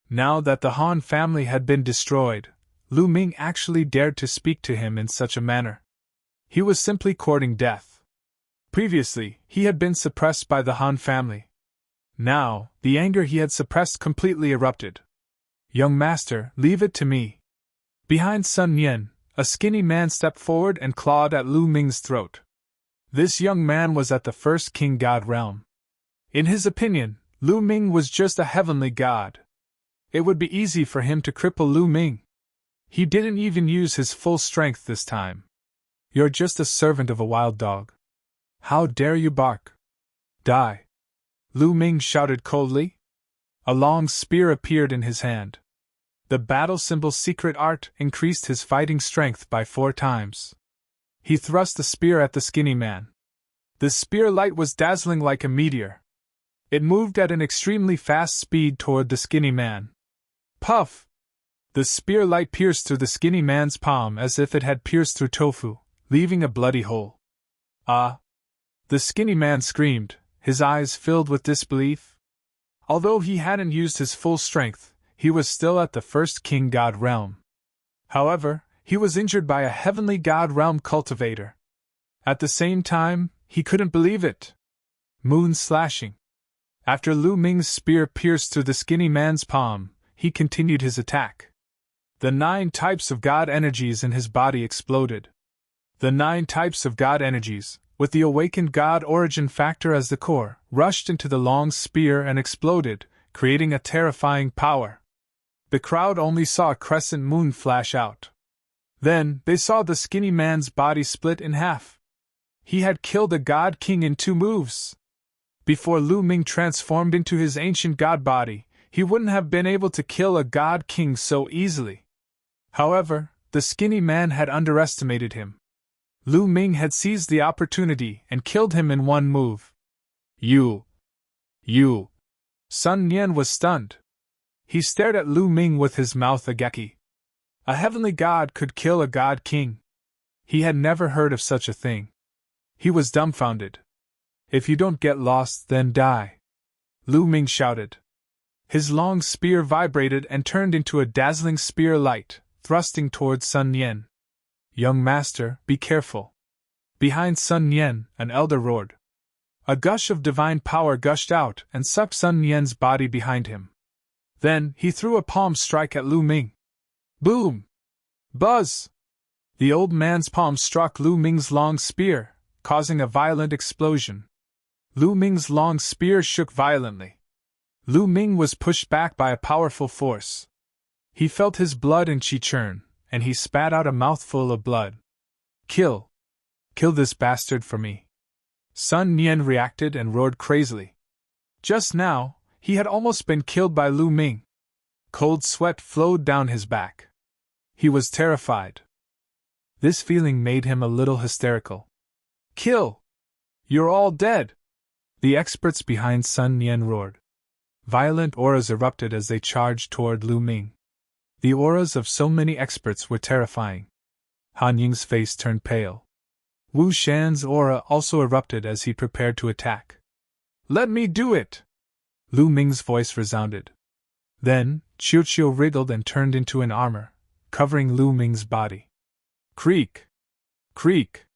Now that the Han family had been destroyed, Lu Ming actually dared to speak to him in such a manner. He was simply courting death. Previously, he had been suppressed by the Han family. Now, the anger he had suppressed completely erupted. Young master, leave it to me. Behind Sun Yan, a skinny man stepped forward and clawed at Lu Ming's throat. This young man was at the first king god realm. In his opinion, Lu Ming was just a heavenly god. It would be easy for him to cripple Lu Ming. He didn't even use his full strength this time. You're just a servant of a wild dog. How dare you bark? Die! Lu Ming shouted coldly. A long spear appeared in his hand. The battle symbol secret art increased his fighting strength by 4 times. He thrust the spear at the skinny man. The spear light was dazzling like a meteor. It moved at an extremely fast speed toward the skinny man. Puff! The spear light pierced through the skinny man's palm as if it had pierced through tofu, leaving a bloody hole. Ah! The skinny man screamed, his eyes filled with disbelief. Although he hadn't used his full strength, he was still at the first king god realm. However, he was injured by a heavenly god realm cultivator. At the same time, he couldn't believe it. Moon slashing. After Lu Ming's spear pierced through the skinny man's palm, he continued his attack. The 9 types of god energies in his body exploded. The 9 types of god energies, with the awakened god origin factor as the core, rushed into the long spear and exploded, creating a terrifying power. The crowd only saw a crescent moon flash out. Then, they saw the skinny man's body split in half. He had killed a god king in 2 moves. Before Lu Ming transformed into his ancient god body, he wouldn't have been able to kill a god king so easily. However, the skinny man had underestimated him. Lu Ming had seized the opportunity and killed him in 1 move. You. Sun Nian was stunned. He stared at Lu Ming with his mouth agape. A heavenly god could kill a god king. He had never heard of such a thing. He was dumbfounded. If you don't get lost, then die, Lu Ming shouted. His long spear vibrated and turned into a dazzling spear light, thrusting towards Sun Nian. Young master, be careful. Behind Sun Nian, an elder roared. A gush of divine power gushed out and sucked Sun Nian's body behind him. Then, he threw a palm strike at Lu Ming. Boom! Buzz! The old man's palm struck Lu Ming's long spear, causing a violent explosion. Lu Ming's long spear shook violently. Lu Ming was pushed back by a powerful force. He felt his blood and qi churn, and he spat out a mouthful of blood. Kill this bastard for me. Sun Nian reacted and roared crazily. Just now, he had almost been killed by Lu Ming. Cold sweat flowed down his back. He was terrified. This feeling made him a little hysterical. Kill! You're all dead! The experts behind Sun Nian roared. Violent auras erupted as they charged toward Lu Ming. The auras of so many experts were terrifying. Han Ying's face turned pale. Wu Shan's aura also erupted as he prepared to attack. Let me do it! Lu Ming's voice resounded. Then, Qiu wriggled and turned into an armor, covering Lu Ming's body. Creak! Creak!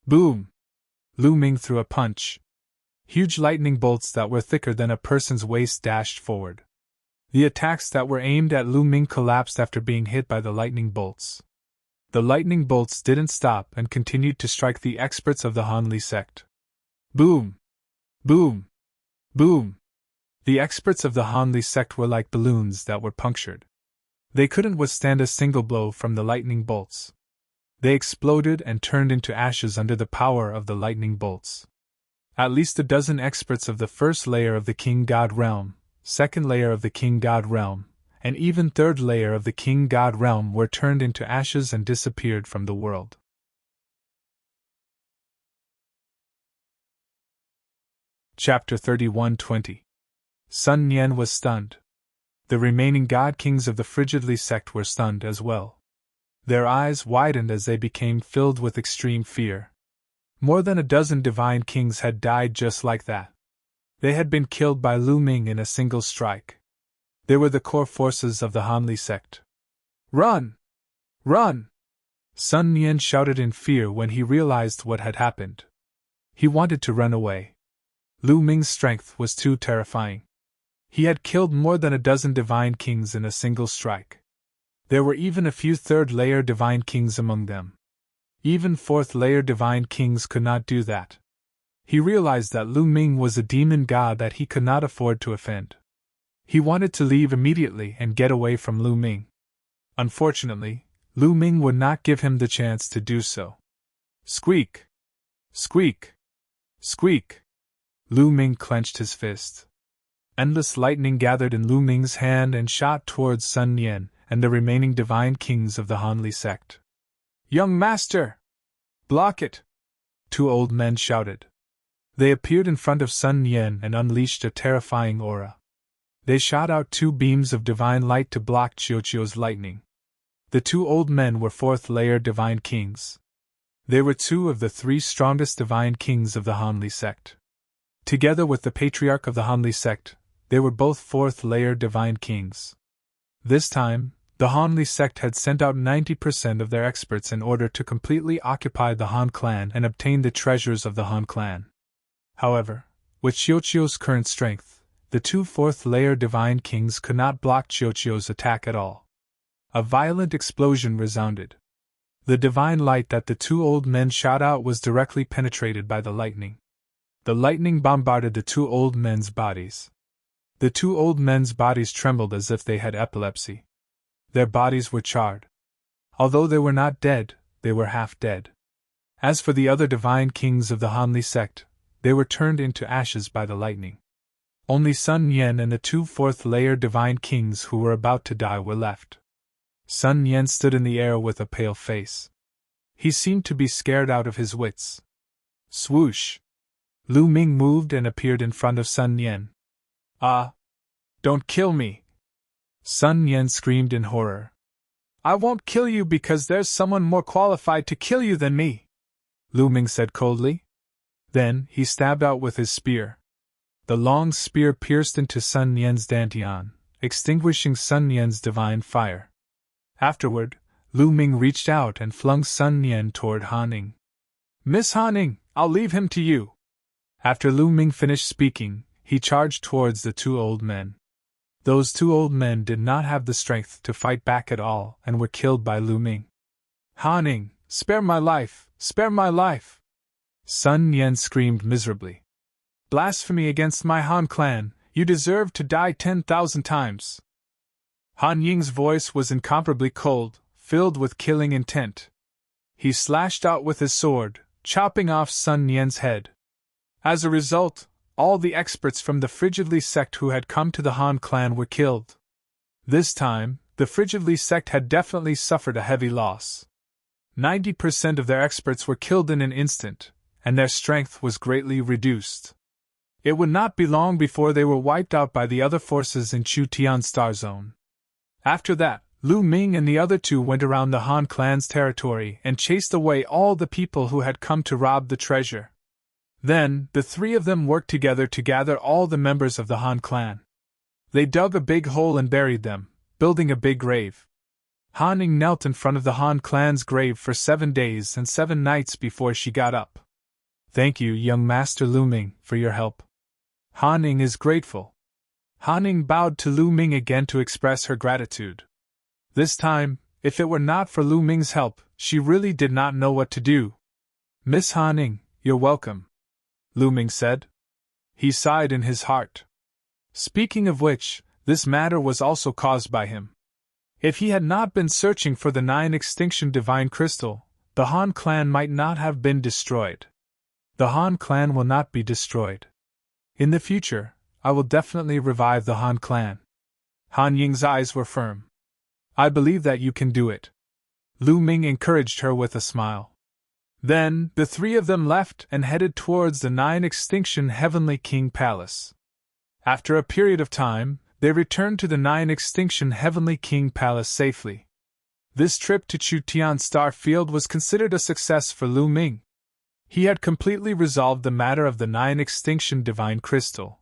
Boom! Lu Ming threw a punch. Huge lightning bolts that were thicker than a person's waist dashed forward. The attacks that were aimed at Lu Ming collapsed after being hit by the lightning bolts. The lightning bolts didn't stop and continued to strike the experts of the Hanli sect. Boom! Boom! Boom! The experts of the Hanli sect were like balloons that were punctured. They couldn't withstand a single blow from the lightning bolts. They exploded and turned into ashes under the power of the lightning bolts. At least a dozen experts of the first layer of the King God realm, second layer of the King God realm, and even third layer of the King God realm were turned into ashes and disappeared from the world. Chapter 31:20. Sun Nian was stunned. The remaining god kings of the Frigidly sect were stunned as well. Their eyes widened as they became filled with extreme fear. More than a dozen divine kings had died just like that. They had been killed by Lu Ming in a single strike. They were the core forces of the Hanli sect. Run! Run! Sun Nian shouted in fear when he realized what had happened. He wanted to run away. Lu Ming's strength was too terrifying. He had killed more than a dozen divine kings in a single strike. There were even a few third-layer divine kings among them. Even fourth-layer divine kings could not do that. He realized that Lu Ming was a demon god that he could not afford to offend. He wanted to leave immediately and get away from Lu Ming. Unfortunately, Lu Ming would not give him the chance to do so. Squeak! Squeak! Squeak! Lu Ming clenched his fist. Endless lightning gathered in Lu Ming's hand and shot towards Sun Nian and the remaining divine kings of the Hanli sect. Young master! Block it! 2 old men shouted. They appeared in front of Sun Nian and unleashed a terrifying aura. They shot out 2 beams of divine light to block Qiuqiu's lightning. The 2 old men were fourth-layer divine kings. They were 2 of the 3 strongest divine kings of the Hanli sect. Together with the patriarch of the Hanli sect, they were both fourth-layer divine kings. This time, the Hanli sect had sent out 90% of their experts in order to completely occupy the Han clan and obtain the treasures of the Han clan. However, with Qiuqiu's current strength, the 2 fourth-layer divine kings could not block Qiuqiu's attack at all. A violent explosion resounded. The divine light that the 2 old men shot out was directly penetrated by the lightning. The lightning bombarded the 2 old men's bodies. The 2 old men's bodies trembled as if they had epilepsy. Their bodies were charred. Although they were not dead, they were half dead. As for the other divine kings of the Hanli sect, they were turned into ashes by the lightning. Only Sun Yen and the 2 fourth-layer divine kings who were about to die were left. Sun Yen stood in the air with a pale face. He seemed to be scared out of his wits. Swoosh! Lu Ming moved and appeared in front of Sun Yen. Ah! Don't kill me! Sun Yen screamed in horror. I won't kill you because there's someone more qualified to kill you than me, Lu Ming said coldly. Then he stabbed out with his spear. The long spear pierced into Sun Yen's dantian, extinguishing Sun Yen's divine fire. Afterward, Lu Ming reached out and flung Sun Yen toward Han Ning. Miss Han Ning, I'll leave him to you. After Lu Ming finished speaking, he charged towards the 2 old men. Those 2 old men did not have the strength to fight back at all and were killed by Lu Ming. Han Ning, spare my life! Spare my life! Sun Yen screamed miserably. Blasphemy against my Han clan, you deserve to die 10,000 times. Han Ying's voice was incomparably cold, filled with killing intent. He slashed out with his sword, chopping off Sun Yen's head. As a result, all the experts from the Frigidly sect who had come to the Han clan were killed. This time, the Frigidly sect had definitely suffered a heavy loss. 90% of their experts were killed in an instant, and their strength was greatly reduced. It would not be long before they were wiped out by the other forces in Chu Tian Star Zone. After that, Lu Ming and the other 2 went around the Han clan's territory and chased away all the people who had come to rob the treasure. Then, the 3 of them worked together to gather all the members of the Han clan. They dug a big hole and buried them, building a big grave. Han Ning knelt in front of the Han clan's grave for 7 days and 7 nights before she got up. Thank you, young Master Lu Ming, for your help. Han Ning is grateful. Han Ning bowed to Lu Ming again to express her gratitude. This time, if it were not for Lu Ming's help, she really did not know what to do. Miss Han Ning, you're welcome, Lu Ming said. He sighed in his heart. Speaking of which, this matter was also caused by him. If he had not been searching for the 9 extinction divine crystal, the Han clan might not have been destroyed. The Han clan will not be destroyed. In the future, I will definitely revive the Han clan. Han Ying's eyes were firm. I believe that you can do it. Lu Ming encouraged her with a smile. Then, the 3 of them left and headed towards the 9 extinction Heavenly King Palace. After a period of time, they returned to the 9 extinction Heavenly King Palace safely. This trip to Chu Tian Star Field was considered a success for Lu Ming. He had completely resolved the matter of the 9 extinction divine crystal.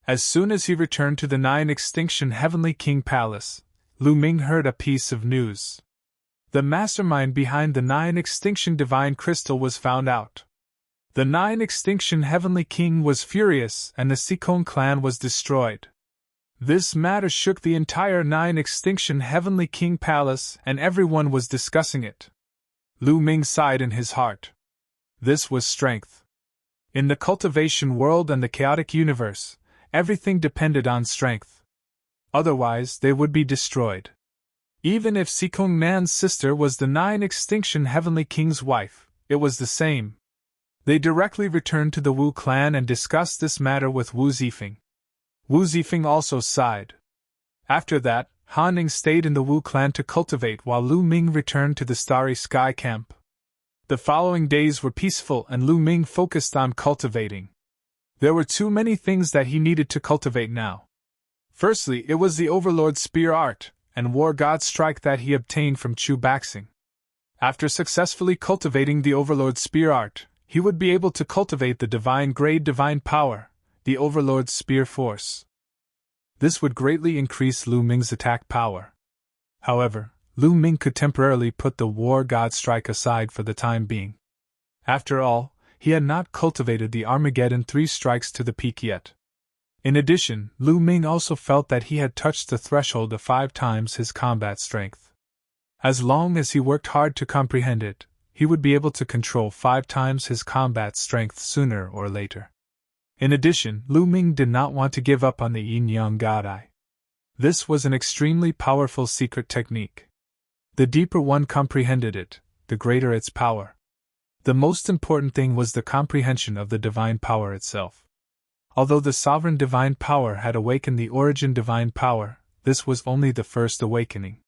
As soon as he returned to the 9 extinction Heavenly King Palace, Lu Ming heard a piece of news. The mastermind behind the 9 extinction divine crystal was found out. The 9 extinction Heavenly King was furious and the Sikong clan was destroyed. This matter shook the entire 9 extinction Heavenly King Palace and everyone was discussing it. Lu Ming sighed in his heart. This was strength. In the cultivation world and the chaotic universe, everything depended on strength. Otherwise, they would be destroyed. Even if Sikong Nan's sister was the 9 extinction Heavenly King's wife, it was the same. They directly returned to the Wu clan and discussed this matter with Wu Zifeng. Wu Zifeng also sighed. After that, Han Ning stayed in the Wu clan to cultivate while Lu Ming returned to the Starry Sky camp. The following days were peaceful and Lu Ming focused on cultivating. There were too many things that he needed to cultivate now. Firstly, it was the Overlord Spear Art and War God Strike that he obtained from Chu Baxing. After successfully cultivating the Overlord Spear Art, he would be able to cultivate the Divine Grade Divine Power, the Overlord's Spear Force. This would greatly increase Lu Ming's attack power. However, Lu Ming could temporarily put the War God Strike aside for the time being. After all, he had not cultivated the Armageddon 3 strikes to the peak yet. In addition, Lu Ming also felt that he had touched the threshold of 5 times his combat strength. As long as he worked hard to comprehend it, he would be able to control 5 times his combat strength sooner or later. In addition, Lu Ming did not want to give up on the Yin Yang God Eye. This was an extremely powerful secret technique. The deeper one comprehended it, the greater its power. The most important thing was the comprehension of the divine power itself. Although the sovereign divine power had awakened the origin divine power, this was only the first awakening.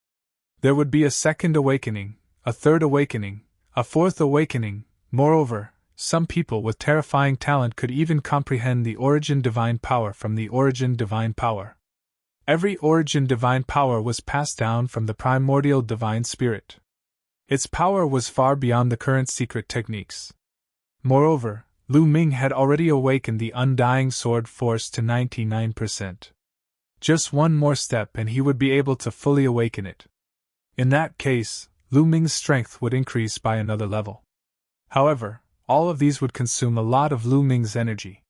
There would be a second awakening, a third awakening, a fourth awakening. Moreover, some people with terrifying talent could even comprehend the origin divine power from the origin divine power. Every origin divine power was passed down from the primordial divine spirit. Its power was far beyond the current secret techniques. Moreover, Lu Ming had already awakened the undying sword force to 99%. Just one more step and he would be able to fully awaken it. In that case, Lu Ming's strength would increase by another level. However, all of these would consume a lot of Lu Ming's energy.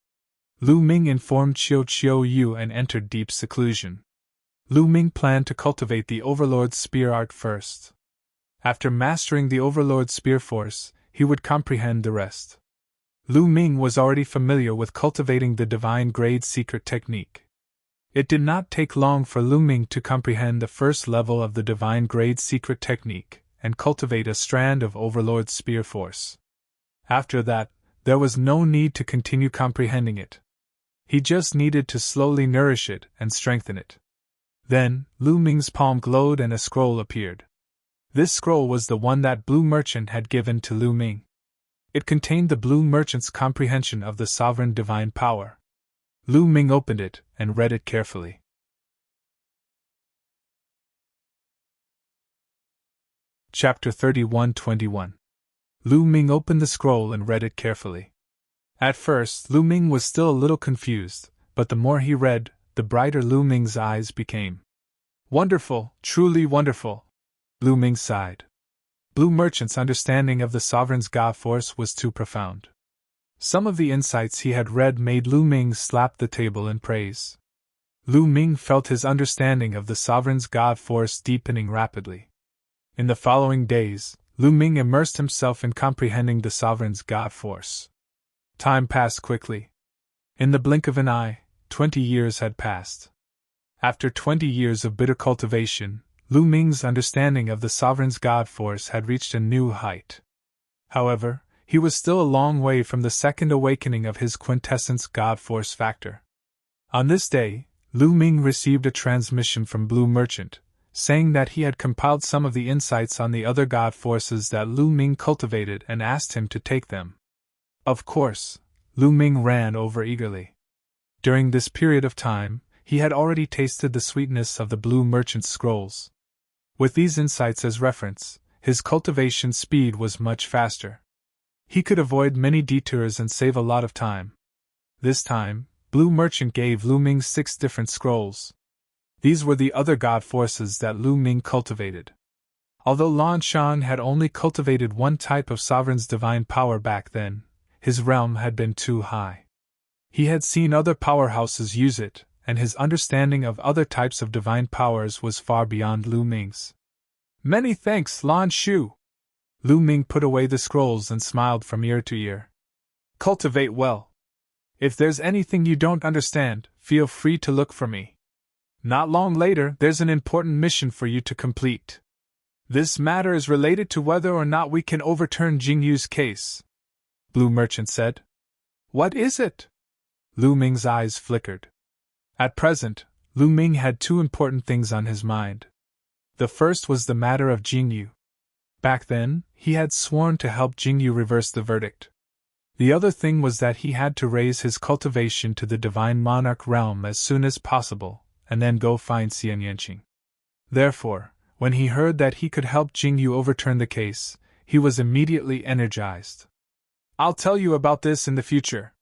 Lu Ming informed Qiu Yu and entered deep seclusion. Lu Ming planned to cultivate the Overlord's spear art first. After mastering the Overlord's spear force, he would comprehend the rest. Lu Ming was already familiar with cultivating the divine grade secret technique. It did not take long for Lu Ming to comprehend the first level of the divine grade secret technique and cultivate a strand of Overlord's spear force. After that, there was no need to continue comprehending it. He just needed to slowly nourish it and strengthen it. Then, Lu Ming's palm glowed and a scroll appeared. This scroll was the one that Blue Merchant had given to Lu Ming. It contained the Blue Merchant's comprehension of the sovereign divine power. Lu Ming opened it and read it carefully. Chapter 31-21. Lu Ming opened the scroll and read it carefully. At first, Lu Ming was still a little confused, but the more he read, the brighter Lu Ming's eyes became. Wonderful, truly wonderful, Lu Ming sighed. Blue Merchant's understanding of the sovereign's God force was too profound. Some of the insights he had read made Lu Ming slap the table in praise. Lu Ming felt his understanding of the sovereign's God force deepening rapidly. In the following days, Lu Ming immersed himself in comprehending the sovereign's God force. Time passed quickly. In the blink of an eye, 20 years had passed. After 20 years of bitter cultivation, Lu Ming's understanding of the sovereign's God force had reached a new height. However, he was still a long way from the second awakening of his quintessence God force factor. On this day, Lu Ming received a transmission from Blue Merchant, saying that he had compiled some of the insights on the other God forces that Lu Ming cultivated and asked him to take them. Of course, Lu Ming ran over eagerly. During this period of time, he had already tasted the sweetness of the Blue Merchant's scrolls. With these insights as reference, his cultivation speed was much faster. He could avoid many detours and save a lot of time. This time, Blue Merchant gave Lu Ming 6 different scrolls. These were the other God forces that Lu Ming cultivated. Although Lan Shan had only cultivated one type of sovereign's divine power back then, his realm had been too high. He had seen other powerhouses use it, and his understanding of other types of divine powers was far beyond Lu Ming's. Many thanks, Lan Shu. Lu Ming put away the scrolls and smiled from ear to ear. Cultivate well. If there's anything you don't understand, feel free to look for me. Not long later, there's an important mission for you to complete. This matter is related to whether or not we can overturn Jingyu's case, Blue Merchant said. What is it? Lu Ming's eyes flickered. At present, Lu Ming had 2 important things on his mind. The first was the matter of Jingyu. Back then, he had sworn to help Jingyu reverse the verdict. The other thing was that he had to raise his cultivation to the Divine Monarch realm as soon as possible, and then go find Xian Yanqing. Therefore, when he heard that he could help Jingyu overturn the case, he was immediately energized. I'll tell you about this in the future.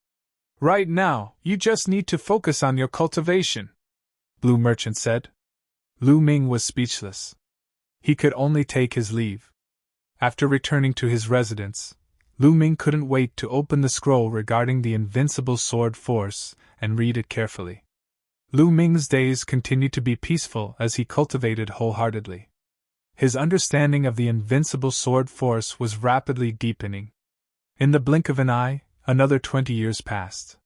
Right now, you just need to focus on your cultivation, Blue Merchant said. Lu Ming was speechless. He could only take his leave. After returning to his residence, Lu Ming couldn't wait to open the scroll regarding the invincible sword force and read it carefully. Lu Ming's days continued to be peaceful as he cultivated wholeheartedly. His understanding of the invincible sword force was rapidly deepening. In the blink of an eye, another 20 years passed.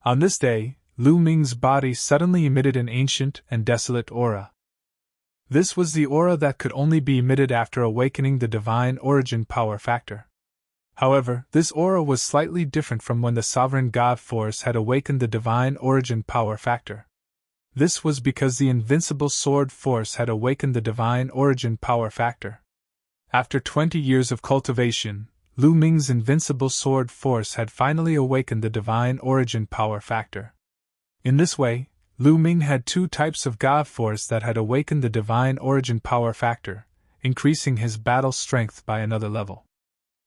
On this day, Lu Ming's body suddenly emitted an ancient and desolate aura. This was the aura that could only be emitted after awakening the divine origin power factor. However, this aura was slightly different from when the sovereign God force had awakened the divine origin power factor. This was because the invincible sword force had awakened the divine origin power factor. After 20 years of cultivation, Lu Ming's invincible sword force had finally awakened the divine origin power factor. In this way, Lu Ming had two types of God force that had awakened the divine origin power factor, increasing his battle strength by another level.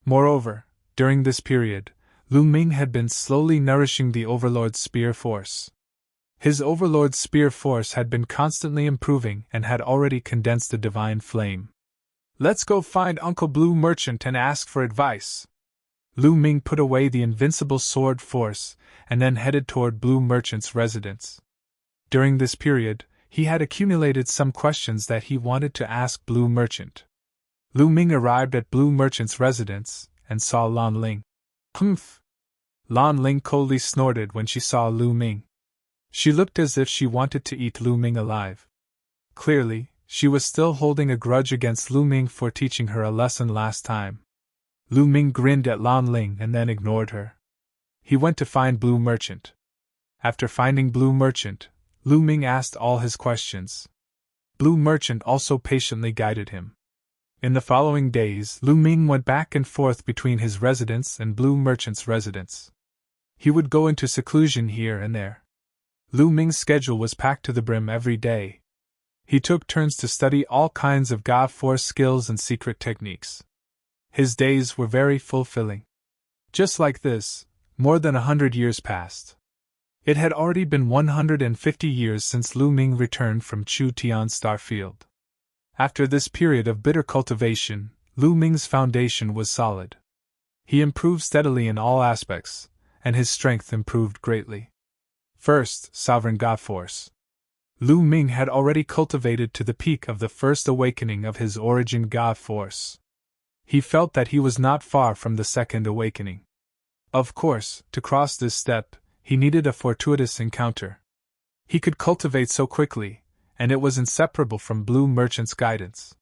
Moreover, during this period, Lu Ming had been slowly nourishing the Overlord Spear force. His Overlord Spear force had been constantly improving and had already condensed the divine flame. "Let's go find Uncle Blue Merchant and ask for advice." Lu Ming put away the invincible sword force and then headed toward Blue Merchant's residence. During this period, he had accumulated some questions that he wanted to ask Blue Merchant. Lu Ming arrived at Blue Merchant's residence and saw Lan Ling. "Humph!" Lan Ling coldly snorted when she saw Lu Ming. She looked as if she wanted to eat Lu Ming alive. Clearly, she was still holding a grudge against Lu Ming for teaching her a lesson last time. Lu Ming grinned at Lan Ling and then ignored her. He went to find Blue Merchant. After finding Blue Merchant, Lu Ming asked all his questions. Blue Merchant also patiently guided him. In the following days, Lu Ming went back and forth between his residence and Blue Merchant's residence. He would go into seclusion here and there. Lu Ming's schedule was packed to the brim every day. He took turns to study all kinds of God Force skills and secret techniques. His days were very fulfilling. Just like this, more than 100 years passed. It had already been 150 years since Lu Ming returned from Chu Tian Starfield. After this period of bitter cultivation, Lu Ming's foundation was solid. He improved steadily in all aspects, and his strength improved greatly. First, Sovereign God Force. Lu Ming had already cultivated to the peak of the first awakening of his origin God Force. He felt that he was not far from the second awakening. Of course, to cross this step, he needed a fortuitous encounter. He could cultivate so quickly, and it was inseparable from Blue Merchant's guidance.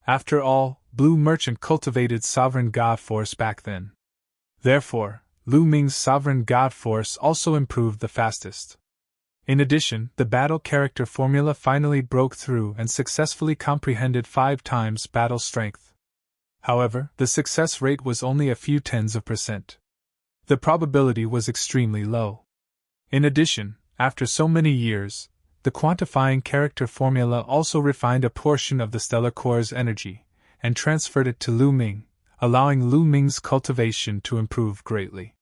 After all, Blue Merchant cultivated Sovereign God Force back then. Therefore, Lu Ming's Sovereign God Force also improved the fastest. In addition, the battle character formula finally broke through and successfully comprehended 5 times battle strength. However, the success rate was only a few tens of %. The probability was extremely low. In addition, after so many years, the quantifying character formula also refined a portion of the stellar core's energy and transferred it to Lu Ming, allowing Lu Ming's cultivation to improve greatly.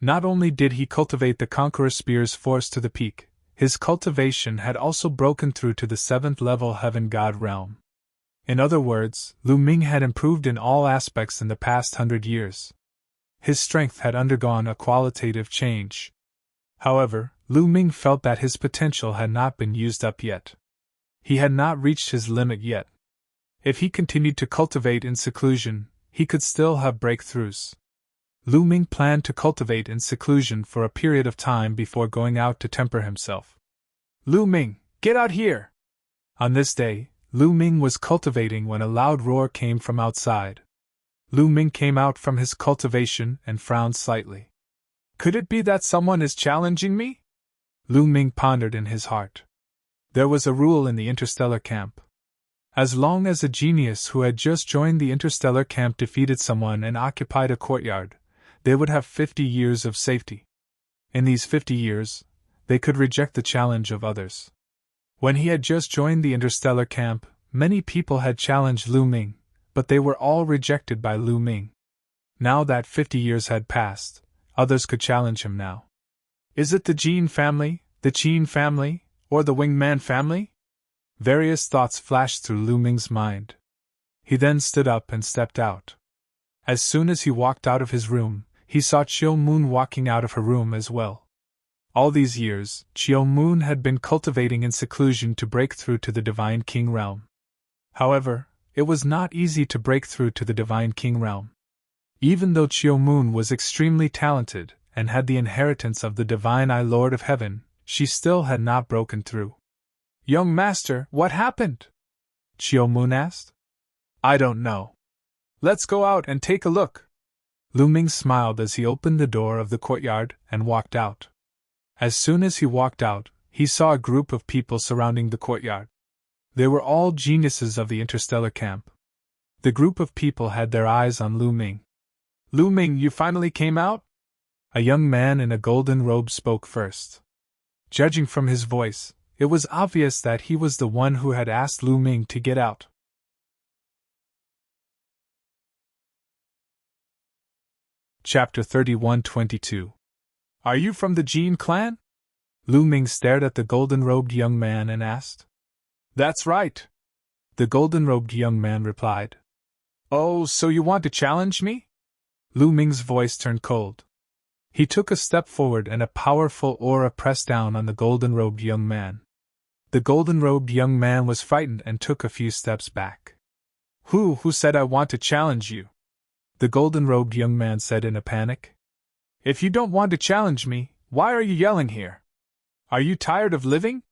Not only did he cultivate the Conqueror Spear's force to the peak, his cultivation had also broken through to the 7th level Heaven God realm. In other words, Lu Ming had improved in all aspects in the past 100 years. His strength had undergone a qualitative change. However, Lu Ming felt that his potential had not been used up yet. He had not reached his limit yet. If he continued to cultivate in seclusion, he could still have breakthroughs. Lu Ming planned to cultivate in seclusion for a period of time before going out to temper himself. "Lu Ming, get out here!" On this day, Lu Ming was cultivating when a loud roar came from outside. Lu Ming came out from his cultivation and frowned slightly. "Could it be that someone is challenging me?" Lu Ming pondered in his heart. There was a rule in the interstellar camp. As long as a genius who had just joined the interstellar camp defeated someone and occupied a courtyard, they would have 50 years of safety. In these 50 years, they could reject the challenge of others. When he had just joined the interstellar camp, many people had challenged Lu Ming, but they were all rejected by Lu Ming. Now that 50 years had passed, others could challenge him now. Is it the Jean family, the Qin family, or the Wingman family? Various thoughts flashed through Lu Ming's mind. He then stood up and stepped out. As soon as he walked out of his room, he saw Chiu Moon walking out of her room as well. All these years, Chiu Moon had been cultivating in seclusion to break through to the Divine King realm. However, it was not easy to break through to the Divine King realm. Even though Chiu Moon was extremely talented and had the inheritance of the divine I Lord of Heaven, she still had not broken through. "Young master, what happened?" Chiu Moon asked. "I don't know. Let's go out and take a look." Lu Ming smiled as he opened the door of the courtyard and walked out. As soon as he walked out, he saw a group of people surrounding the courtyard. They were all geniuses of the interstellar camp. The group of people had their eyes on Lu Ming. "Lu Ming, you finally came out?" A young man in a golden robe spoke first. Judging from his voice, it was obvious that he was the one who had asked Lu Ming to get out. Chapter 31-22. "Are you from the Jin clan?" Lu Ming stared at the golden-robed young man and asked. "That's right," the golden-robed young man replied. "Oh, so you want to challenge me?" Lu Ming's voice turned cold. He took a step forward and a powerful aura pressed down on the golden-robed young man. The golden-robed young man was frightened and took a few steps back. Who said I want to challenge you?" the golden-robed young man said in a panic. "If you don't want to challenge me, why are you yelling here? Are you tired of living?"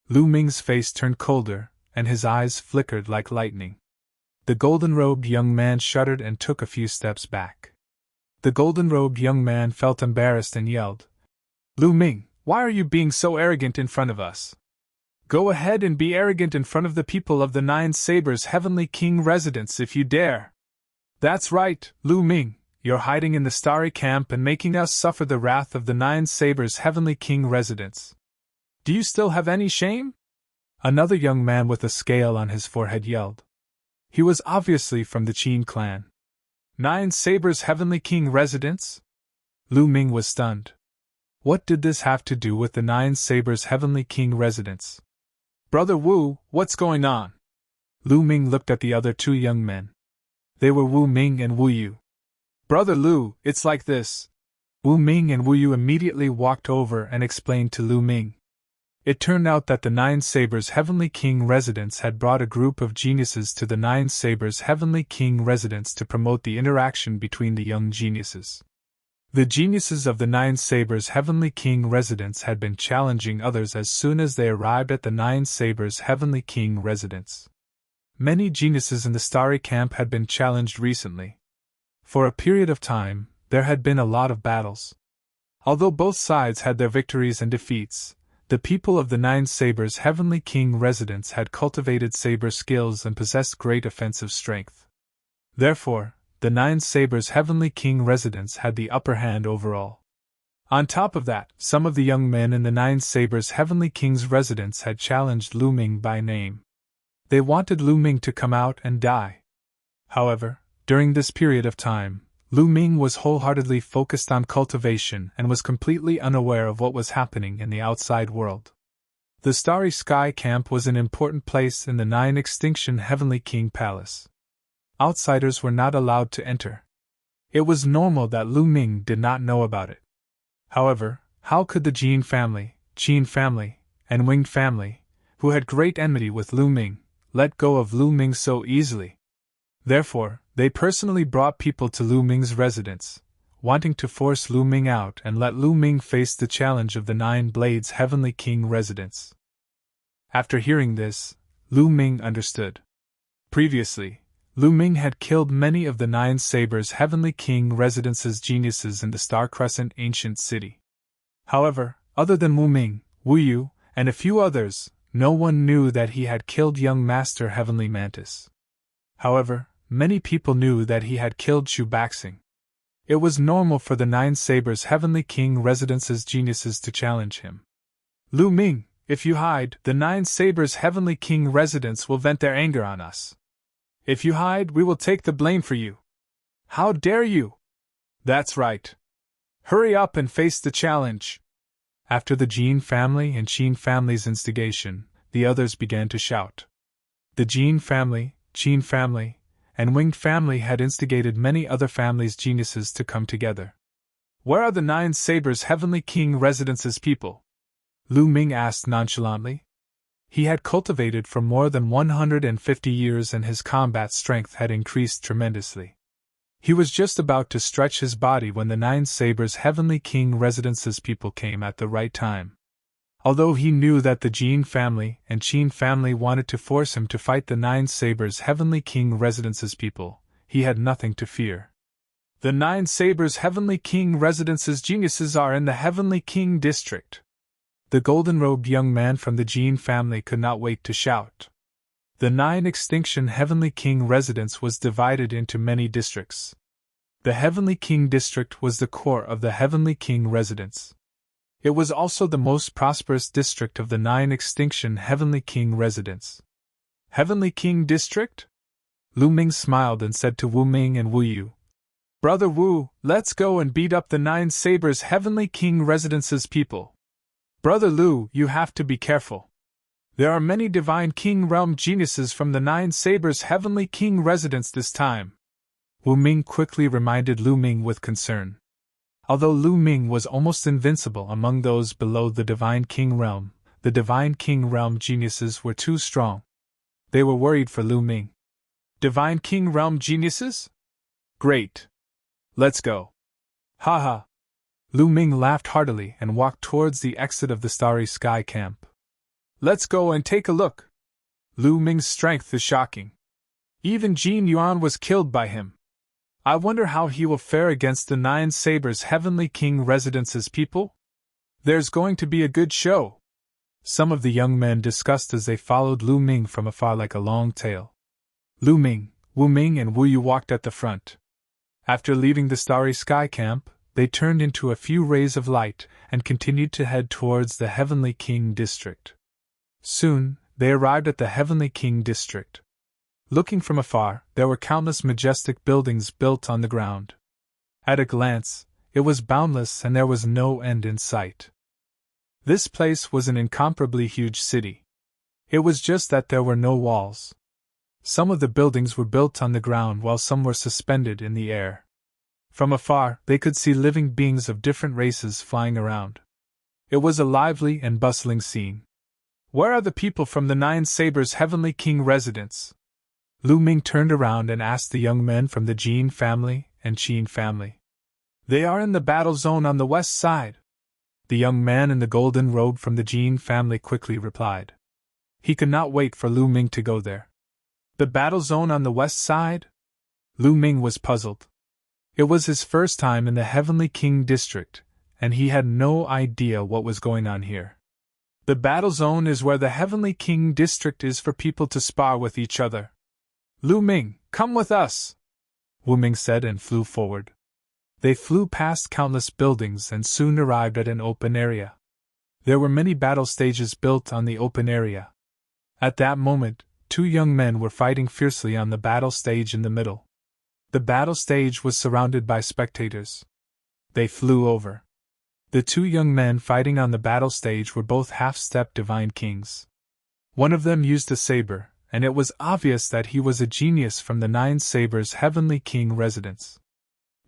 Lu Ming's face turned colder, and his eyes flickered like lightning. The golden-robed young man shuddered and took a few steps back. The golden-robed young man felt embarrassed and yelled, "Lu Ming, why are you being so arrogant in front of us? Go ahead and be arrogant in front of the people of the Nine Sabers' Heavenly King residence if you dare. That's right, Lu Ming, you're hiding in the starry camp and making us suffer the wrath of the Nine Sabers' Heavenly King residence. Do you still have any shame?" Another young man with a scale on his forehead yelled. He was obviously from the Qin clan. "Nine Sabers' Heavenly King residence?" Lu Ming was stunned. What did this have to do with the Nine Sabers' Heavenly King residence? "Brother Wu, what's going on?" Lu Ming looked at the other two young men. They were Wu Ming and Wu Yu. "Brother Lu, it's like this." Wu Ming and Wu Yu immediately walked over and explained to Lu Ming. It turned out that the Nine Sabers' Heavenly King residence had brought a group of geniuses to the Nine Sabers' Heavenly King residence to promote the interaction between the young geniuses. The geniuses of the Nine Sabers' Heavenly King residence had been challenging others as soon as they arrived at the Nine Sabers' Heavenly King residence. Many geniuses in the Starry Camp had been challenged recently. For a period of time, there had been a lot of battles. Although both sides had their victories and defeats, the people of the Nine Sabers' Heavenly King residence had cultivated saber skills and possessed great offensive strength. Therefore, the Nine Sabers' Heavenly King residence had the upper hand overall. On top of that, some of the young men in the Nine Sabers' Heavenly King's residence had challenged Lu Ming by name. They wanted Lu Ming to come out and die. However, during this period of time, Lu Ming was wholeheartedly focused on cultivation and was completely unaware of what was happening in the outside world. The Starry Sky Camp was an important place in the Nine Extinction Heavenly King Palace. Outsiders were not allowed to enter. It was normal that Lu Ming did not know about it. However, how could the Jin family, Qin family, and Winged family, who had great enmity with Lu Ming, let go of Lu Ming so easily? Therefore, they personally brought people to Lu Ming's residence, wanting to force Lu Ming out and let Lu Ming face the challenge of the Nine Blades Heavenly King residence. After hearing this, Lu Ming understood. Previously, Lu Ming had killed many of the Nine Sabers' Heavenly King residence's geniuses in the Star Crescent ancient city. However, other than Wu Ming, Wu Yu, and a few others, no one knew that he had killed young Master Heavenly Mantis. However, many people knew that he had killed Shu Baxing. It was normal for the Nine Sabers' Heavenly King residence's geniuses to challenge him. "Lu Ming, if you hide, the Nine Sabers' Heavenly King residence will vent their anger on us. If you hide, we will take the blame for you. How dare you?" "That's right. Hurry up and face the challenge." After the Jin family and Qin family's instigation, the others began to shout. The Jin family, Qin family, and Winged family had instigated many other families' geniuses to come together. "Where are the Nine Sabers' Heavenly King residence's people?" Lu Ming asked nonchalantly. He had cultivated for more than 150 years and his combat strength had increased tremendously. He was just about to stretch his body when the Nine Sabers' Heavenly King Residence's people came at the right time. Although he knew that the Jean family and Qin family wanted to force him to fight the Nine Sabers' Heavenly King Residence's people, he had nothing to fear. The Nine Sabers' Heavenly King Residence's geniuses are in the Heavenly King District. The golden-robed young man from the Jean family could not wait to shout. The Nine Extinction Heavenly King Residence was divided into many districts. The Heavenly King District was the core of the Heavenly King Residence. It was also the most prosperous district of the Nine Extinction Heavenly King Residence. Heavenly King District? Lu Ming smiled and said to Wu Ming and Wu Yu, "Brother Wu, let's go and beat up the Nine Sabers' Heavenly King Residence's people. Brother Lu, you have to be careful. There are many Divine King Realm geniuses from the Nine Sabers' Heavenly King Residence this time." Wu Ming quickly reminded Lu Ming with concern. Although Lu Ming was almost invincible among those below the Divine King Realm, the Divine King Realm geniuses were too strong. They were worried for Lu Ming. Divine King Realm geniuses? Great! Let's go! Ha ha! Lu Ming laughed heartily and walked towards the exit of the Starry Sky camp. Let's go and take a look. Lu Ming's strength is shocking. Even Jin Yuan was killed by him. I wonder how he will fare against the Nine Sabers' Heavenly King Residence's people? There's going to be a good show. Some of the young men discussed as they followed Lu Ming from afar like a long tail. Lu Ming, Wu Ming and Wu Yu walked at the front. After leaving the Starry Sky camp, they turned into a few rays of light and continued to head towards the Heavenly King District. Soon, they arrived at the Heavenly King District. Looking from afar, there were countless majestic buildings built on the ground. At a glance, it was boundless and there was no end in sight. This place was an incomparably huge city. It was just that there were no walls. Some of the buildings were built on the ground while some were suspended in the air. From afar, they could see living beings of different races flying around. It was a lively and bustling scene. Where are the people from the Nine Sabers' Heavenly King Residence? Lu Ming turned around and asked the young men from the Jin family and Qin family. They are in the battle zone on the west side. The young man in the golden robe from the Jin family quickly replied. He could not wait for Lu Ming to go there. The battle zone on the west side? Lu Ming was puzzled. It was his first time in the Heavenly King District, and he had no idea what was going on here. The battle zone is where the Heavenly King District is for people to spar with each other. Lu Ming, come with us, Wu Ming said and flew forward. They flew past countless buildings and soon arrived at an open area. There were many battle stages built on the open area. At that moment, two young men were fighting fiercely on the battle stage in the middle. The battle stage was surrounded by spectators. They flew over. The two young men fighting on the battle stage were both half-step divine kings. One of them used a saber, and it was obvious that he was a genius from the Nine Sabers' Heavenly King Residence.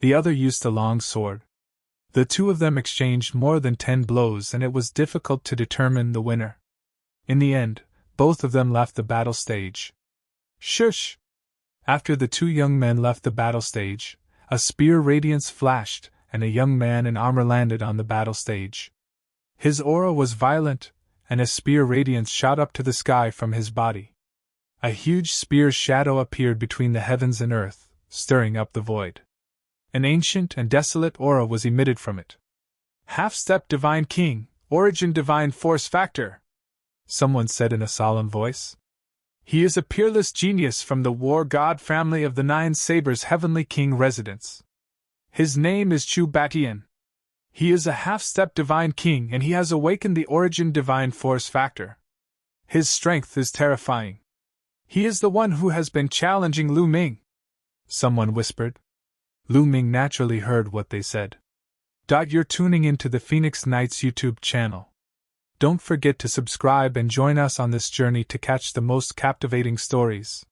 The other used a long sword. The two of them exchanged more than 10 blows and it was difficult to determine the winner. In the end, both of them left the battle stage. Shush! After the two young men left the battle stage, a spear radiance flashed, and a young man in armor landed on the battle stage. His aura was violent, and a spear radiance shot up to the sky from his body. A huge spear shadow appeared between the heavens and earth, stirring up the void. An ancient and desolate aura was emitted from it. Half-step Divine King, origin Divine Force Factor, someone said in a solemn voice. He is a peerless genius from the War God family of the Nine Sabers' Heavenly King Residence. His name is Chu Batian. He is a half-step Divine King and he has awakened the origin Divine Force Factor. His strength is terrifying. He is the one who has been challenging Lu Ming, someone whispered. Lu Ming naturally heard what they said. You're tuning into the Phoenix Knights YouTube channel. Don't forget to subscribe and join us on this journey to catch the most captivating stories.